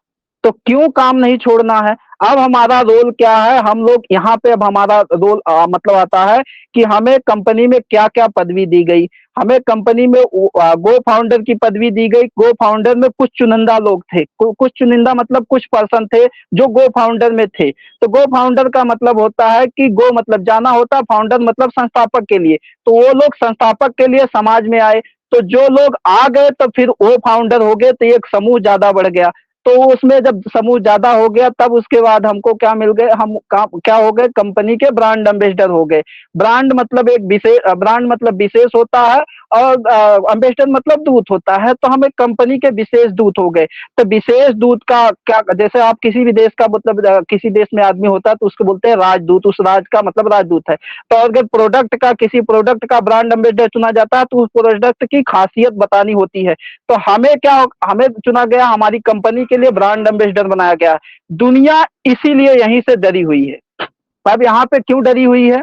तो तो क्यों काम नहीं छोड़ना है? अब हमारा रोल क्या है? हम लोग यहाँ पे अब हमारा रोल मतलब आता है कि हमें कंपनी में क्या-क्या पदवी दी गई। हमें कंपनी में गो फाउंडर की पदवी दी गई। गो फाउंडर में कुछ चुनिंदा लोग थे। कुछ चुनिंदा मतलब कुछ पर्सन थे जो गो फाउंडर में थे। तो गो फाउंडर का मतलब होता है कि गो मतलब जाना होता है, फाउंडर मतलब संस्थापक के लिए। तो वो लोग संस्थापक के लिए समाज में आए। तो जो लोग आ गए तो फिर वो फाउंडर हो गए, तो एक समूह ज़्यादा बढ़ गया। तो उसमें जब समूह ज़्यादा हो गया तब उसके बाद हमको क्या मिल गए, हम क्या हो गए, कंपनी के ब्रांड एम्बेसडर हो गए। ब्रांड मतलब विशेष होता है और एम्बेसडर मतलब दूत होता है, तो हम एक कंपनी के विशेष दूत हो गए। तो विशेष दूत का क्या, जैसे आप किसी भी देश का मतलब किसी देश में आदमी होता है तो उसको बोलते हैं राजदूत, उस राज का मतलब राजदूत है। तो अगर किसी प्रोडक्ट का ब्रांड एम्बेसडर चुना जाता है तो उस प्रोडक्ट की खासियत बतानी होती है। तो हमें चुना गया, हमारी कंपनी के लिए ब्रांड एम्बेसडर बनाया गया। दुनिया इसीलिए यहीं से डरी हुई है। अब यहाँ पे क्यों डरी हुई है?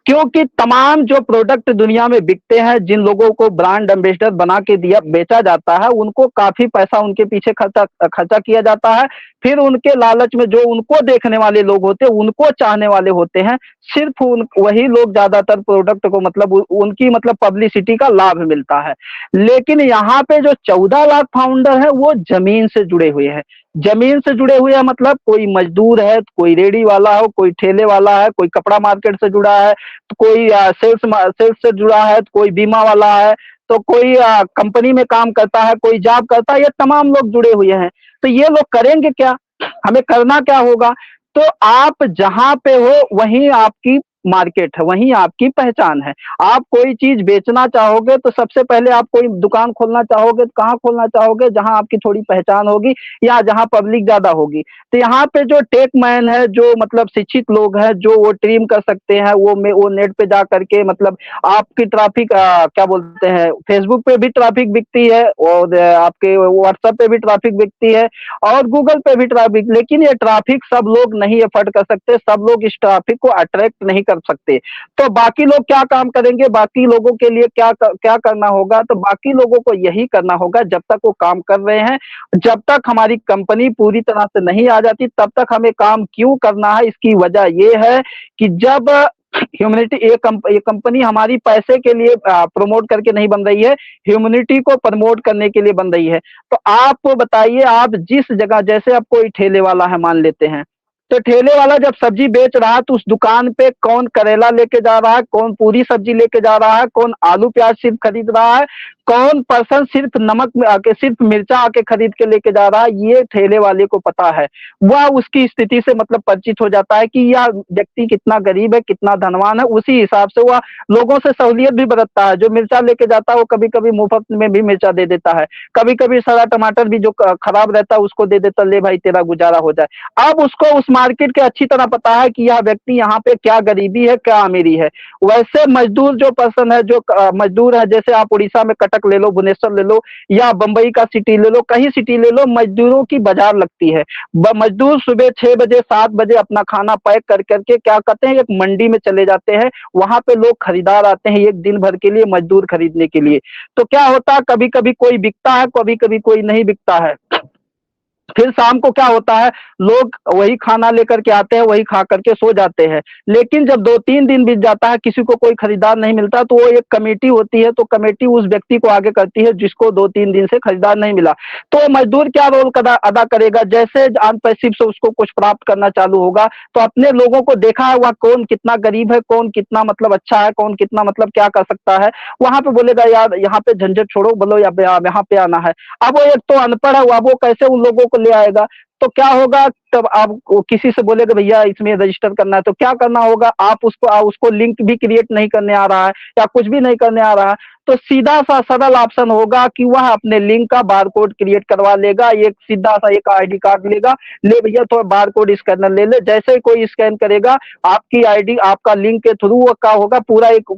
क्योंकि तमाम जो प्रोडक्ट दुनिया में बिकते हैं, जिन लोगों को ब्रांड एम्बेसडर बना के दिया बेचा जाता है, उनको काफी पैसा उनके पीछे खर्चा किया जाता है। फिर उनके लालच में जो उनको देखने वाले लोग होते हैं, उनको चाहने वाले होते हैं, सिर्फ वही लोग ज्यादातर प्रोडक्ट को मतलब उनकी मतलब पब्लिसिटी का लाभ मिलता है। लेकिन यहाँ पे जो 14 लाख फाउंडर है वो जमीन से जुड़े हुए हैं। जमीन से जुड़े हुए हैं मतलब कोई मजदूर है, कोई रेडी वाला हो, कोई ठेले वाला है, कोई कपड़ा मार्केट से जुड़ा है, तो कोई सेल्स से जुड़ा है, तो कोई बीमा वाला है, तो कोई कंपनी में काम करता है, कोई जॉब करता है, ये तमाम लोग जुड़े हुए हैं। तो ये लोग करेंगे क्या? हमें करना क्या होगा? तो आप जहाँ पे हो वहीं आपकी मार्केट है, वहीं आपकी पहचान है। आप कोई चीज़ बेचना चाहोगे तो सबसे पहले आप कोई दुकान खोलना चाहोगे तो कहाँ खोलना चाहोगे? जहाँ आपकी थोड़ी पहचान होगी या जहाँ पब्लिक ज़्यादा होगी। तो यहाँ पे जो टेक मैन है, जो मतलब शिक्षित लोग हैं, जो वो ट्रिम कर सकते हैं, वो नेट पे जा करके मतलब आपकी ट्रैफिक क्या बोलते हैं, फेसबुक पे भी ट्रैफिक बिकती है और आपके व्हाट्सएप पे भी ट्रैफिक बिकती है और गूगल पे भी ट्रैफिक। लेकिन ये ट्रैफिक सब लोग नहीं अफोर्ड कर सकते, सब लोग इस ट्रैफिक को अट्रैक्ट नहीं कर सकते। तो बाकी लोग क्या काम करेंगे? बाकी लोगों के लिए क्या करना होगा? तो बाकी लोगों को यही करना होगा, जब तक वो काम कर रहे हैं, जब तक हमारी कंपनी पूरी तरह से नहीं आ जाती, तब तक हमें काम क्यों करना है? इसकी वजह ये है कि जब ह्यूमैनिटी ये कंपनी हमारी पैसे के लिए प्रमोट करके नहीं बन रही है, ह्यूमैनिटी को प्रमोट करने के लिए बन रही है। तो आप बताइए, आप जिस जगह, जैसे आप कोई ठेले वाला है मान लेते हैं, तो ठेले वाला जब सब्जी बेच रहा है तो उस दुकान पे कौन करेला लेके जा रहा है, कौन पूरी सब्जी लेके जा रहा है, कौन आलू प्याज सिर्फ खरीद रहा है, कौन पर्सन सिर्फ नमक में आके सिर्फ मिर्चा आके खरीद के लेके जा रहा है, ये ठेले वाले को पता है। वह उसकी स्थिति से मतलब परिचित हो जाता है कि यह व्यक्ति कितना गरीब है, कितना धनवान है, उसी हिसाब से वह लोगों से सहूलियत भी बरतता है। जो मिर्चा लेके जाता है वो कभी कभी मुफ्त में भी मिर्चा दे देता है, कभी कभी सड़ा टमाटर भी जो खराब रहता है उसको दे देता, ले भाई तेरा गुजारा हो जाए। अब उसको उस मार्केट के अच्छी तरह पता है कि यह व्यक्ति यहाँ पे क्या गरीबी है, क्या अमीरी है। वैसे मजदूर जो पर्सन है, जो मजदूर है, जैसे आप उड़ीसा में कटक ले लो, भुवनेश्वर ले लो या बंबई का सिटी ले लो, कहीं सिटी ले लो, मजदूरों की बाजार लगती है। मजदूर सुबह 6 बजे 7 बजे अपना खाना पैक कर करके क्या करते हैं, एक मंडी में चले जाते हैं। वहां पे लोग खरीदार आते हैं एक दिन भर के लिए मजदूर खरीदने के लिए। तो क्या होता है, कभी कभी कोई बिकता है, कभी कभी कोई नहीं बिकता है। फिर शाम को क्या होता है, लोग वही खाना लेकर के आते हैं, वही खा करके सो जाते हैं। लेकिन जब 2-3 दिन बीत जाता है, किसी को कोई खरीदार नहीं मिलता, तो वो एक कमेटी होती है, तो कमेटी उस व्यक्ति को आगे करती है जिसको 2-3 दिन से खरीदार नहीं मिला। तो मजदूर क्या रोल अदा करेगा? जैसे अनपैसिव से उसको कुछ प्राप्त करना चालू होगा, तो अपने लोगों को देखा है वह कौन कितना गरीब है, कौन कितना मतलब अच्छा है, कौन कितना मतलब क्या कर सकता है, वहां पे बोलेगा यार यहाँ पे झंझट छोड़ो, बोलो यहाँ पे आना है। अब वो एक तो अनपढ़ है, अब वो कैसे उन लोगों को ले आएगा? तो क्या होगा, तब आप किसी से बोलेगा भैया इसमें रजिस्टर करना है, तो क्या करना होगा, आप उसको लिंक भी क्रिएट नहीं करने आ रहा है या कुछ भी नहीं करने आ रहा है, तो सीधा सा सरल ऑप्शन होगा कि वह अपने लिंक का बारकोड क्रिएट करवा लेगा। एक सीधा सा एक आईडी कार्ड लेगा, ले भैया थोड़ा बारकोड स्कैनर ले ले, जैसे ही कोई स्कैन करेगा आपकी आईडी आपका लिंक के थ्रू क्या होगा, पूरा एक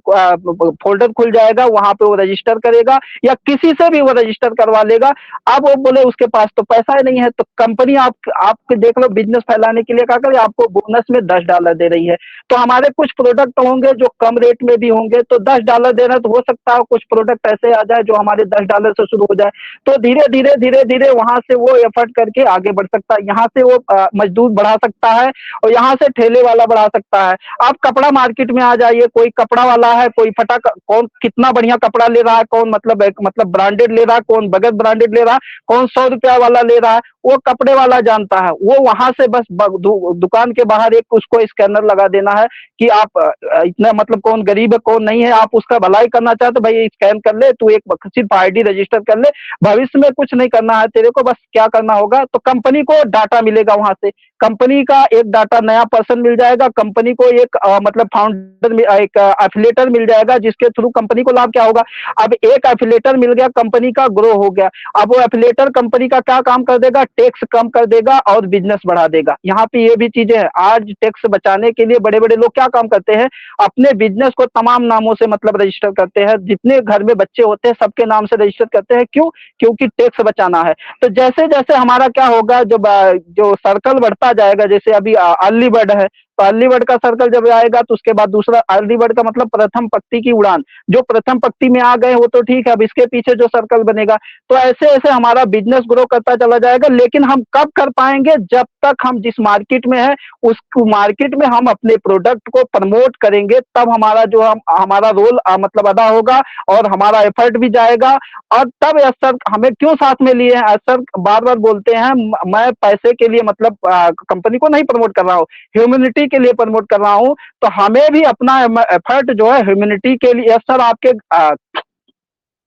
फोल्डर खुल जाएगा, वहां पे वो रजिस्टर करेगा या किसी से भी वो रजिस्टर करवा लेगा। अब वो बोले उसके पास तो पैसा ही नहीं है, तो कंपनी आपके देख लो बिजनेस फैलाने के लिए क्या करे, आपको बोनस में $10 दे रही है। तो हमारे कुछ प्रोडक्ट होंगे जो कम रेट में भी होंगे, तो $10 देना तो हो सकता है, कुछ कुछ प्रोडक्ट ऐसे आ जाए जो हमारे $10 से शुरू हो जाए, तो धीरे धीरे धीरे धीरे वहां से वो एफर्ट करके आगे बढ़ सकता है। यहाँ से वो मजदूर बढ़ा सकता है और यहाँ से ठेले वाला बढ़ा सकता है। आप कपड़ा मार्केट में आ जाइए, कोई कपड़ा वाला है, कोई कौन कितना बढ़िया कपड़ा ले रहा है, कौन मतलब ब्रांडेड ले रहा है, कौन बगैर ब्रांडेड ले रहा है, कौन 100 रुपया वाला ले रहा है, वो कपड़े वाला जानता है। वो वहां से बस दुकान के बाहर एक उसको स्कैनर लगा देना है कि आप इतना मतलब कौन गरीब है कौन नहीं है, आप उसका भलाई करना चाहते तो भाई स्कैन कर ले, तू एक सिर्फ आईडी रजिस्टर कर ले, भविष्य में कुछ नहीं करना है तेरे को, बस क्या करना होगा तो कंपनी को डाटा मिलेगा, वहां से कंपनी का एक डाटा नया पर्सन मिल जाएगा, कंपनी को एक मतलब फाउंडर एक एफिलिएटर मिल जाएगा, जिसके थ्रू कंपनी को लाभ क्या होगा। अब एक एफिलिएटर मिल गया, कंपनी का ग्रो हो गया। अब वो एफिलिएटर कंपनी का क्या काम कर देगा, टैक्स कम कर देगा और बिजनेस बढ़ा देगा। यहाँ पे ये भी चीजें हैं, आज टैक्स बचाने के लिए बड़े बड़े लोग क्या काम करते हैं, अपने बिजनेस को तमाम नामों से मतलब रजिस्टर करते हैं, जितने घर में बच्चे होते हैं सबके नाम से रजिस्टर करते हैं। क्यों? क्योंकि टैक्स बचाना है। तो जैसे जैसे हमारा क्या होगा, जो सर्कल बढ़ता जाएगा, जैसे अभी अर्ली बर्ड है, तो अर्ली बर्ड का सर्कल जब आएगा तो उसके बाद दूसरा, अर्ली बर्ड का मतलब प्रथम पंक्ति की उड़ान, जो प्रथम पंक्ति में आ गए वो तो ठीक है, अब इसके पीछे जो सर्कल बनेगा, तो ऐसे ऐसे हमारा बिजनेस ग्रो करता चला जाएगा। लेकिन हम कब कर पाएंगे, जब तक हम जिस मार्केट में है उस मार्केट में हम अपने प्रोडक्ट को प्रमोट करेंगे, तब हमारा जो हमारा रोल मतलब अदा होगा और हमारा एफर्ट भी जाएगा। और तब सर हमें क्यों साथ में लिए हैं, सर बार बार बोलते हैं मैं पैसे के लिए मतलब कंपनी को नहीं प्रमोट कर रहा हूँ, ह्यूमैनिटी के लिए प्रमोट कर रहा हूं। तो हमें भी अपना एफर्ट जो है ह्यूमैनिटी के लिए, सर आपके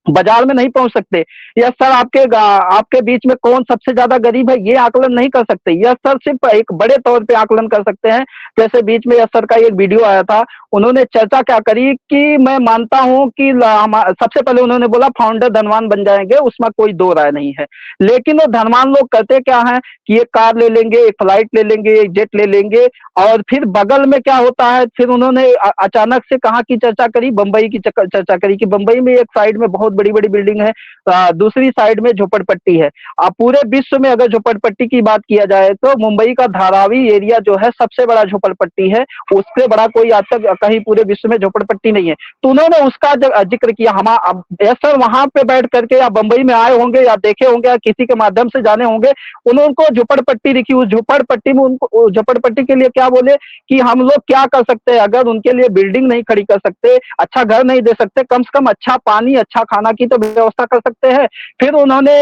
बाजार में नहीं पहुंच सकते, या सर आपके बीच में कौन सबसे ज्यादा गरीब है ये आकलन नहीं कर सकते, यह सर सिर्फ एक बड़े तौर पे आकलन कर सकते हैं। जैसे बीच में यस सर का एक वीडियो आया था, उन्होंने चर्चा क्या करी कि मैं मानता हूं कि सबसे पहले उन्होंने बोला फाउंडर धनवान बन जाएंगे, उसमें कोई दो राय नहीं है। लेकिन वो धनवान लोग करते क्या है कि एक कार ले लेंगे, एक फ्लाइट ले लेंगे, एक जेट ले लेंगे, और फिर बगल में क्या होता है, फिर उन्होंने अचानक से कहाँ की चर्चा करी, बंबई की चर्चा करी कि बंबई में एक साइड में बहुत बड़ी बड़ी बिल्डिंग है, दूसरी साइड में झोपड़पट्टी है। अब पूरे विश्व में अगर झोपड़पट्टी की बात किया जाए तो मुंबई का धारावी एरिया जो है सबसे बड़ा झोपड़पट्टी है, उससे बड़ा कोई आज तक कहीं पूरे विश्व में झोपड़पट्टी नहीं है। तो उन्होंने उसका जिक्र किया। हम सर वहां पे बैठ करके या बंबई में आए होंगे या देखे होंगे या किसी के माध्यम से जाने होंगे, उनको झोपड़पट्टी दिखी, उस झोपड़पट्टी में उनको झोपड़पट्टी के लिए क्या बोले कि हम लोग क्या कर सकते हैं, अगर उनके लिए बिल्डिंग नहीं खड़ी कर सकते, अच्छा घर नहीं दे सकते, कम से कम अच्छा पानी अच्छा खाना की तो व्यवस्था कर सकते हैं। फिर उन्होंने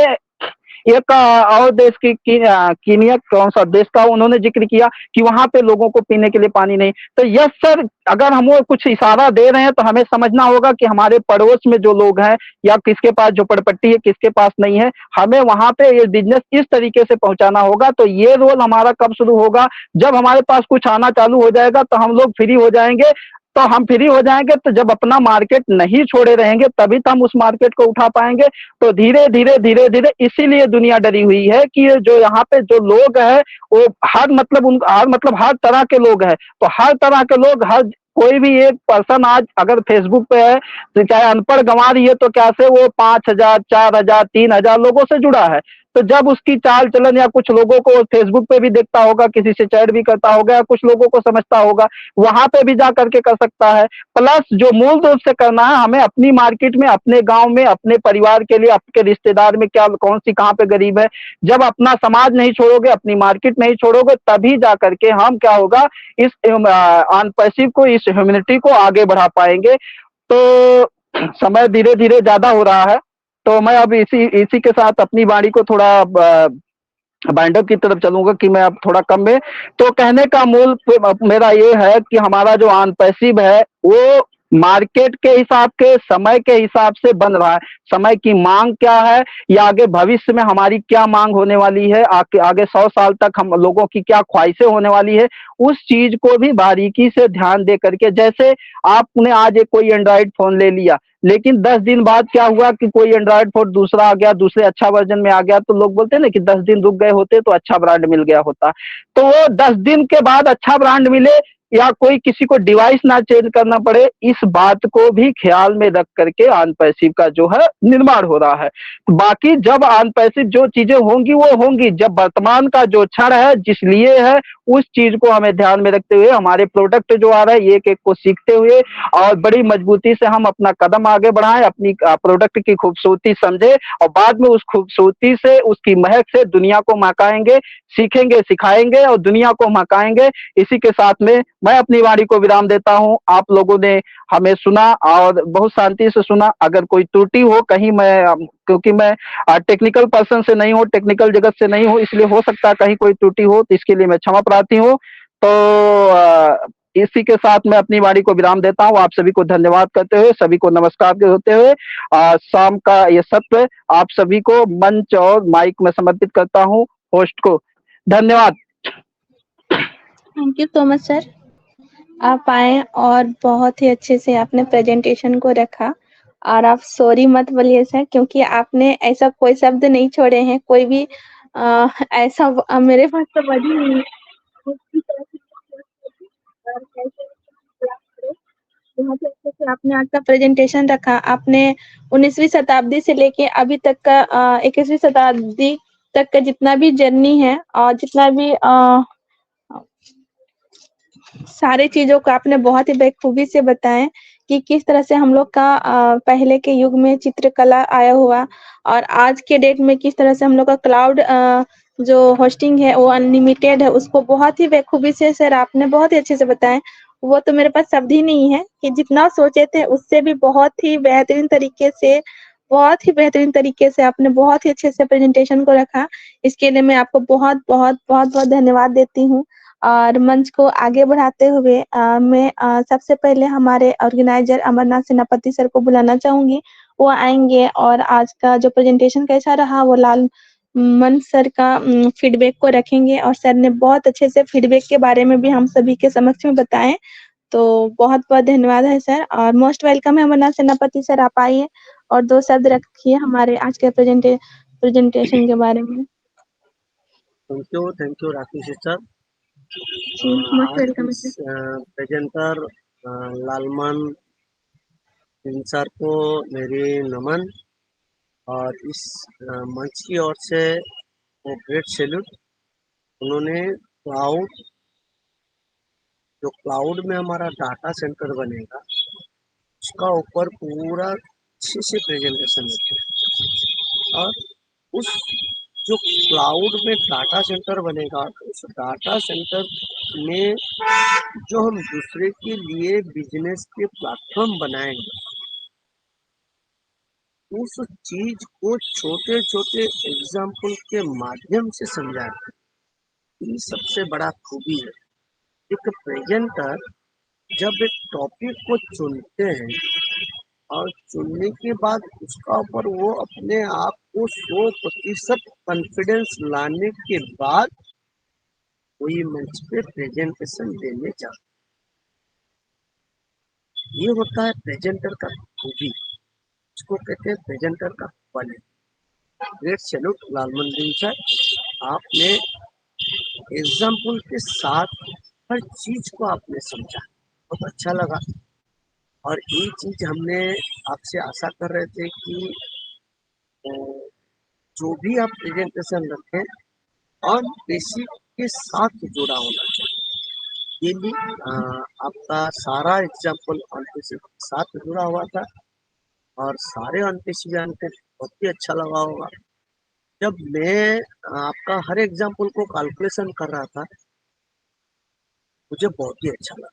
एक और देश की कीनिया कौन सा देश का उन्होंने जिक्र किया कि वहां पे लोगों को पीने के लिए पानी नहीं। तो यस सर, अगर हम वो कुछ इशारा दे रहे हैं तो हमें समझना होगा कि हमारे पड़ोस में जो लोग हैं या किसके पास झोपड़पट्टी है किसके पास नहीं है, हमें वहां पे ये बिजनेस इस तरीके से पहुंचाना होगा। तो ये रोल हमारा कब शुरू होगा, जब हमारे पास कुछ आना चालू हो जाएगा तो हम लोग फ्री हो जाएंगे। तो हम फ्री हो जाएंगे तो जब अपना मार्केट नहीं छोड़े रहेंगे तभी तो हम उस मार्केट को उठा पाएंगे। तो धीरे धीरे धीरे धीरे इसीलिए दुनिया डरी हुई है कि जो यहाँ पे जो लोग हैं वो हर तरह के लोग हैं। तो हर तरह के लोग, हर कोई भी एक पर्सन आज अगर फेसबुक पे है तो चाहे अनपढ़ गंवार ही है तो कैसे वो 5,000 4,000 3,000 लोगों से जुड़ा है। तो जब उसकी चाल चलन या कुछ लोगों को फेसबुक पे भी देखता होगा, किसी से चैट भी करता होगा, कुछ लोगों को समझता होगा, वहां पे भी जा करके कर सकता है। प्लस जो मूल रूप से करना है हमें अपनी मार्केट में, अपने गांव में, अपने परिवार के लिए, आपके रिश्तेदार में क्या कौन सी कहाँ पे गरीब है, जब अपना समाज नहीं छोड़ोगे, अपनी मार्केट नहीं छोड़ोगे, तभी जा करके हम क्या होगा इस अनपैसिव को, इस ह्यूमैनिटी को आगे बढ़ा पाएंगे। तो समय धीरे धीरे ज्यादा हो रहा है, तो मैं अब इसी के साथ अपनी वाणी को थोड़ा बाइंड अप की तरफ चलूंगा कि मैं अब थोड़ा कम में। तो कहने का मूल मेरा ये है कि हमारा जो अनपैसिव है वो मार्केट के हिसाब के, समय के हिसाब से बन रहा है। समय की मांग क्या है या आगे भविष्य में हमारी क्या मांग होने वाली है, आगे 100 साल तक हम लोगों की क्या ख्वाहिशें होने वाली है, उस चीज को भी बारीकी से ध्यान दे करके, जैसे आपने आज एक कोई एंड्रॉइड फोन ले लिया, लेकिन 10 दिन बाद क्या हुआ कि कोई एंड्रॉइड फोन दूसरा आ गया, दूसरे अच्छा वर्जन में आ गया, तो लोग बोलते हैं ना कि 10 दिन रुक गए होते तो अच्छा ब्रांड मिल गया होता। तो वो 10 दिन के बाद अच्छा ब्रांड मिले, या कोई किसी को डिवाइस ना चेंज करना पड़े, इस बात को भी ख्याल में रख करके अर्न पैसिव का जो है निर्माण हो रहा है। बाकी जब अर्न पैसिव जो चीजें होंगी वो होंगी, जब वर्तमान का जो क्षण है जिस लिए है उस चीज को हमें ध्यान में रखते हुए हमारे प्रोडक्ट जो आ रहा है एक एक को सीखते हुए और बड़ी मजबूती से हम अपना कदम आगे बढ़ाएं, अपनी प्रोडक्ट की खूबसूरती समझे और बाद में उस खूबसूरती से उसकी महक से दुनिया को महकाएंगे, सीखेंगे, सिखाएंगे और दुनिया को महकाएंगे। इसी के साथ में मैं अपनी वाणी को विराम देता हूं। आप लोगों ने हमें सुना और बहुत शांति से सुना। अगर कोई त्रुटि हो कहीं, मैं क्योंकि मैं टेक्निकल पर्सन से नहीं हूँ, टेक्निकल जगत से नहीं हूँ, इसलिए हो सकता है कहीं कोई त्रुटि हो, तो इसके लिए मैं क्षमा प्रार्थी हूँ। तो इसी के साथ मैं अपनी वाणी को विराम देता हूँ। आप सभी को धन्यवाद करते हुए, सभी को नमस्कार होते हुए शाम का ये सत्र आप सभी को मंच और माइक में समर्पित करता हूँ, होस्ट को। धन्यवाद। Thank you so much sir, आप आए और बहुत ही अच्छे से आपने प्रेजेंटेशन को रखा। और आप सॉरी मत बोलिए सर, क्योंकि आपने ऐसा कोई शब्द नहीं छोड़े हैं, कोई भी ऐसा मेरे पास तो वर्ड ही नहीं है। बहुत ही अच्छे से आपने आज का प्रेजेंटेशन रखा। आपने 19वीं शताब्दी से लेके अभी तक का 21वीं शताब्दी तक का जितना भी जर्नी है और जितना भी सारे चीजों को आपने बहुत ही बखूबी से बताएं कि किस तरह से हम लोग का पहले के युग में चित्रकला आया हुआ और आज के डेट में किस तरह से हम लोग का क्लाउड जो होस्टिंग है वो अनलिमिटेड है, उसको बहुत ही बखूबी से सर आपने बहुत ही अच्छे से बताएं। वो तो मेरे पास शब्द ही नहीं है कि जितना सोचे थे उससे भी बहुत ही बेहतरीन तरीके से आपने बहुत ही अच्छे से प्रेजेंटेशन को रखा। इसके लिए मैं आपको बहुत बहुत बहुत बहुत धन्यवाद देती हूँ। और मंच को आगे बढ़ाते हुए मैं सबसे पहले हमारे ऑर्गेनाइजर अमरनाथ सेनापति सर को बुलाना चाहूंगी। वो आएंगे और आज का जो प्रेजेंटेशन कैसा रहा वो लाल मन सर का फीडबैक को रखेंगे और सर ने बहुत अच्छे से फीडबैक के बारे में भी हम सभी के समक्ष में बताएं। तो बहुत बहुत धन्यवाद है सर और मोस्ट वेलकम है अमरनाथ सेनापति सर, आप आइए और 2 शब्द रखिए हमारे आज के प्रेजेंटेशन के बारे में। Thank you Rakesh sir. जी मोस्ट आज वेलकम है इस सर। प्रेजेंटर लालमन सर को मेरी नमन और इस मंच की ओर से वो ग्रेट सैल्यूट। उन्होंने क्लाउड में हमारा डाटा सेंटर बनेगा उसका ऊपर पूरा अच्छे से प्रेजेंटेशन रखे और उस जो क्लाउड में डाटा सेंटर बनेगा उस डाटा सेंटर में जो हम दूसरे के लिए बिजनेस के प्लेटफॉर्म बनाएंगे उस चीज को छोटे छोटे एग्जाम्पल के माध्यम से समझाएं। ये सबसे बड़ा खूबी है। एक प्रेजेंटर जब एक टॉपिक को चुनते हैं और चुनने के बाद उसका ऊपर वो अपने आप को 100% कॉन्फिडेंस लाने के बाद कोई मंच पे प्रेजेंटेशन देने जाता, ये होता है प्रेजेंटर का खूबी। इसको कहते हैं प्रेजेंटर का क्वालिटी। ग्रेट सैल्यूट लालमन दिन सर, आपने एग्जाम्पल के साथ हर चीज को आपने समझा, बहुत अच्छा लगा। और ये चीज हमने आपसे आशा कर रहे थे कि जो भी आप प्रेजेंटेशन रखें और बेसिक के साथ जुड़ा होना चाहिए। ये भी आपका सारा एग्जाम्पल ऑनपेसिव के साथ जुड़ा हुआ था और सारे ऑनपेसिव को बहुत ही अच्छा लगा होगा। जब मैं आपका हर एग्जाम्पल को कैलकुलेशन कर रहा था मुझे बहुत ही अच्छा लगा।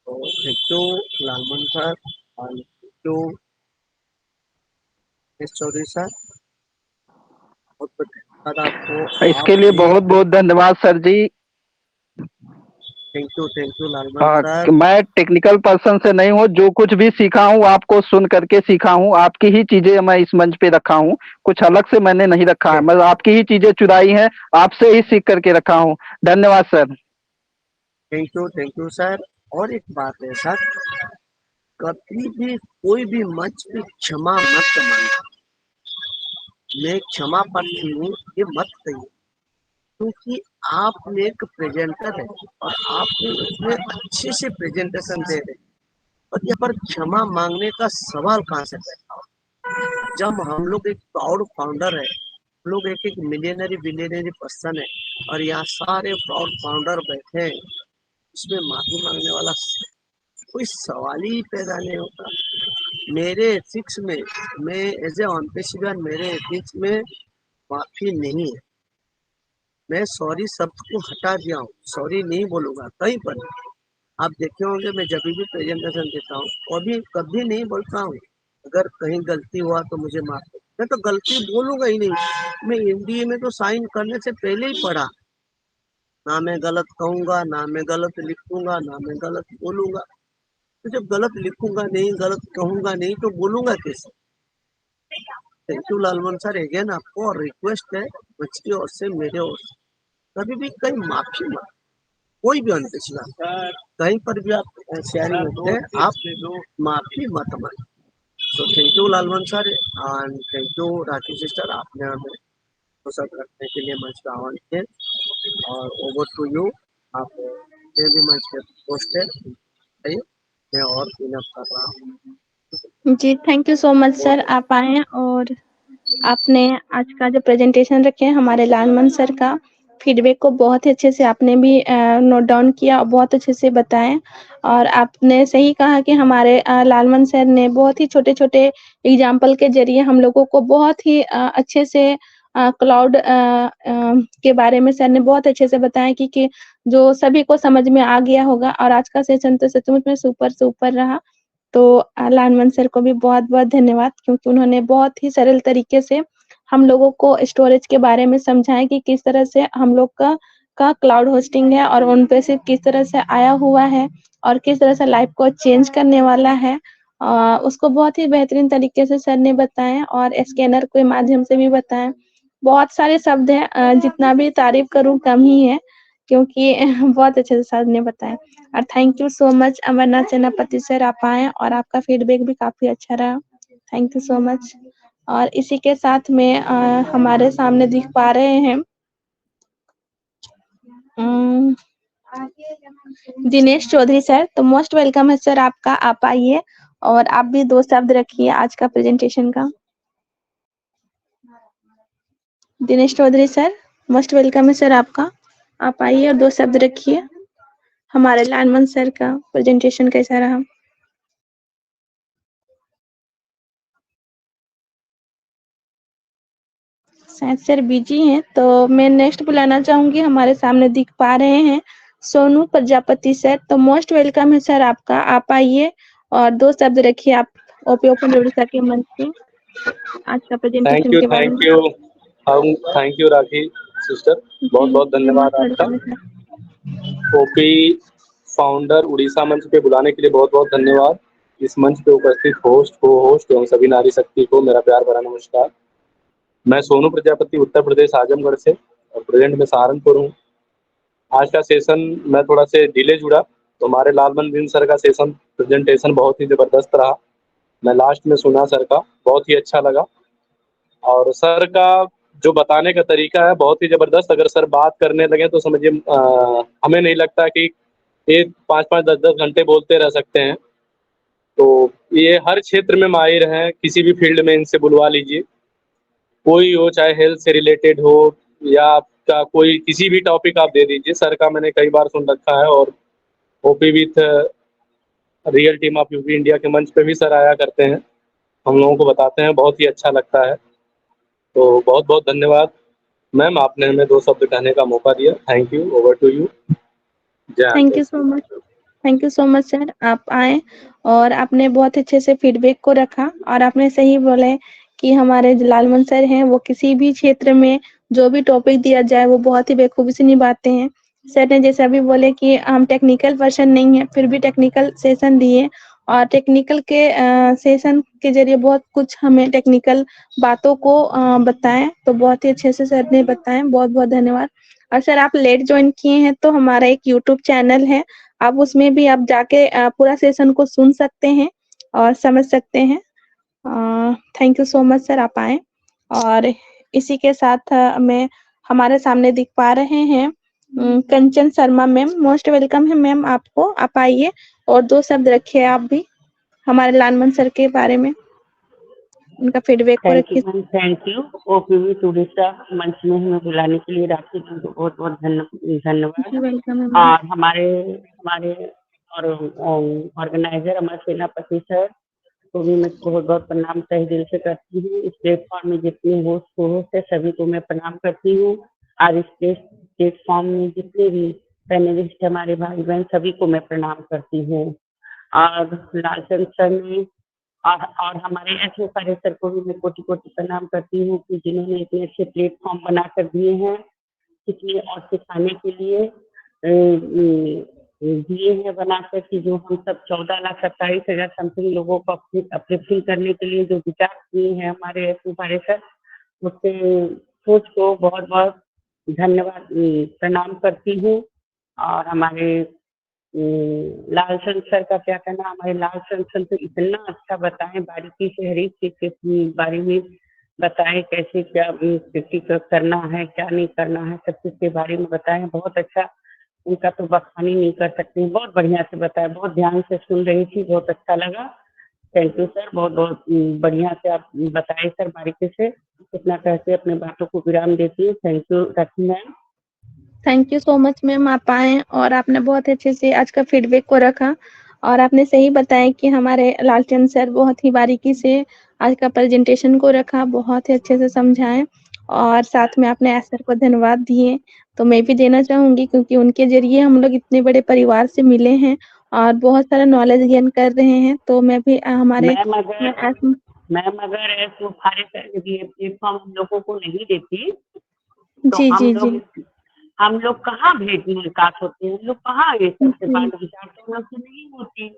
तो थैंक यू लालमन सर और थैंक यू चौधरी सर, बहुत बहुत धन्यवाद आपको। इसके लिए बहुत बहुत धन्यवाद sir ji. Thank you Lalman sir. मैं टेक्निकल पर्सन से नहीं हूँ, जो कुछ भी सीखा हूँ आपको सुन करके सीखा हूँ। आपकी ही चीजें मैं इस मंच पे रखा हूँ, कुछ अलग से मैंने नहीं रखा है। मैं आपकी ही चीजें चुराई हैं, आपसे ही सीख करके रखा हूँ। धन्यवाद सर। Thank you sir. और एक बात है सर, कभी भी कोई भी मंच पे क्षमा मत मांगना। मैं क्षमा प्रार्थी हूँ ये मत कहिए, क्योंकि आप एक प्रेजेंटर है और आप उसमें अच्छे से प्रेजेंटेशन दे रहे हैं। और यहाँ पर क्षमा मांगने का सवाल कहाँ से पैदा हो? जब हम लोग एक प्राउड फाउंडर है, हम लोग एक एक मिलियनरी बिलियनरी पर्सन है और यहाँ सारे प्राउड फाउंडर बैठे हैं, इसमें माफी मांगने वाला कोई सवाल ही पैदा नहीं होता। मेरे एथिक्स में, मैं एज ए ऑनपेशियर, मेरे एथिक्स में माफी नहीं है। मैं सॉरी शब्द को हटा दिया हूँ, सॉरी नहीं बोलूंगा कहीं पर। आप देखे होंगे मैं जब भी प्रेजेंटेशन देता हूँ कभी कभी नहीं बोलता हूँ अगर कहीं गलती हुआ तो मुझे माफ करो। मैं तो गलती बोलूंगा ही नहीं। मैं हिंदी में तो साइन करने से पहले ही पढ़ा, ना मैं गलत कहूंगा, ना मैं गलत लिखूंगा, ना मैं गलत बोलूंगा। तो जब गलत लिखूंगा नहीं, गलत कहूंगा नहीं, तो बोलूंगा कैसे? Thank you Lalman sir, again आपको और रिक्वेस्ट है बच्ची की ओर से, मेरे ओर से, कभी भी कहीं माफी मत, कोई भी अनपिछला कहीं पर भी आप शेयरिंग होते हैं, आप माफी मत मांगे। तो thank you Lalman sir and thank you Rakhi sister, आपने हमें तो सब रखने के लिए मंच पे आह्वान किए। और ओवर टू यू, आप ये भी मंच पे पोस्ट है, मैं और क्लीनअप कर रहा हूँ। जी, thank you so much sir, आप आए और आपने आज का जो प्रेजेंटेशन रखे हैं हमारे लालमन सर का फीडबैक को बहुत ही अच्छे से आपने भी नोट डाउन किया और बहुत अच्छे से बताएं। और आपने सही कहा कि हमारे लालमन सर ने बहुत ही छोटे-छोटे एग्जाम्पल के ज़रिए हम लोगों को बहुत ही अच्छे से क्लाउड के बारे में सर ने बहुत अच्छे से बताया कि जो सभी को समझ में आ गया होगा और आज का सेशन तो सचमुच में सुपर से ऊपर रहा। तो लालमन सर को भी बहुत-बहुत धन्यवाद क्योंकि उन्होंने बहुत ही सरल तरीके से हम लोगों को स्टोरेज के बारे में समझाया कि किस तरह से हम लोग का क्लाउड होस्टिंग है और उन पे से किस तरह से आया हुआ है और किस तरह से लाइफ को चेंज करने वाला है। उसको बहुत ही बेहतरीन तरीके से सर ने बताया और स्कैनर के माध्यम से भी बताया। बहुत सारे शब्द हैं, जितना भी तारीफ़ करूँ कम ही है क्योंकि बहुत अच्छे से सर ने बताया। और thank you so much Amarnath Senapati sir, आप आए और आपका फीडबैक भी काफ़ी अच्छा रहा। Thank you so much. और इसी के साथ में हमारे सामने दिख पा रहे हैं दिनेश चौधरी सर, तो मोस्ट वेलकम है सर आपका, आप आइए और आप भी 2 शब्द रखिए आज का प्रेजेंटेशन का। Dinesh Chaudhary sir, most welcome है सर आपका, आप आइए और 2 शब्द रखिए। हमारे लालमन सर का प्रेजेंटेशन कैसा रहा? शायद सर बिजी हैं, तो मैं नेक्स्ट बुलाना चाहूंगी। हमारे सामने दिख पा रहे हैं सोनू प्रजापति सर, तो मोस्ट वेलकम है सर आपका, आप आइए और 2 शब्द रखिए आप ओपी ओपन उड़ीसा के मंच पे आज का प्रेजेंटेशन के बारे में। थैंक यू राखी सिस्टर, बहुत बहुत जी धन्यवाद मोस्ट आपका। वेलकम है सर। ओपी फाउंडर उड़ीसा मंच पे बुलाने के लिए बहुत बहुत धन्यवाद। इस मंच पे उपस्थित होस्ट को होस्ट एवं सभी नारी शक्ति को मेरा प्यार भरा नमस्कार। मैं सोनू प्रजापति उत्तर प्रदेश आजमगढ़ से और प्रेजेंट में सहारनपुर हूँ। आज का सेशन मैं थोड़ा से डिले जुड़ा, तो हमारे लालमन दिन सर का सेशन प्रेजेंटेशन बहुत ही जबरदस्त रहा। मैं लास्ट में सुना सर का, बहुत ही अच्छा लगा और सर का जो बताने का तरीका है बहुत ही जबरदस्त। अगर सर बात करने लगे तो समझिए हमें नहीं लगता कि ये 5-5 10-10 घंटे बोलते रह सकते हैं। तो ये हर क्षेत्र में माहिर हैं, किसी भी फील्ड में इनसे बुलवा लीजिए, कोई हो, चाहे हेल्थ से रिलेटेड हो या आपका कोई किसी भी टॉपिक आप दे दीजिए। सर का मैंने कई बार सुन रखा है और OP with real team of UP India के मंच पे भी सर आया करते हैं, हम लोगों को बताते हैं, बहुत ही अच्छा लगता है। तो बहुत बहुत धन्यवाद मैम, आपने हमें 2 शब्द कहने का मौका दिया। Thank you, over to you. जय हिंद। Thank you so much, thank you so much sir, आप आए और आपने बहुत अच्छे से फीडबैक को रखा और आपने सही बोले कि हमारे जो लालमन सर हैं वो किसी भी क्षेत्र में जो भी टॉपिक दिया जाए वो बहुत ही बेखूबी से निभाते हैं। सर ने जैसे अभी बोले कि हम टेक्निकल पर्सन नहीं है फिर भी टेक्निकल सेशन दिए और टेक्निकल के सेशन के जरिए बहुत कुछ हमें टेक्निकल बातों को बताएं, तो बहुत ही अच्छे से सर ने बताएं, बहुत बहुत धन्यवाद। और सर आप लेट ज्वाइन किए हैं तो हमारा एक यूट्यूब चैनल है, आप उसमें भी आप जाके पूरा सेशन को सुन सकते हैं और समझ सकते हैं। Thank you so much sir, आप आए और इसी के साथ मैं हमारे सामने दिख पा रहे हैं कंचन शर्मा मैम। मोस्ट वेलकम है मैम आपको, आप आइए और 2 शब्द रखिए आप भी हमारे लालमन सर के बारे में, उनका फीडबैक को थैंक यू रखिए। Ma'am, thank you. OPV Orissa मंच में हमें बुलाने के लिए राखी जी को बहुत बहुत धन्यवाद। जी वेलकम है मैम। और हमारे हमारे और ऑर्गेनाइजर अमर सेनापति सर को भी मैं बहुत बहुत प्रणाम तहे दिल से करती हूँ। इस प्लेटफॉर्म में जितने होस्ट है सभी को मैं प्रणाम करती हूँ। और इस प्लेटफॉर्म में जितने भी पैनलिस्ट हमारे भाई बहन सभी को मैं प्रणाम करती हूँ। और लालचंद सर ने और हमारे ऐसे सारे सर को भी मैं कोटि कोटि प्रणाम करती हूँ कि जिन्होंने इतने अच्छे प्लेटफॉर्म बना कर दिए हैं सीखने और सिखाने के लिए दिए हैं बनाकर कि जो हम सब 14,27,000 समथिंग लोगों को अपलिफ्टिंग करने के लिए जो विचार किए हैं हमारे ऐसे सारे सर, उससे सोच को बहुत बहुत धन्यवाद प्रणाम करती हूँ। और हमारे लालचंद सर का क्या कहना, हमारे लालचंद सर तो इतना अच्छा बताएं, बारीकी से हर एक चीज के बारे में बताएं, कैसे क्या खेती करना है क्या नहीं करना है, सब चीज के बारे में बताएं। बहुत अच्छा, उनका तो बखान ही नहीं कर सकते, बहुत बढ़िया से बताया, बहुत ध्यान से सुन रही थी, बहुत अच्छा लगा। थैंक यू सर, बहुत बहुत बढ़िया से आप बताए सर, बारीकी से। इतना कहते अपने बातों को विराम देती हूँ। थैंक यू रखी ma'am. Thank you so much ma'am, आप आए और आपने बहुत अच्छे से आज का फीडबैक को रखा और आपने सही बताया कि हमारे लालचंद सर बहुत ही बारीकी से आज का प्रेजेंटेशन को रखा, बहुत ही अच्छे से समझाएं और साथ में आपने सर को धन्यवाद दिए। तो मैं भी देना चाहूंगी क्योंकि उनके जरिए हम लोग इतने बड़े परिवार से मिले हैं और बहुत सारा नॉलेज गेन कर रहे हैं। तो मैं भी हमारे मैम अगर ऐसे सारे प्लेटफॉर्म हम लोगों को नहीं देती तो जी जी जी हम लोग कहाँ भेंट मुलाकात होते हैं, हम लोग कहाँ ये सबसे बात विचार तो हम लोग से नहीं होती।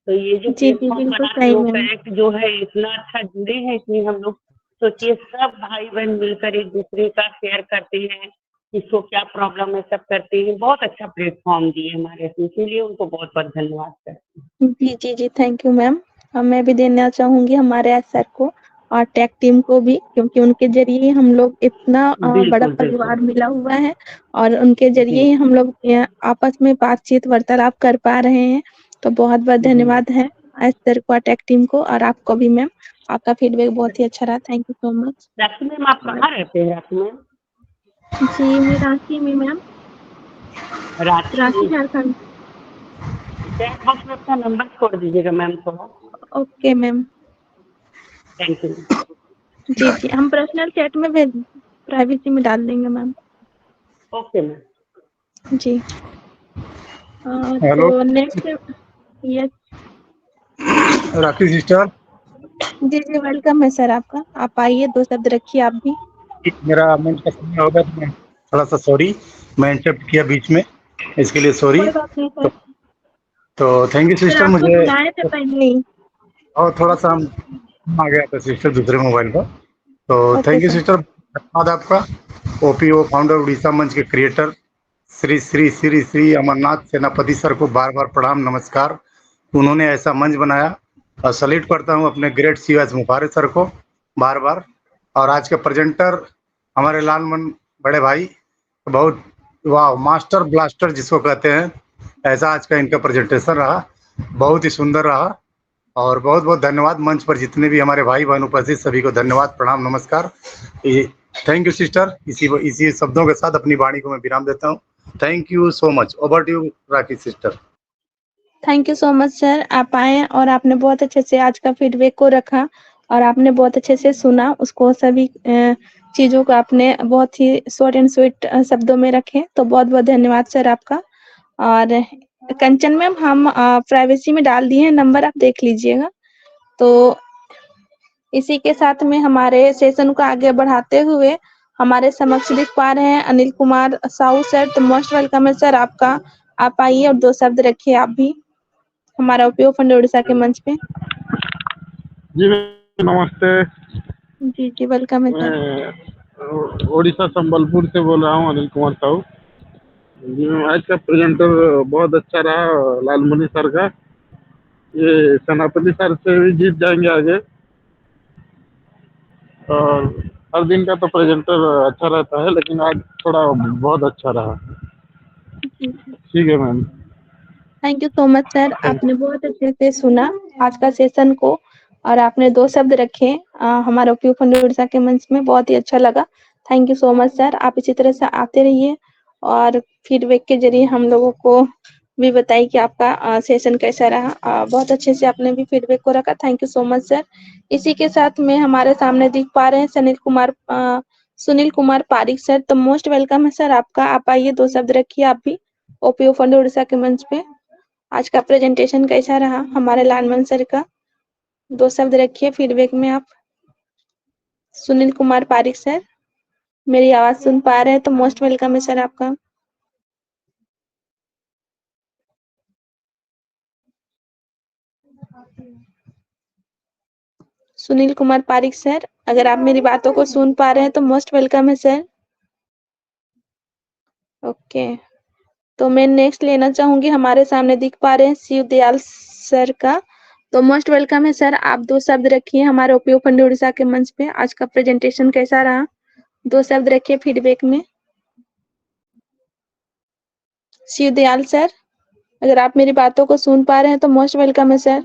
तो ये जो जी जी प्लेटफॉर्म बिल्कुल बना सही जो मैम। करेक्ट जो है इतना अच्छा जुड़े हैं, इसमें हम लोग सोचिए सब भाई बहन मिलकर एक दूसरे का शेयर करते हैं, किसको क्या प्रॉब्लम है सब करते हैं। बहुत अच्छा प्लेटफॉर्म दिए हमारे, इसीलिए उनको बहुत बहुत धन्यवाद करती हूँ। जी जी जी थैंक यू मैम। मैं भी देना चाहूंगी हमारे सर को और टेक टीम को भी, क्योंकि उनके जरिए ही हम लोग इतना बड़ा बिल्कुल परिवार बिल्कुल मिला हुआ है और उनके जरिए जी ही हम लोग आपस में बातचीत वार्तालाप कर पा रहे हैं। तो बहुत बहुत धन्यवाद है सर को और टेक टीम को और आपको भी मैम। आपका फीडबैक बहुत ही अच्छा रहा, thank you so much. Rakhi ma'am आप कहाँ रहते हैं? राखी मैम जी मैं रांची में मैम, रांची रांची में झारखंड। चैट बॉक्स में अपना नंबर छोड़ दीजिएगा मैम थोड़ा। Okay ma'am. Thank you. जी जी हम पर्सनल चैट में भेज प्राइवेसी में डाल देंगे मैम। Okay ma'am. जी हेलो तो नेक्स्ट यस राखी सिस्टर, जी जी वेलकम है सर आपका, आप आइए 2 शब्द रखिए आप भी। मेरा मंच का समय होगा तो मैं थोड़ा सा सॉरी, मैं इंटरप्ट किया बीच में, इसके लिए सॉरी। कोई बात नहीं तो, सर। तो थैंक यू सर सिस्टर। आपको मुझे बुलाए थे पहले ही। और थोड़ा सा हम आ गया था सिस्टर दूसरे मोबाइल पर। तो okay thank you sir. Sister, धन्यवाद आपका। ओपीओ फाउंडर उड़ीसा मंच के क्रिएटर श्री श्री श्री श्री अमरनाथ सेनापति सर को बार बार प्रणाम नमस्कार। उन्होंने ऐसा मंच बनाया और सल्यूट करता हूँ अपने ग्रेट सीएस मुफारे सर को बार बार। और आज के प्रेजेंटर हमारे लालमन बड़े भाई, बहुत वाह, मास्टर ब्लास्टर जिसको कहते हैं, ऐसा आज का इनका प्रेजेंटेशन रहा, बहुत ही सुंदर रहा। और बहुत बहुत धन्यवाद मंच पर जितने भी हमारे भाई बहन उपस्थित सभी को धन्यवाद प्रणाम नमस्कार। Thank you sister. इसी शब्दों के साथ अपनी वाणी को मैं विराम देता हूँ। Thank you so much. Over to you Rakhi sister. Thank you so much sir, आप आए और आपने बहुत अच्छे से आज का फीडबैक को रखा और आपने बहुत अच्छे से सुना उसको, सभी चीजों को आपने बहुत ही शॉर्ट एंड स्वीट शब्दों में रखे। तो बहुत बहुत धन्यवाद सर आपका। और कंचन मैम हम प्राइवेसी में डाल दिए हैं नंबर, आप देख लीजिएगा। तो इसी के साथ में हमारे सेशन को आगे बढ़ाते हुए हमारे समक्ष दिख पा रहे हैं अनिल कुमार साहू सर। तो मोस्ट वेलकम है सर आपका, आप आइए और 2 शब्द रखिए आप भी हमारा उपयोग फंड उड़ीसा के मंच पे। जी नमस्ते। जी जी वेलकम है सर। मैं उड़ीसा संबलपुर से बोल रहा हूँ, अनिल कुमार साहू जी। मैम आज का प्रेजेंटर बहुत अच्छा रहा लालमणि सर का। ये सेनापति सर से भी जीत जाएंगे आगे। और हर दिन का तो प्रेजेंटर अच्छा रहता है, लेकिन आज थोड़ा बहुत अच्छा रहा। ठीक है ma'am. Thank you so much sir, आपने बहुत अच्छे से सुना आज का सेशन को और आपने 2 शब्द रखे हमारे ओपीओ फंड उड़ीसा के मंच में, बहुत ही अच्छा लगा। Thank you so much sir, आप इसी तरह से आते रहिए और फीडबैक के ज़रिए हम लोगों को भी बताइए कि आपका सेशन कैसा रहा। बहुत अच्छे से आपने भी फीडबैक को रखा, thank you so much sir. इसी के साथ में हमारे सामने दिख पा रहे हैं सुनील कुमार पारिक सर, तो मोस्ट वेलकम है सर आपका। आप आइए, 2 शब्द रखिए आप भी ओपीओ फंड उड़ीसा के मंच पे। आज का प्रेजेंटेशन कैसा रहा हमारे लालमन सर का? 2 शब्द रखिए फीडबैक में आप। सुनील कुमार पारिक सर, मेरी आवाज सुन पा रहे हैं तो मोस्ट वेलकम है सर आपका। सुनील कुमार पारिक सर, अगर आप मेरी बातों को सुन पा रहे हैं तो मोस्ट वेलकम है सर। ओके, तो मैं नेक्स्ट लेना चाहूंगी, हमारे सामने दिख पा रहे हैं शिव दयाल सर का, तो मोस्ट वेलकम है सर। आप 2 शब्द रखिए हमारे ओपीओ फंड उड़ीसा के मंच पे। आज का प्रेजेंटेशन कैसा रहा? 2 शब्द रखिए फीडबैक में। शिव दयाल सर, अगर आप मेरी बातों को सुन पा रहे हैं तो मोस्ट वेलकम है sir.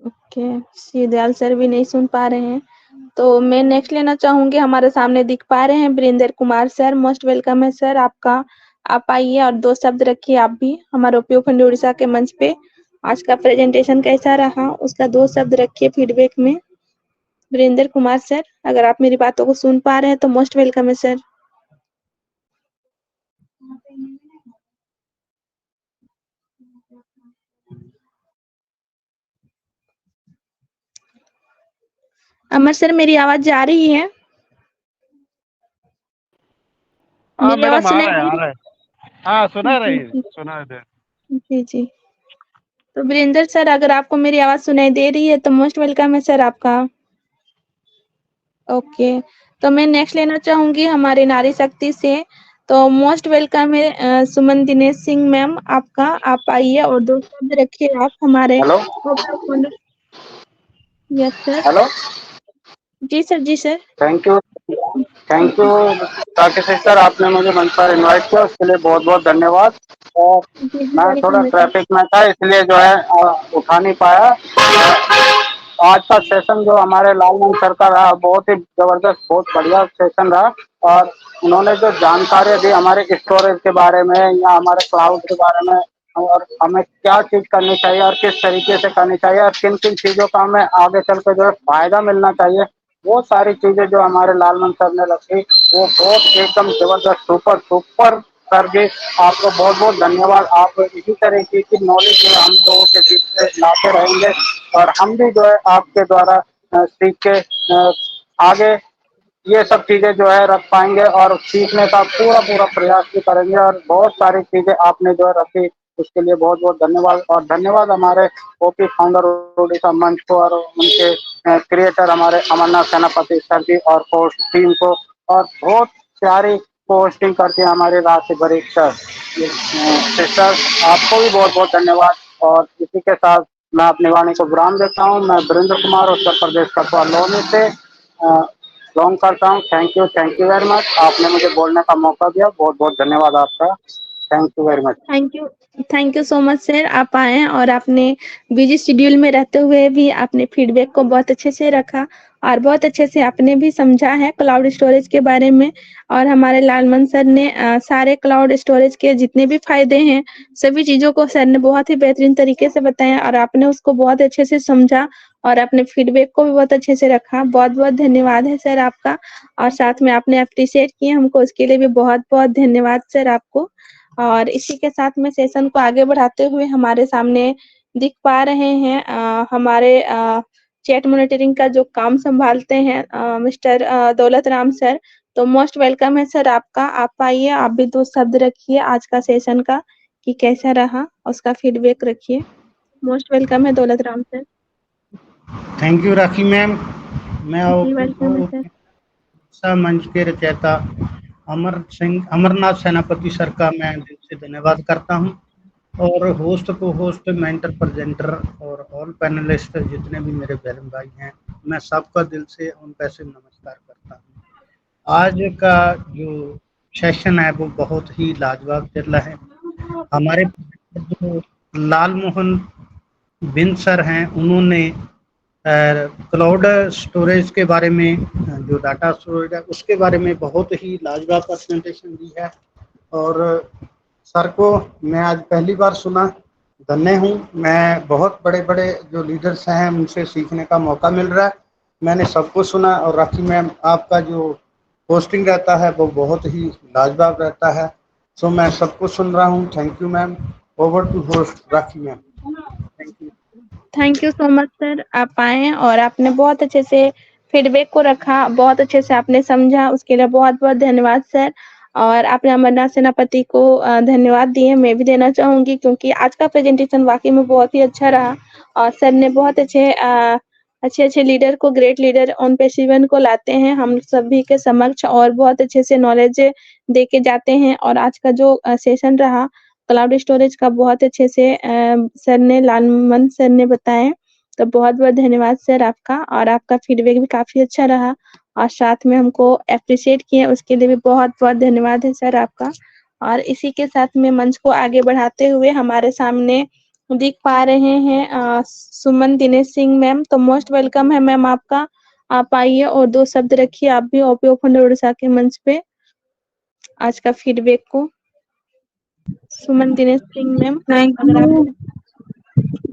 Okay, Shiv Dayal sir भी नहीं सुन पा रहे हैं, तो मैं नेक्स्ट लेना चाहूंगी, हमारे सामने दिख पा रहे हैं Virendra Kumar sir, most welcome है सर आपका। आप आइए और 2 शब्द रखिए आप भी हमारे ओपीओ फंड उड़ीसा के मंच पे। आज का प्रेजेंटेशन कैसा रहा उसका 2 शब्द रखिए फीडबैक में। वीरेंद्र कुमार सर, अगर आप मेरी बातों को सुन पा रहे हैं तो मोस्ट वेलकम है सर। अमर सर, मेरी आवाज जा रही है? हाँ मेरी आवाज मैडम, आ सुनाई रहे हैं दे आ रही? रहे हैं। हाँ सुना जी रही जी सुना दे। जी जी। तो वीरेंद्र सर, अगर आपको मेरी आवाज सुनाई दे रही है तो मोस्ट वेलकम है सर आपका। ओके, तो मैं नेक्स्ट लेना चाहूंगी हमारे नारी शक्ति से, तो मोस्ट वेलकम है सुमन दिनेश सिंह मैम आपका। आप आइए और 2 शब्द रखिए आप हमारे हेलो ओपीओ फंड। Yes sir. हेलो जी सर, जी sir. Thank you Rakesh sir, आपने मुझे मंच पर इनवाइट किया, उसके लिए बहुत बहुत धन्यवाद। और जी जी, मैं थोड़ा वेलकम है सर। ट्रैफिक में था, इसलिए जो है उठा नहीं पाया। आज का सेशन जो हमारे लालमन सर का रहा, बहुत ही जबरदस्त, बहुत बढ़िया सेशन रहा। और उन्होंने जो जानकारी दी हमारे स्टोरेज के बारे में या हमारे क्लाउड के बारे में, और हमें क्या चीज करनी चाहिए और किस तरीके से करनी चाहिए और किन किन चीजों का हमें आगे चल कर जो है फायदा मिलना चाहिए, वो सारी चीजें जो हमारे लालमन सर ने रखी, वो बहुत एकदम जबरदस्त, सुपर सुपर। सर जी, आपको बहुत बहुत धन्यवाद। आप इसी तरीके की नॉलेज जो हम लोगों के बीच में लाते रहेंगे और हम भी जो है आपके द्वारा सीख के आगे ये सब चीजें जो है रख पाएंगे और सीखने का पूरा पूरा प्रयास भी करेंगे। और बहुत सारी चीजें आपने जो है रखी, उसके लिए बहुत बहुत धन्यवाद। और धन्यवाद हमारे ओपी फाउंडर उड़ीसा मंच को और उनके क्रिएटर हमारे अमरनाथ सेनापति सर जी और पोस्ट टीम को। और बहुत प्यारी पोस्टिंग करती है हमारे राशि बरीक सर सिस्टर, आपको भी बहुत बहुत धन्यवाद। और इसी के साथ मैं अपनी वाणी को विराम देता हूँ। मैं वीरेंद्र कुमार उत्तर प्रदेश कटवा लोनी से लॉन्ग करता हूँ। थैंक यू वेरी मच, आपने मुझे बोलने का मौका दिया, बहुत बहुत धन्यवाद आपका। Thank you very much. Thank you so much sir, आप आए और आपने बिजी शेड्यूल में रहते हुए भी आपने फीडबैक को बहुत अच्छे से रखा और बहुत अच्छे से आपने भी समझा है क्लाउड स्टोरेज के बारे में। और हमारे लालमन सर ने सारे क्लाउड स्टोरेज के जितने भी फायदे हैं, सभी चीजों को सर ने बहुत ही बेहतरीन तरीके से बताया और आपने उसको बहुत अच्छे से समझा और अपने फीडबैक को भी बहुत अच्छे से रखा। बहुत बहुत धन्यवाद है सर आपका, और साथ में आपने अप्रिशिएट किया हमको, उसके लिए भी बहुत बहुत धन्यवाद सर आपको। और इसी के साथ में सेशन को आगे बढ़ाते हुए हमारे सामने दिख पा रहे हैं हमारे चैट मॉनिटरिंग का जो काम संभालते हैं मिस्टर दौलत राम सर, तो मोस्ट वेलकम है सर आपका। आप आइए, आप भी 2 शब्द रखिए आज का सेशन का कि कैसा रहा, उसका फीडबैक रखिए। मोस्ट वेलकम है Daulat Ram sir. Thank you Rakhi ma'am. मैं जी वेलकम है सर। मंच के रचयिता अमरनाथ सेनापति सर का मैं दिल से धन्यवाद करता हूं। और होस्ट को होस्ट, मेंटर, प्रेजेंटर और ऑल पैनलिस्ट जितने भी मेरे बहन भाई हैं, मैं सबका दिल से उनका से नमस्कार करता हूँ। आज का जो सेशन है वो बहुत ही लाजवाब चल रहा है। हमारे जो लाल मोहन बिन सर हैं, उन्होंने क्लाउड स्टोरेज के बारे में, जो डाटा स्टोरेज है उसके बारे में बहुत ही लाजवाब प्रेजेंटेशन दी है। और सर को मैं आज पहली बार सुना, धन्य हूँ। मैं बहुत बड़े बड़े जो लीडर्स हैं उनसे सीखने का मौका मिल रहा है। मैंने सबको सुना और राखी मैम आपका जो पोस्टिंग रहता है वो बहुत ही लाजवाब रहता है। सो मैं सबको सुन रहा हूँ। Thank you ma'am. Over to host Rakhi ma'am. Thank you. Thank you so much sir, आप आए और आपने बहुत अच्छे से फीडबैक को रखा, बहुत अच्छे से आपने समझा, उसके लिए बहुत-बहुत धन्यवाद सर। और आपने अमरनाथ सेनापति को धन्यवाद दिए, मैं भी देना चाहूँगी क्योंकि आज का प्रेजेंटेशन वाक़ई में बहुत ही अच्छा रहा और सर ने बहुत अच्छे-अच्छे लीडर को, ग्रेट लीडर ऑन पेश को लाते हैं हम सभी के समक्ष और बहुत अच्छे से नॉलेज दे के जाते हैं। और आज का जो सेशन रहा क्लाउड स्टोरेज का बहुत अच्छे से सर ने लालमन सर ने बताएँ, तो बहुत-बहुत धन्यवाद सर आपका। और आपका फीडबैक भी काफ़ी अच्छा रहा और साथ में हमको एप्रिशिएट किए, उसके लिए भी बहुत-बहुत धन्यवाद है सर आपका। और इसी के साथ में मंच को आगे बढ़ाते हुए हमारे सामने दिख पा रहे हैं सुमन दिनेश सिंह मैम, तो मोस्ट वेलकम है मैम आपका। आप आइए और 2 शब्द रखिए आप भी ओपीओ फंड उड़ीसा के मंच पे आज का फीडबैक को। सुमन दिनेश सिंह मैम, थैंक अगर यू। आप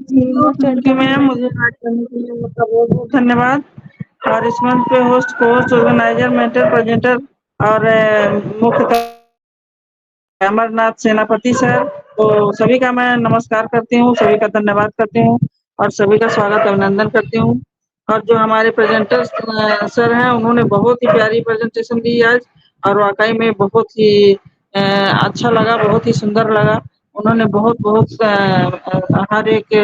जी मोस्ट थैंक यू वेलकम है मैम, मैम। मुझे बात करने के लिए आपका बहुत बहुत धन्यवाद। और इस मंच पे होस्ट, को होस्ट, ऑर्गेनाइजर, मेंटर, प्रेजेंटर और मुख्य अमरनाथ सेनापति सर, तो सभी का मैं नमस्कार करती हूँ, सभी का धन्यवाद करती हूँ और सभी का स्वागत अभिनंदन करती हूँ। और जो हमारे प्रेजेंटर्स सर हैं, उन्होंने बहुत ही प्यारी प्रेजेंटेशन दी आज और वाकई में बहुत ही अच्छा लगा, बहुत ही सुंदर लगा। उन्होंने बहुत हर एक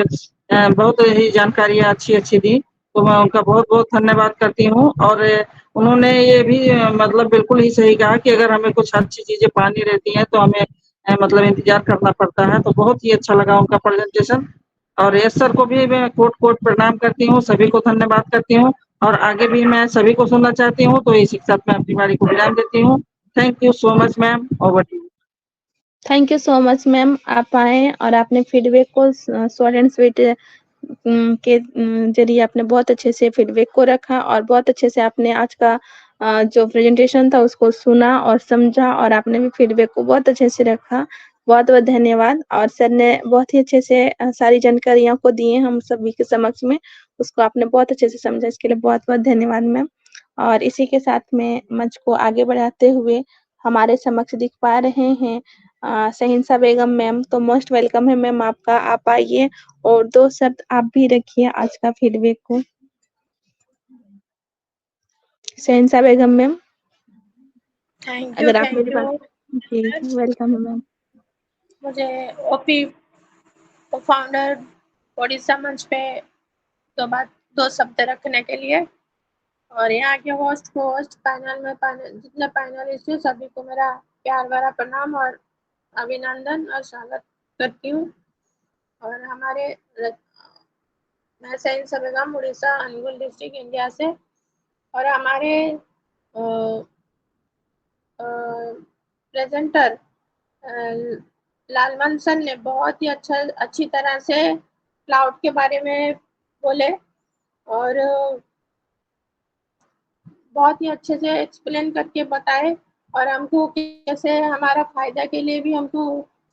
बहुत ही जानकारियाँ अच्छी दी, तो मैं उनका बहुत धन्यवाद करती हूँ। और उन्होंने ये भी मतलब बिल्कुल ही सही कहा कि अगर हमें कुछ अच्छी चीजें पानी रहती हैं तो हमें मतलब इंतजार करना पड़ता है। तो बहुत ही अच्छा लगा उनका प्रेजेंटेशन। और यस सर को भी मैं कोट प्रणाम करती हूँ, सभी को धन्यवाद करती हूँ और आगे भी मैं सभी को सुनना चाहती हूँ। तो इसी के साथ मैं अपनी बारी को विराम देती हूँ। Thank you so much ma'am, over to you. Thank you so much ma'am, आप आए और आपने फीडबैक को शॉर्ट एंड स्वीट के ज़रिए आपने बहुत अच्छे से फीडबैक को रखा और बहुत अच्छे से आपने आज का जो प्रेजेंटेशन था उसको सुना और समझा और आपने भी फीडबैक को बहुत अच्छे से रखा। बहुत-बहुत धन्यवाद। और सर ने बहुत ही अच्छे से सारी जानकारियाँ को दिए हम सभी के समक्ष में, उसको आपने बहुत अच्छे से समझा, इसके लिए बहुत-बहुत धन्यवाद मैम। और इसी के साथ में मंच को आगे बढ़ाते हुए हमारे समक्ष दिख पा रहे हैं शहींसा बेगम मैम, तो मोस्ट वेलकम है मैम आपका। आप आइए और 2 शब्द आप भी रखिए आज का फीडबैक को। शहंसा बेगम मैम, अगर आप मेरी थैंक बात यू। जी, वेलकम है मैम। मुझे ओपी फाउंडर ओडिशा मंच पे 2 शब्द रखने के लिए और यहाँ के होस्ट पैनल जितने पैनलिस्ट हैं सभी को मेरा प्यार भरा प्रणाम और अभिनंदन और स्वागत करती हूँ। और हमारे मैं शहंसा बेगम, उड़ीसा, अनुगुल डिस्ट्रिक्ट, इंडिया से। और हमारे प्रेजेंटर लालमन सर ने बहुत ही अच्छी तरह से क्लाउड के बारे में बोले और बहुत ही अच्छे से एक्सप्लेन करके बताए और हमको कैसे हमारा फायदा के लिए भी हमको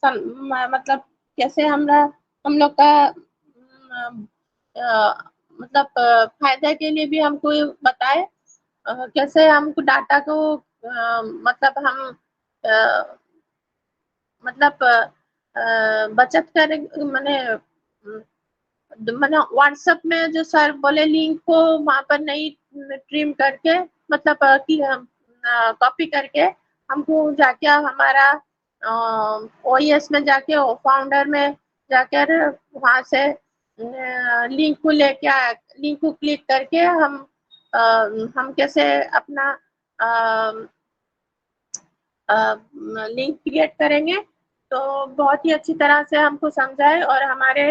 मतलब कैसे हम लोग का मतलब फायदा के लिए भी हमको बताए कैसे हमको डाटा को मतलब हम मतलब बचत करें मैंने व्हाट्सएप में जो सर बोले लिंक को वहाँ पर नहीं ट्रिम करके मतलब कि कॉपी करके हमको जाके हमारा ओएस में जाके फाउंडर में जाकर वहाँ से लिंक को लिंक को क्लिक करके हम कैसे अपना लिंक क्रिएट करेंगे तो बहुत ही अच्छी तरह से हमको समझाए और हमारे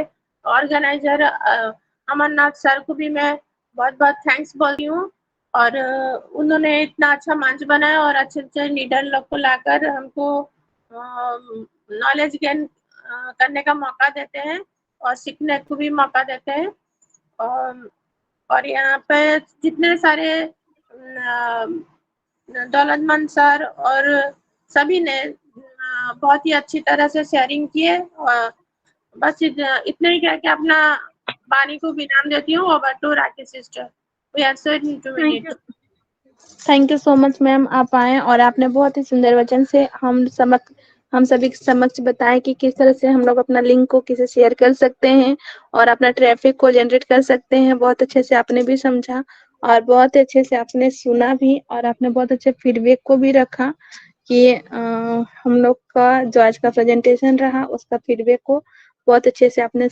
ऑर्गेनाइजर अमरनाथ सर को भी मैं बहुत-बहुत थैंक्स बोलती हूँ और उन्होंने इतना अच्छा मंच बनाया और अच्छे-अच्छे लीडर लोग को लाकर हमको नॉलेज गेन करने का मौका देते हैं और सीखने को भी मौका देते हैं। और यहाँ पे जितने सारे दौलतमंद सर और सभी ने बहुत ही अच्छी तरह से शेयरिंग किए और बस इतना ही कह के अपना वाणी को विराम देती हूँ। Over to Rakhi sister. We are so into thank you so much ma'am, आप आए और आपने बहुत ही सुंदर वचन से हम सभी के समक्ष बताया कि किस तरह से हम लोग अपना लिंक को किसे शेयर कर सकते हैं और अपना ट्रैफिक को जनरेट कर सकते हैं। बहुत अच्छे से आपने भी समझा और बहुत अच्छे से आपने सुना भी और आपने बहुत अच्छे फीडबैक को भी रखा कि हम लोग का जो आज का प्रेजेंटेशन रहा उसका फीडबैक को बहुत अच्छे से आपने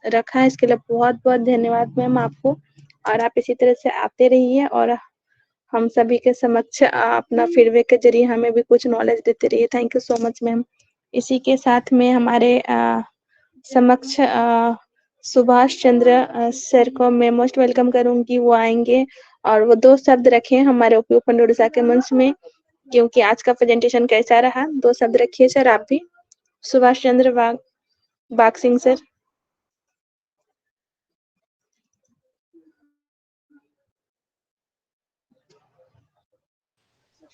रखा है। इसके लिए बहुत-बहुत धन्यवाद मैम आपको और आप इसी तरह से आते रहिए और हम सभी के समक्ष अपना फीडबैक के जरिए हमें भी कुछ नॉलेज देते रहिए। Thank you so much ma'am. इसी के साथ में हमारे समक्ष सुभाष चंद्र सर को मैं मोस्ट वेलकम करूंगी, वो आएंगे और वो 2 शब्द रखें हमारे ओपी ओपन उड़ीसा के मंच में, क्योंकि आज का प्रेजेंटेशन कैसा रहा। 2 शब्द रखिए सर आप भी। सुभाष चंद्र बाग सिंह सर।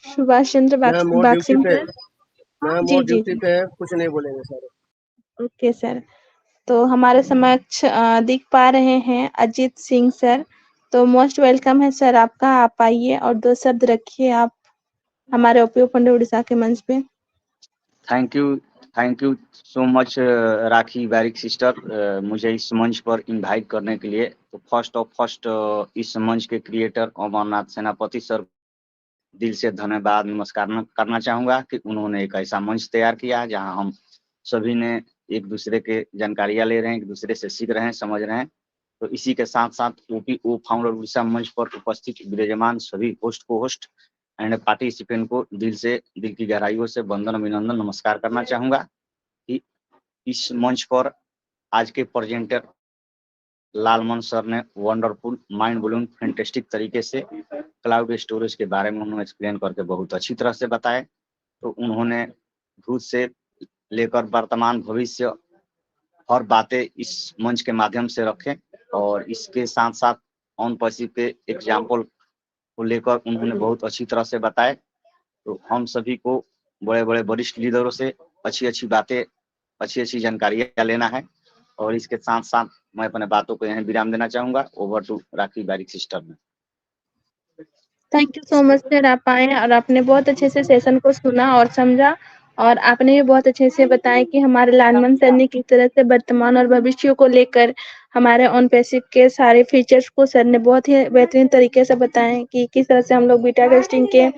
सुभाष चंद्र मैम वो बाग ड्यूटी सिंह पे सर। मैम वो जी, जी, ड्यूटी जी। पे है, कुछ नहीं बोलेंगे सर। Okay sir. तो हमारे समक्ष दिख पा रहे हैं अजीत सिंह सर। तो मोस्ट वेलकम है सर आपका, आप आइए और 2 शब्द रखिए आप हमारे ओपी ओपन उड़ीसा के मंच पे। Thank you so much Rakhi baric sister, मुझे इस मंच पर इनवाइट करने के लिए। तो फर्स्ट इस मंच के क्रिएटर अमरनाथ सेनापति सर दिल से धन्यवाद नमस्कार करना चाहूँगा कि उन्होंने एक ऐसा मंच तैयार किया जहाँ हम सभी ने एक दूसरे के जानकारियाँ ले रहे हैं, एक दूसरे से सीख रहे हैं, समझ रहे हैं। तो इसी के साथ-साथ ओपीओ फाउंडर उड़ीसा मंच पर उपस्थित विराजमान सभी होस्ट को-होस्ट एंड पार्टिसिपेंट को दिल की गहराइयों से वंदन अभिनंदन नमस्कार करना चाहूँगा कि इस मंच पर आज के प्रेजेंटर लालमन सर ने वंडरफुल माइंड ब्लोइंग फैंटास्टिक तरीके से क्लाउड स्टोरेज के बारे में उन्होंने एक्सप्लेन करके बहुत अच्छी तरह से बताए। तो उन्होंने भूत से लेकर वर्तमान भविष्य हर बातें इस मंच के माध्यम से रखें और इसके साथ-साथ ऑन पर्सिव के एग्जाम्पल को लेकर उन्होंने बहुत अच्छी तरह से बताए। तो हम सभी को बड़े-बड़े वरिष्ठ लीडरों से अच्छी-अच्छी बातें, अच्छी-अच्छी जानकारियाँ लेना है और इसके साथ-साथ मैं अपने बातों को यहीं विराम देना चाहूँगा। Over to Rakhi baric sister में। Thank you so much sir, आप आए और आपने बहुत अच्छे से सेशन को सुना और समझा और आपने भी बहुत अच्छे से बताया कि हमारे लालमन सर ने किस तरह से वर्तमान और भविष्य को लेकर हमारे ऑन पैसिव के सारे फीचर्स को सर ने बहुत ही बेहतरीन तरीके से बताए कि किस तरह से हम लोग बीटा टेस्टिंग के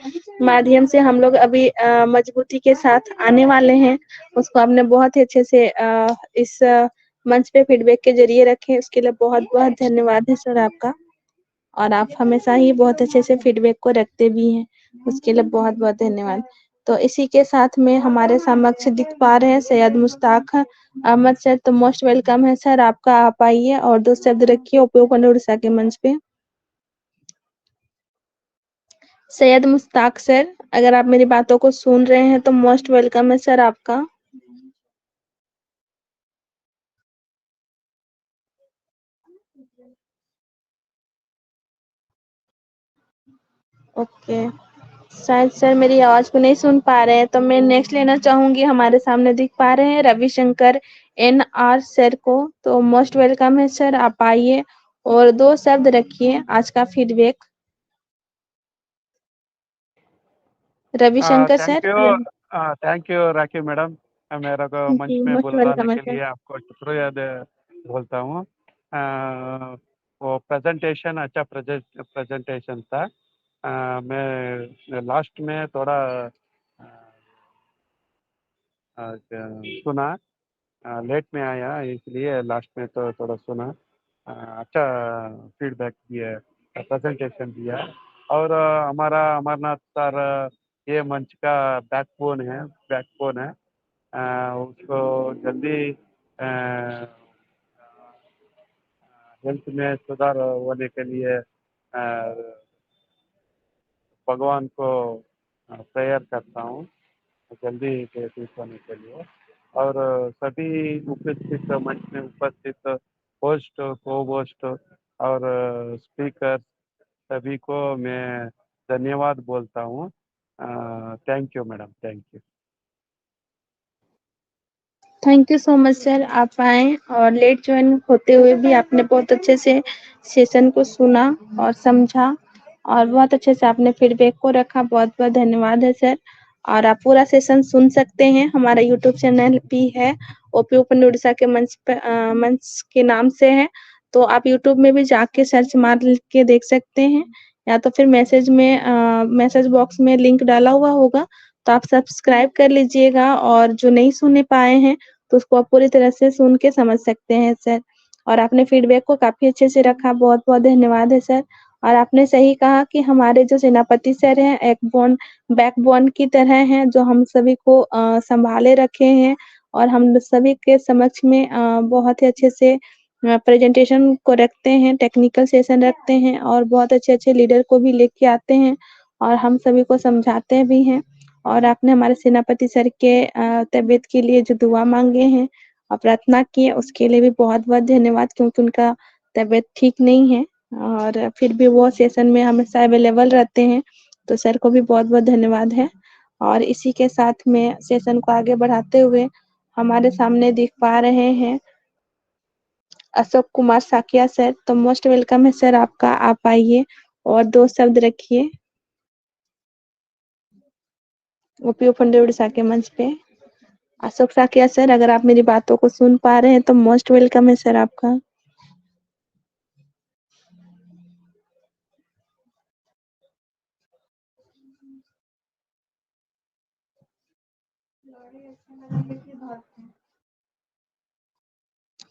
माध्यम से हम लोग अभी मजबूती के साथ आने वाले हैं। उसको आपने बहुत ही अच्छे से इस मंच पे फीडबैक के जरिए रखे, उसके लिए बहुत-बहुत धन्यवाद है सर आपका। और आप हमेशा ही बहुत अच्छे से फीडबैक को रखते भी हैं, उसके लिए बहुत-बहुत धन्यवाद। तो इसी के साथ में हमारे समक्ष दिख पा रहे हैं सैयद मुश्ताक अहमद सर। तो मोस्ट वेलकम है सर आपका, आप आइए और 2 शब्द रखिए ओपी ओपन उड़ीसा के मंच पे। सैयद मुश्ताक सर, अगर आप मेरी बातों को सुन रहे हैं तो मोस्ट वेलकम है सर आपका। ओके, शायद सर मेरी आवाज को नहीं सुन पा रहे हैं, तो मैं नेक्स्ट लेना चाहूंगी। हमारे सामने दिख पा रहे हैं रविशंकर एनआर सर को। तो मोस्ट वेलकम है सर, आप आइए और 2 शब्द रखिए आज का feedback. Ravishankar sir. Thank you rakhi madam, मेरे को मंच जी में मोस्ट बुलाने वेलकम है के सर। लिए आपको शुक्रिया बोलता हूँ। वो प्रेजेंटेशन अच्छा प्रेजेंटेशन था। मैं लास्ट में थोड़ा सुना, लेट में आया इसलिए लास्ट में तो थोड़ा सुना। अच्छा फीडबैक दिया, प्रेजेंटेशन दिया और हमारा अमरनाथ सर ये मंच का बैकबोन है। उसको जल्दी हेल्थ में सुधार होने के लिए भगवान को प्रेयर करता हूँ जल्दी ठीक होने के लिए। और सभी उपस्थित मंच में उपस्थित होस्ट को होस्ट और स्पीकर सभी को मैं धन्यवाद बोलता हूँ। Thank you madam, thank you. Thank you so much sir, आप आए और लेट ज्वाइन होते हुए भी आपने बहुत अच्छे से सेशन को सुना और समझा और बहुत अच्छे से आपने फीडबैक को रखा। बहुत बहुत धन्यवाद है सर। और आप पूरा सेशन सुन सकते हैं, हमारा यूट्यूब चैनल भी है, ओपी ओपन उड़ीसा के मंच के नाम से है, तो आप यूट्यूब में भी जाके सर्च मार के देख सकते हैं, या तो फिर मैसेज बॉक्स में लिंक डाला हुआ होगा, तो आप सब्सक्राइब कर लीजिएगा। और जो नहीं सुन पाए हैं तो उसको आप पूरी तरह से सुन के समझ सकते हैं सर। और आपने फीडबैक को काफी अच्छे से रखा, बहुत बहुत धन्यवाद है सर। और आपने सही कहा कि हमारे जो सेनापति सर हैं एक बैकबोन की तरह हैं, जो हम सभी को संभाले रखे हैं और हम सभी के समक्ष में बहुत ही अच्छे से प्रेजेंटेशन को रखते हैं, टेक्निकल सेशन रखते हैं और बहुत अच्छे लीडर को भी लेके आते हैं और हम सभी को समझाते भी हैं। और आपने हमारे सेनापति सर के तबीयत के लिए जो दुआ मांगे हैं और प्रार्थना की है, उसके लिए भी बहुत बहुत धन्यवाद, क्योंकि उनका तबीयत ठीक नहीं है और फिर भी वो सेशन में हमेशा अवेलेबल रहते हैं, तो सर को भी बहुत बहुत धन्यवाद है। और इसी के साथ में सेशन को आगे बढ़ाते हुए हमारे सामने दिख पा रहे हैं अशोक कुमार साकिया सर, तो मोस्ट वेलकम है सर आपका, आप आइए और 2 शब्द रखिए ओपी ओपन उड़ीसा के मंच पे। अशोक साकिया सर, अगर आप मेरी बातों को सुन पा रहे हैं तो मोस्ट वेलकम है सर आपका।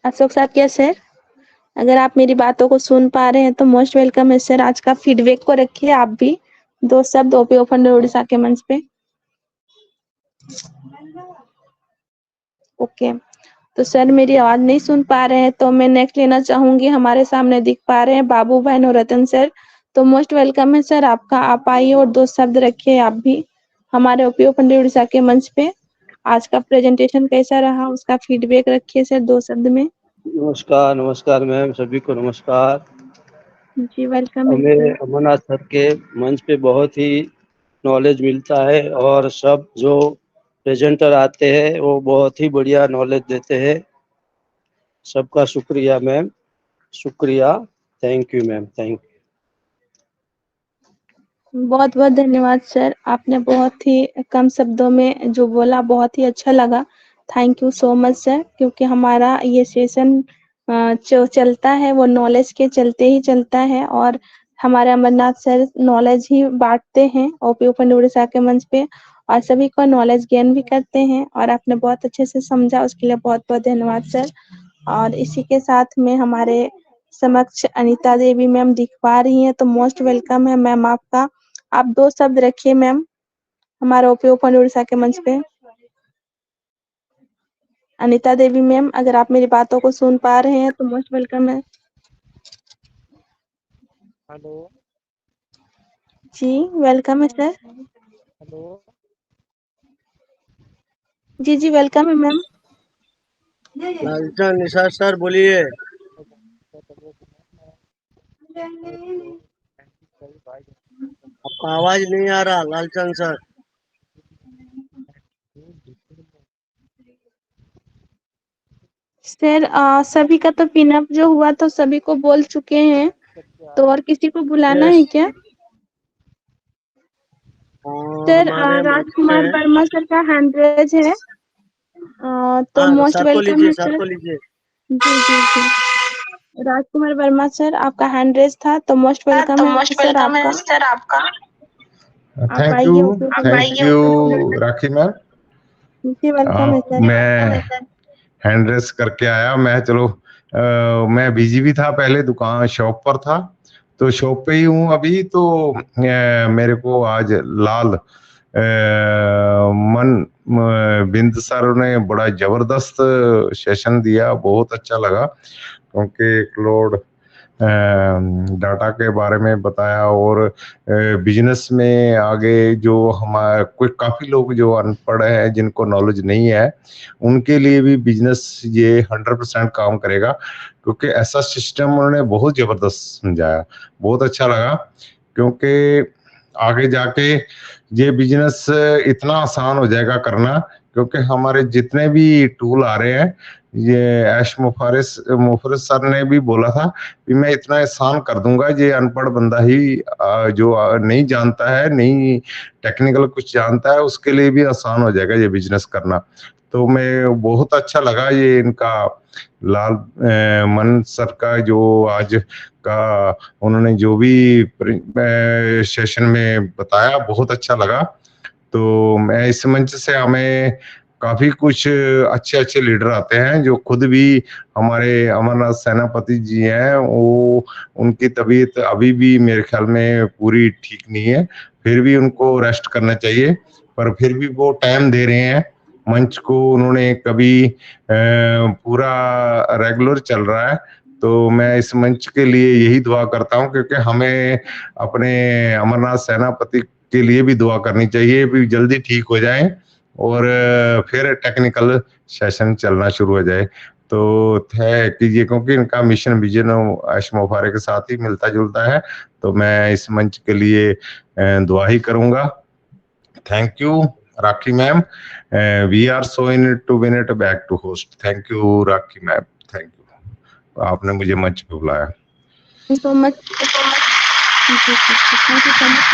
अशोक साकिया सर, अगर आप मेरी बातों को सुन पा रहे हैं तो मोस्ट वेलकम है सर। आज का फीडबैक को रखिए आप भी 2 शब्द ओपी ओपन उड़ीसा के मंच पे। ओके, तो सर मेरी आवाज नहीं सुन पा रहे हैं तो मैं नेक्स्ट लेना चाहूंगी। हमारे सामने दिख पा रहे हैं बाबू भाई नवरत्न सर, तो मोस्ट वेलकम है सर आपका, आप आइए और 2 शब्द रखिए आप भी हमारे ओपी ओपन उड़ीसा के मंच पे। आज का प्रेजेंटेशन कैसा रहा उसका फीडबैक रखिए सर 2 शब्द में। नमस्कार, नमस्कार मैम, सभी को नमस्कार। जी वेलकम है हमें सर। अमरनाथ सर के मंच पे बहुत ही नॉलेज मिलता है और सब जो प्रेजेंटर आते हैं वो बहुत ही बढ़िया नॉलेज देते हैं। सबका शुक्रिया मैम, शुक्रिया, thank you ma'am, thank you. बहुत बहुत धन्यवाद सर, आपने बहुत ही कम शब्दों में जो बोला बहुत ही अच्छा लगा। Thank you so much sir, क्योंकि हमारा ये सेशन जो चलता है वो नॉलेज के चलते ही चलता है और हमारे अमरनाथ सर नॉलेज ही बांटते हैं ओपी ओपन उड़ीसा के मंच पे और सभी को नॉलेज गेन भी करते हैं। और आपने बहुत अच्छे से समझा, उसके लिए बहुत बहुत धन्यवाद सर। और इसी के साथ में हमारे समक्ष अनीता देवी मैम दिख पा रही हैं, तो मोस्ट वेलकम है मैम आपका, आप 2 शब्द रखिए मैम हमारे ओपी ओपन उड़ीसा के मंच पे। अनीता देवी मैम, अगर आप मेरी बातों को सुन पा रहे हैं तो मोस्ट वेलकम है। हेलो जी वेलकम है सर। हेलो, जी जी वेलकम है मैम। लालचंद निशा सर बोलिए। आपका आवाज नहीं आ रहा लालचंद सर। सर सभी का तो पिनअप जो हुआ तो सभी को बोल चुके हैं, तो और किसी को बुलाना है क्या? सर हमारे मंच राजकुमार पे वर्मा सर का हैंड रेज है, तो मोस्ट सर को वेलकम लीजिए, है सर सर। को लीजिए। जी जी जी, राजकुमार वर्मा सर आपका हैंड रेज था, तो मोस्ट वेलकम है सर आपका। सर आपका। आप थैंक आइए ओपी यू राखी मैम। जी वेलकम है सर। मैं हैंड रेस करके आया। मैं चलो मैं बिजी भी था, पहले दुकान शॉप पर था, तो शॉप पे ही हूँ अभी। तो मेरे को आज लाल बिंद सर ने बड़ा जबरदस्त सेशन दिया, बहुत अच्छा लगा, क्योंकि क्लाउड डाटा के बारे में बताया और बिजनेस में आगे जो हमारे कोई काफी लोग जो अनपढ़ हैं, जिनको नॉलेज नहीं है, उनके लिए भी बिजनेस ये 100% काम करेगा, क्योंकि ऐसा सिस्टम उन्होंने बहुत जबरदस्त समझाया, बहुत अच्छा लगा। क्योंकि आगे जाके ये बिजनेस इतना आसान हो जाएगा करना, क्योंकि हमारे जितने भी टूल आ रहे हैं, ये ऐश मुफारिस सर ने भी बोला था कि मैं इतना आसान कर दूंगा, ये अनपढ़ बंदा ही जो नहीं जानता है, नहीं टेक्निकल कुछ जानता है, उसके लिए भी आसान हो जाएगा ये बिजनेस करना। तो मैं बहुत अच्छा लगा ये इनका मन सर का जो आज का उन्होंने जो भी सेशन में बताया, बहुत अच्छा लगा। तो मैं इस मंच से हमें काफी कुछ अच्छे अच्छे लीडर आते हैं, जो खुद भी हमारे अमरनाथ सेनापति जी हैं, वो उनकी तबीयत अभी भी मेरे ख्याल में पूरी ठीक नहीं है, फिर भी उनको रेस्ट करना चाहिए, पर फिर भी वो टाइम दे रहे हैं मंच को। उन्होंने कभी पूरा रेगुलर चल रहा है, तो मैं इस मंच के लिए यही दुआ करता हूँ, क्योंकि हमें अपने अमरनाथ सेनापति के लिए भी दुआ करनी चाहिए, भी जल्दी ठीक हो जाए और फिर टेक्निकल सेशन चलना शुरू हो जाए। तो है कीजिए, क्योंकि इनका मिशन विजन आशमा फारे के साथ ही मिलता जुलता है, तो मैं इस मंच के लिए दुआ ही करूंगा। Thank you Rakhi ma'am, we are so in to win it back to host. Thank you Rakhi ma'am, thank you, आपने मुझे मंच पे बुलाया। so much. Thank you so much.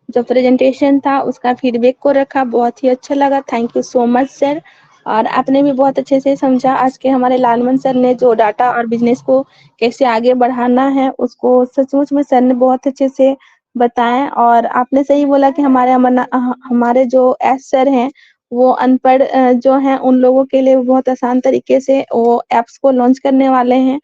जो प्रेजेंटेशन था उसका फीडबैक को रखा, बहुत ही अच्छा लगा। Thank you so much sir. और आपने भी बहुत अच्छे से समझा। आज के हमारे लालमन सर ने जो डाटा और बिजनेस को कैसे आगे बढ़ाना है, उसको सचमुच में सर ने बहुत अच्छे से बताया। और आपने सही बोला कि हमारे जो एस सर हैं, वो अनपढ़ जो हैं, उन लोगों के लिए बहुत आसान तरीके से वो एप्स को लॉन्च करने वाले हैं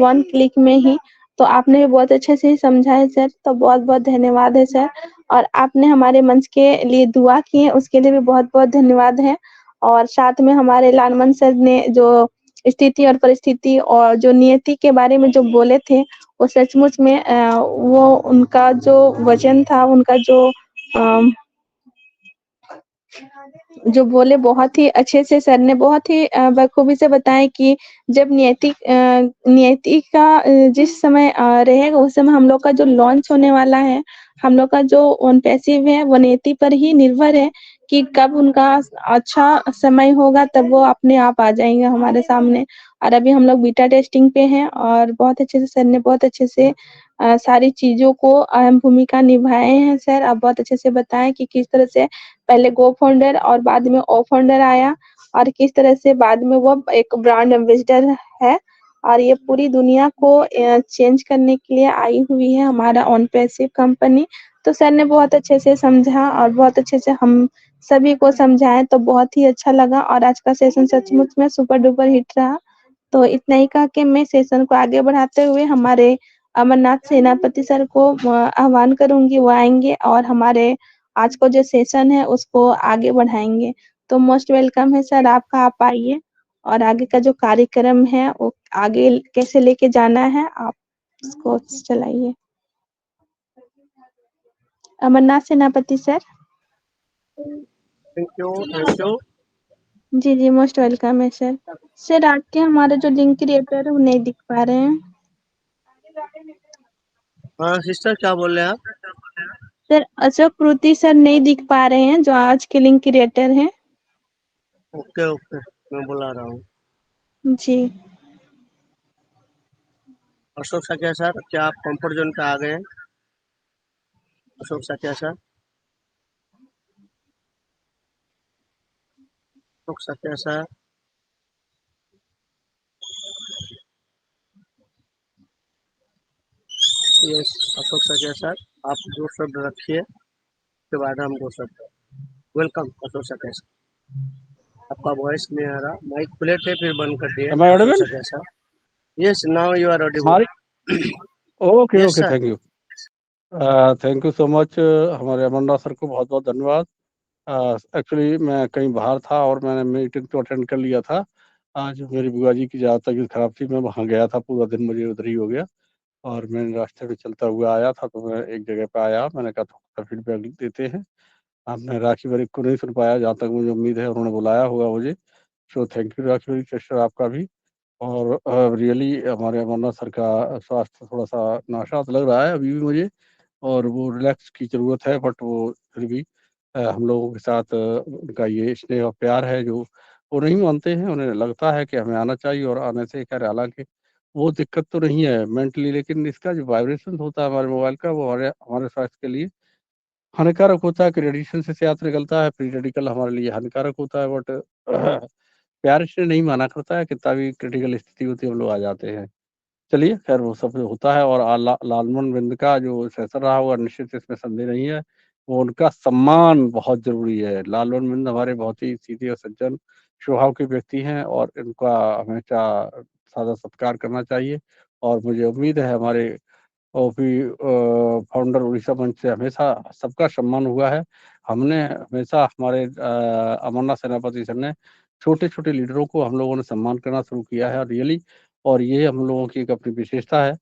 1 क्लिक में ही। तो आपने भी बहुत अच्छे से समझा है सर, तो बहुत-बहुत धन्यवाद है सर। और आपने हमारे मंच के लिए दुआ की है, उसके लिए भी बहुत-बहुत धन्यवाद है। और साथ में हमारे लालमन सर ने जो स्थिति और परिस्थिति और जो नियति के बारे में जो बोले थे, वो सचमुच में वो उनका जो वचन था, उनका जो बोले बहुत ही अच्छे से सर ने बहुत ही बखूबी से बताया कि जब नियति का जिस समय रहेगा, उस समय हम लोग का जो लॉन्च होने वाला है, हम लोग का जो ऑन पैसिव है, वो नियति पर ही निर्भर है कि कब उनका अच्छा समय होगा, तब वो अपने आप आ जाएंगे हमारे सामने। और अभी हम लोग बीटा टेस्टिंग पे हैं और बहुत अच्छे से सर ने बहुत अच्छे से सारी चीज़ों को अहम भूमिका निभाए हैं सर। आप बहुत अच्छे से बताएँ कि किस तरह से पहले गो फाउंडर और बाद में ओ फाउंडर आया और किस तरह से बाद में वो एक ब्रांड एम्बेसडर है और ये पूरी दुनिया को चेंज करने के लिए आई हुई है हमारा ऑन पैसिव कंपनी। तो सर ने बहुत अच्छे से समझा और बहुत अच्छे से हम सभी को समझाएँ, तो बहुत ही अच्छा लगा। और आज का सेशन सचमुच में सुपर डुपर हिट रहा। तो इतना ही कह के मैं सेशन को आगे बढ़ाते हुए हमारे अमरनाथ सेनापति सर को आह्वान करूँगी, वो आएँगे और हमारे आज को जो सेशन है उसको आगे बढ़ाएँगे। तो मोस्ट वेलकम है सर आपका, आप आइए और आगे का जो कार्यक्रम है वो आगे कैसे लेके जाना है आप उसको चलाइए। Amarnath Senapati sir. Thank you. जी, जी, मोस्ट वेलकम है सर। सर आज के हमारे जो लिंक क्रिएटर है वो नहीं दिख पा रहे हैं। हाँ सिस्टर, क्या बोल रहे हैं आप? सर अशोक प्रूति सर नहीं दिख पा रहे हैं, जो आज के लिंक क्रिएटर हैं। ओके, मैं बुला रहा हूँ। जी। अशोक सत्या सर, क्या आप कंफर्ट जोन पे आ गए हैं? Ashok Satya sir, Ashok Satya sir, yes Ashok Satya sir, आप 2 शब्द रखिए, उसके बाद हम 2 शब्द। Welcome Ashok Satya sir. आपका वॉइस नहीं आ रहा, माइक खुले थे फिर बंद कर दिए। Am I audible? Ashok Satya sir, yes now you are audible. Sorry. Okay yes okay, sir. Thank you so much. हमारे अमरनाथ सर को बहुत बहुत धन्यवाद। एक्चुअली मैं कहीं बाहर था और मैंने मीटिंग तो अटेंड कर लिया था। आज मेरी बुआ जी की ज़्यादा तबीयत खराब थी, मैं वहाँ गया था, पूरा दिन मुझे उधर ही हो गया और मैं रास्ते में चलता हुआ आया था, तो मैं एक जगह पे आया, मैंने कहा थोड़ा फीडबैक देते हैं। आपने राखी वरिक को नहीं सुन पाया, जहाँ तक मुझे उम्मीद है उन्होंने बुलाया होगा मुझे। So thank you Rakhi Barik sister, आपका भी। और रियली हमारे अमरनाथ सर का स्वास्थ्य थोड़ा-सा नाशाद लग रहा है अभी भी मुझे, और वो रिलैक्स की ज़रूरत है, बट वो फिर भी हम लोगों के साथ उनका ये स्नेह और प्यार है जो वो नहीं मानते हैं। उन्हें लगता है कि हमें आना चाहिए और आने से खैर, हालाँकि वो दिक्कत तो नहीं है मेंटली, लेकिन इसका जो वाइब्रेशन होता है हमारे मोबाइल का, वो हमारे हमारे स्वास्थ्य के लिए हानिकारक होता है। कि रेडिएशन से आत निकलता है, फ्री रेडिकल हमारे लिए हानिकारक होता है, बट प्यार इसलिए नहीं माना करता है, कितना भी क्रिटिकल स्थिति होती है हम लोग आ जाते हैं। चलिए खैर, वो सब होता है। और लालमन बिंद का जो सेशन रहा होगा, निश्चित इसमें संदेह नहीं है, वो उनका सम्मान बहुत ज़रूरी है। लालमन बिंद हमारे बहुत ही सीधे और सज्जन स्वभाव के व्यक्ति हैं और इनका हमेशा सादा सत्कार करना चाहिए। और मुझे उम्मीद है हमारे ओपी फाउंडर उड़ीसा मंच से हमेशा सबका सम्मान हुआ है। हमने हमेशा हमारे अमरनाथ सेनापति सर ने छोटे-छोटे लीडरों को हम लोगों ने सम्मान करना शुरू किया है रियली। और ये हम लोगों की एक अपनी विशेषता है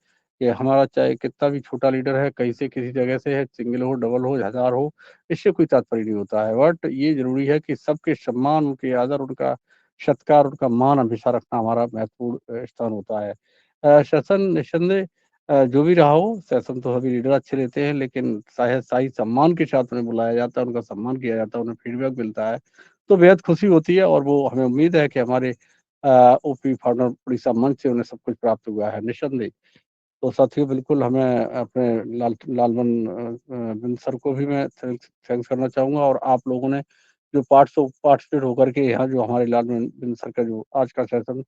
कि हमारा चाहे कितना भी छोटा लीडर है, कहीं से किसी जगह से है, सिंगल हो, डबल हो, हज़ार हो, इससे कोई तात्पर्य नहीं होता है। बट ये ज़रूरी है कि सबके सम्मान, उनके आदर, उनका सत्कार, उनका मान हमेशा रखना हमारा महत्वपूर्ण स्थान होता है। शासन निस्संदेह जो भी रहा हो, शासन तो सभी लीडर अच्छे रहते हैं, लेकिन शायद शाही सम्मान के साथ उन्हें बुलाया जाता है, उनका सम्मान किया जाता है, उन्हें फीडबैक मिलता है, तो बेहद खुशी होती है। और वो हमें उम्मीद है कि हमारे ओपी फाउंडर उड़ीसा मंच से उन्हें सब कुछ प्राप्त हुआ है, निस्संदेह। तो साथियों, बिल्कुल हमें अपने लालमन बिंद सर को भी मैं थैंक्स करना चाहूँगा। और आप लोगों ने जो पार्टिसिपेट होकर के यहाँ जो हमारे लालमन बिंद सर का जो आज का सेशन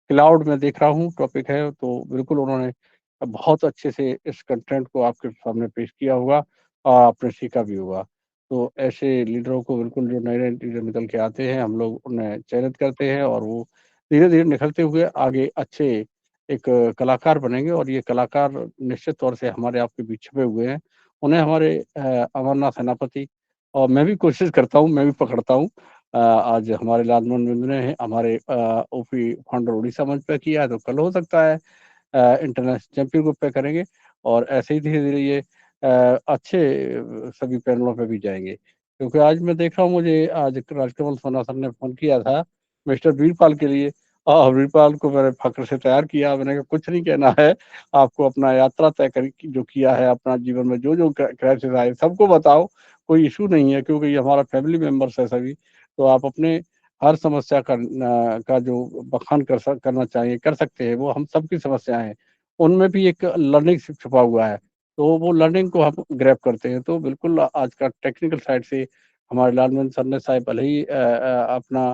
क्लाउड में देख रहा हूँ टॉपिक है, तो बिल्कुल उन्होंने बहुत अच्छे से इस कंटेंट को आपके सामने पेश किया होगा और आपने सीखा भी होगा। तो ऐसे लीडरों को बिल्कुल, जो नए-नए लीडर निकल के आते हैं, हम लोग उन्हें चयनित करते हैं और वो धीरे-धीरे निखरते हुए आगे अच्छे एक कलाकार बनेंगे। और ये कलाकार निश्चित तौर से हमारे आपके बीच छुपे हुए हैं। उन्हें हमारे अमरनाथ सेनापति, और मैं भी कोशिश करता हूँ, मैं भी पकड़ता हूँ। आज हमारे लालमन बिंद ने हमारे ओपी फाउंडर उड़ीसा मंच पे किया है, तो कल हो सकता है इंटरनेशनल चैंपियन ग्रुप पे करेंगे। और ऐसे ही धीरे-धीरे ये अच्छे सभी पैनलों पे भी जाएँगे। क्योंकि आज मैं देख रहा हूँ, मुझे आज राजकमल सोना सर ने फ़ोन किया था मिस्टर वीरपाल के लिए। वीरपाल को मैंने फ़क्र से तैयार किया, मैंने कहा कुछ नहीं कहना है, आपको अपना यात्रा तय करी जो किया है, अपना जीवन में जो-जो क्राइसिस आए सबको बताओ, कोई इश्यू नहीं है, क्योंकि ये हमारा फैमिली मेंबर्स है सभी। तो आप अपने हर समस्या का जो बखान करना चाहिए, कर सकते हैं, वो हम सबकी समस्याएँ हैं। उनमें भी एक लर्निंग छुपा हुआ है, तो वो लर्निंग को हम ग्रैब करते हैं। तो बिल्कुल आज का टेक्निकल साइड से हमारे लालमन सर ने शायद भले ही अपना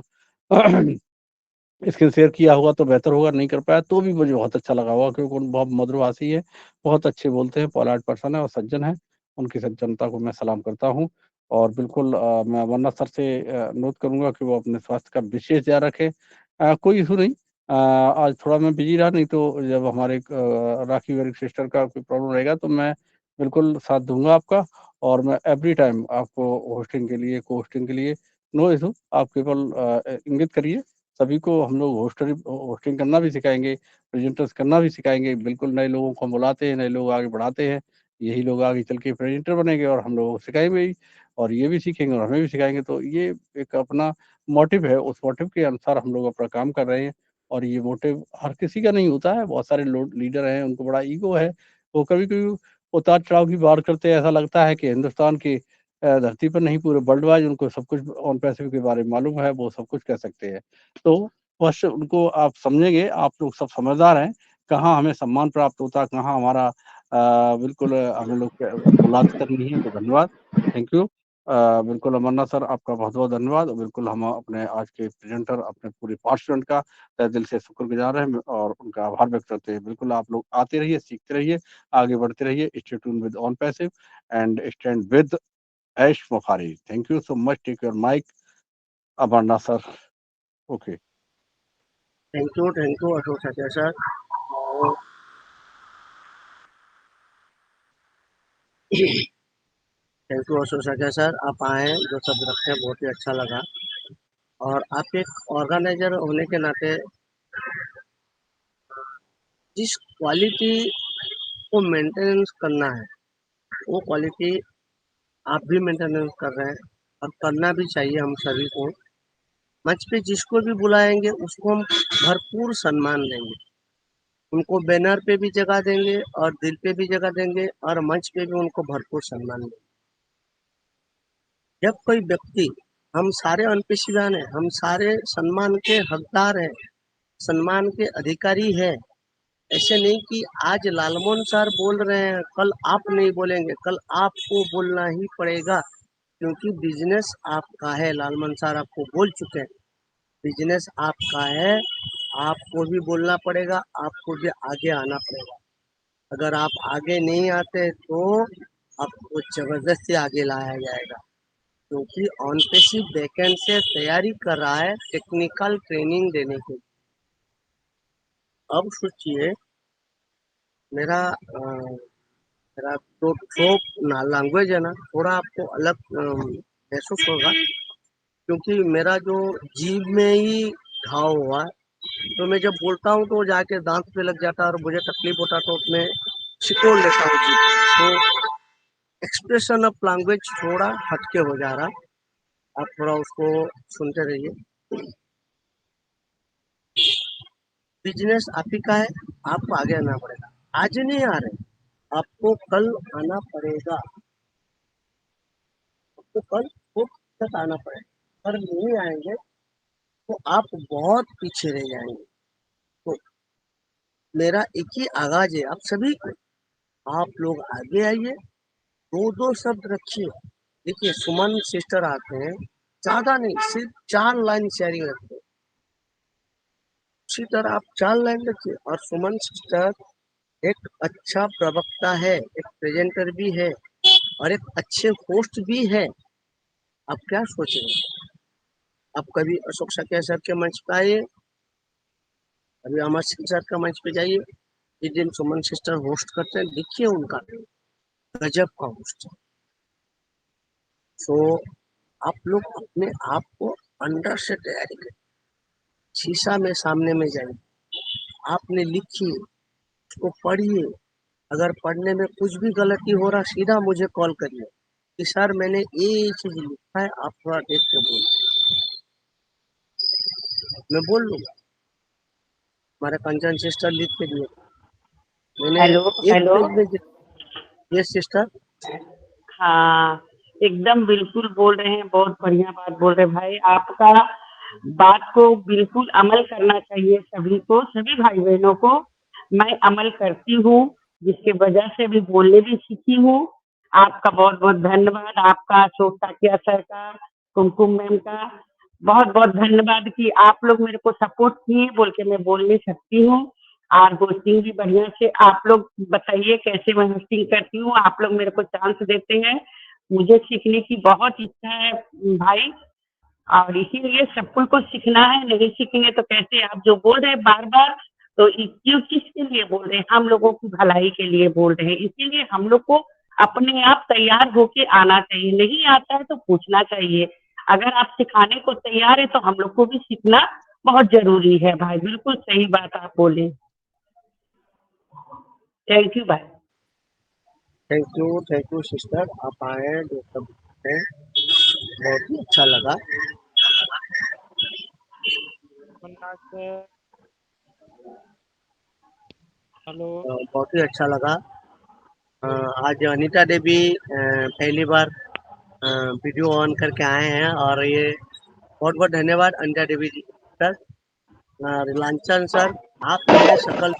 स्क्रीन शेयर किया होगा तो बेहतर होगा, नहीं कर पाया तो भी मुझे बहुत अच्छा लगा होगा, क्योंकि उन बहुत मधुरभाषी है, बहुत अच्छे बोलते हैं, पोलाइट पर्सन है और सज्जन है। उनकी सज्जनता को मैं सलाम करता हूँ। और बिल्कुल मैं अमरनाथ सर से अनुरोध करूँगा कि वो अपने स्वास्थ्य का विशेष ध्यान रखें। कोई इशू नहीं, आज थोड़ा मैं बिज़ी रहा, नहीं तो जब हमारे राखी वेरिक सिस्टर का कोई प्रॉब्लम रहेगा तो मैं बिल्कुल साथ दूँगा आपका। और मैं एवरी टाइम आपको होस्टिंग के लिए, को-होस्टिंग के लिए नो इश्यू, आप केवल इंगित करिए। सभी को हम लोग होस्टिंग करना भी सिखाएँगे, प्रेज़ेंटर्स करना भी सिखाएँगे। बिल्कुल नए लोगों को हम बुलाते हैं, नए लोग आगे बढ़ाते हैं। यही लोग आगे चल के प्रेज़ेंटर बनेंगे और हम लोगों को सिखाएँगे भी, और ये भी सीखेंगे और हमें भी सिखाएँगे। तो ये एक अपना मोटिव है, उस मोटिव के अनुसार हम लोग अपना काम कर रहे हैं। और ये मोटिव हर किसी का नहीं होता है, बहुत सारे लीडर हैं, उनको बड़ा ईगो है। वो कभी-कभी उतार-चढ़ाव की बात करते हैं, ऐसा लगता है कि हिंदुस्तान की धरती पर नहीं, पूरे वर्ल्ड वाइड उनको सब कुछ ऑन पैसिफिक के बारे में मालूम है, वो सब कुछ कह सकते हैं। तो बस उनको आप समझेंगे, आप लोग सब समझदार हैं, कहाँ हमें सम्मान प्राप्त होता है, कहाँ हमारा बिल्कुल हमें लोग बुलाते तक नहीं है, तो धन्यवाद, थैंक यू। बिल्कुल अमरनाथ सर, आपका बहुत-बहुत धन्यवाद। बिल्कुल हम अपने आज के प्रेज़ेंटर, अपने पूरे पार्टिसिपेंट का तहे दिल से शुक्रगुज़ार हैं और उनका आभार व्यक्त करते हैं। बिल्कुल आप लोग आते रहिए, सीखते रहिए, आगे बढ़ते रहिए। Stay tuned with on passive and stand with Aish Mukhari. Thank you so much. Take your mic, Amarnath sir. Okay. Thank you Ashok Satya sir. Thank you Ashok sir sir, आप आए जो शब्द रखे बहुत ही अच्छा लगा। और आप एक ऑर्गेनाइजर होने के नाते जिस क्वालिटी को मेंटेनेंस करना है वो क्वालिटी आप भी मेंटेनेंस कर रहे हैं और करना भी चाहिए हम सभी को। मंच पे जिसको भी बुलाएंगे उसको हम भरपूर सम्मान देंगे, उनको बैनर पे भी जगह देंगे और दिल पे भी जगह देंगे और मंच पे भी उनको भरपूर सम्मान देंगे। जब कोई व्यक्ति, हम सारे अनपेशीदान हैं, हम सारे सम्मान के हकदार हैं, सम्मान के अधिकारी हैं। ऐसे नहीं कि आज लालमोहन सर बोल रहे हैं कल आप नहीं बोलेंगे, कल आपको बोलना ही पड़ेगा क्योंकि बिजनेस आपका है। लालमोहन सर आपको बोल चुके हैं बिजनेस आपका है, आपको भी बोलना पड़ेगा, आपको भी आगे आना पड़ेगा। अगर आप आगे नहीं आते तो आपको जबरदस्ती आगे लाया जाएगा क्योंकि ऑन पेशी बैकएंड से तैयारी कर रहा है टेक्निकल ट्रेनिंग देने के लिए। अब सोचिए मेरा जो लैंग्वेज है ना थोड़ा आपको अलग महसूस होगा क्योंकि मेरा जो जीभ में ही घाव हुआ है, तो मैं जब बोलता हूँ तो जाके दांत पे लग जाता है और मुझे तकलीफ होता तो उसमें सिकोड़ लेता हूँ जीभ को। तो एक्सप्रेशन ऑफ लैंग्वेज थोड़ा हटके हो जा रहा, आप थोड़ा उसको सुनते रहिए। बिजनेस आप ही का है, आपको आगे आना पड़ेगा। आज नहीं आ रहे, आपको कल आना पड़ेगा, आपको कल वो तक आना पड़ेगा। अगर नहीं आएंगे तो आप बहुत पीछे रह जाएंगे। तो मेरा एक ही आगाज है आप सभी को, आप लोग आगे आइए, दो दो शब्द रखिए। देखिए सुमन सिस्टर आते हैं, ज्यादा नहीं सिर्फ 4 लाइन शेयरिंग रखते हैं, उसी तरह आप 4 लाइन रखिए। और सुमन सिस्टर एक अच्छा प्रवक्ता है, एक प्रेजेंटर भी है और एक अच्छे होस्ट भी है। आप क्या सोचेंगे? आप कभी अशोक सर के मंच पे आइए, कभी अमर सिंह सर का मंच पे जाइए, जिस दिन सुमन सिस्टर होस्ट करते हैं देखिए उनका गजब का होस्ट है। सो आप लोग अपने आप को अंदर से तैयारी करें, शीशा में सामने में जाइए, आपने लिखिए, उसको पढ़िए। अगर पढ़ने में कुछ भी गलती हो रहा सीधा मुझे कॉल करिए कि सर मैंने ये चीज लिखा है, आप थोड़ा देख के बोलिए, मैं बोल लूंगा। हमारे कंचन सिस्टर लिख के दिए, मैंने हेलो एक हेलो। पेज में ये सिस्टर हाँ, एकदम बिल्कुल बोल रहे हैं, बहुत बढ़िया बात बोल रहे हैं भाई। आपका बात को बिल्कुल अमल करना चाहिए सभी को, सभी भाई बहनों को। मैं अमल करती हूँ, जिसकी वजह से भी बोलने भी सीखी हूँ। आपका बहुत बहुत धन्यवाद, आपका अशोक टाकिया सर का, कुमकुम मैम का बहुत बहुत धन्यवाद कि आप लोग मेरे को सपोर्ट किए, बोल के मैं बोल नहीं सकती हूँ। और होस्टिंग भी बढ़िया से आप लोग बताइए कैसे मैं होस्टिंग करती हूँ। आप लोग मेरे को चांस देते हैं, मुझे सीखने की बहुत इच्छा है भाई, और इसीलिए सबको को सीखना है। नहीं सीखेंगे तो कैसे? आप जो बोल रहे हैं बार बार, तो क्यों किसके लिए बोल रहे हैं? हम लोगों की भलाई के लिए बोल रहे हैं। इसीलिए हम लोग को अपने आप तैयार होके आना चाहिए। नहीं आता है तो पूछना चाहिए। अगर आप सिखाने को तैयार है तो हम लोग को भी सीखना बहुत जरूरी है भाई। बिल्कुल सही बात आप बोले। थैंक यू भाई। थैंक यू सिस्टर, आप आए जो सब है बहुत ही अच्छा लगा। हेलो, बहुत ही अच्छा लगा। आज अनीता देवी पहली बार वीडियो ऑन करके आए हैं और ये बहुत बहुत धन्यवाद अनीता देवी जी सर। लांछन सर, आपने सकल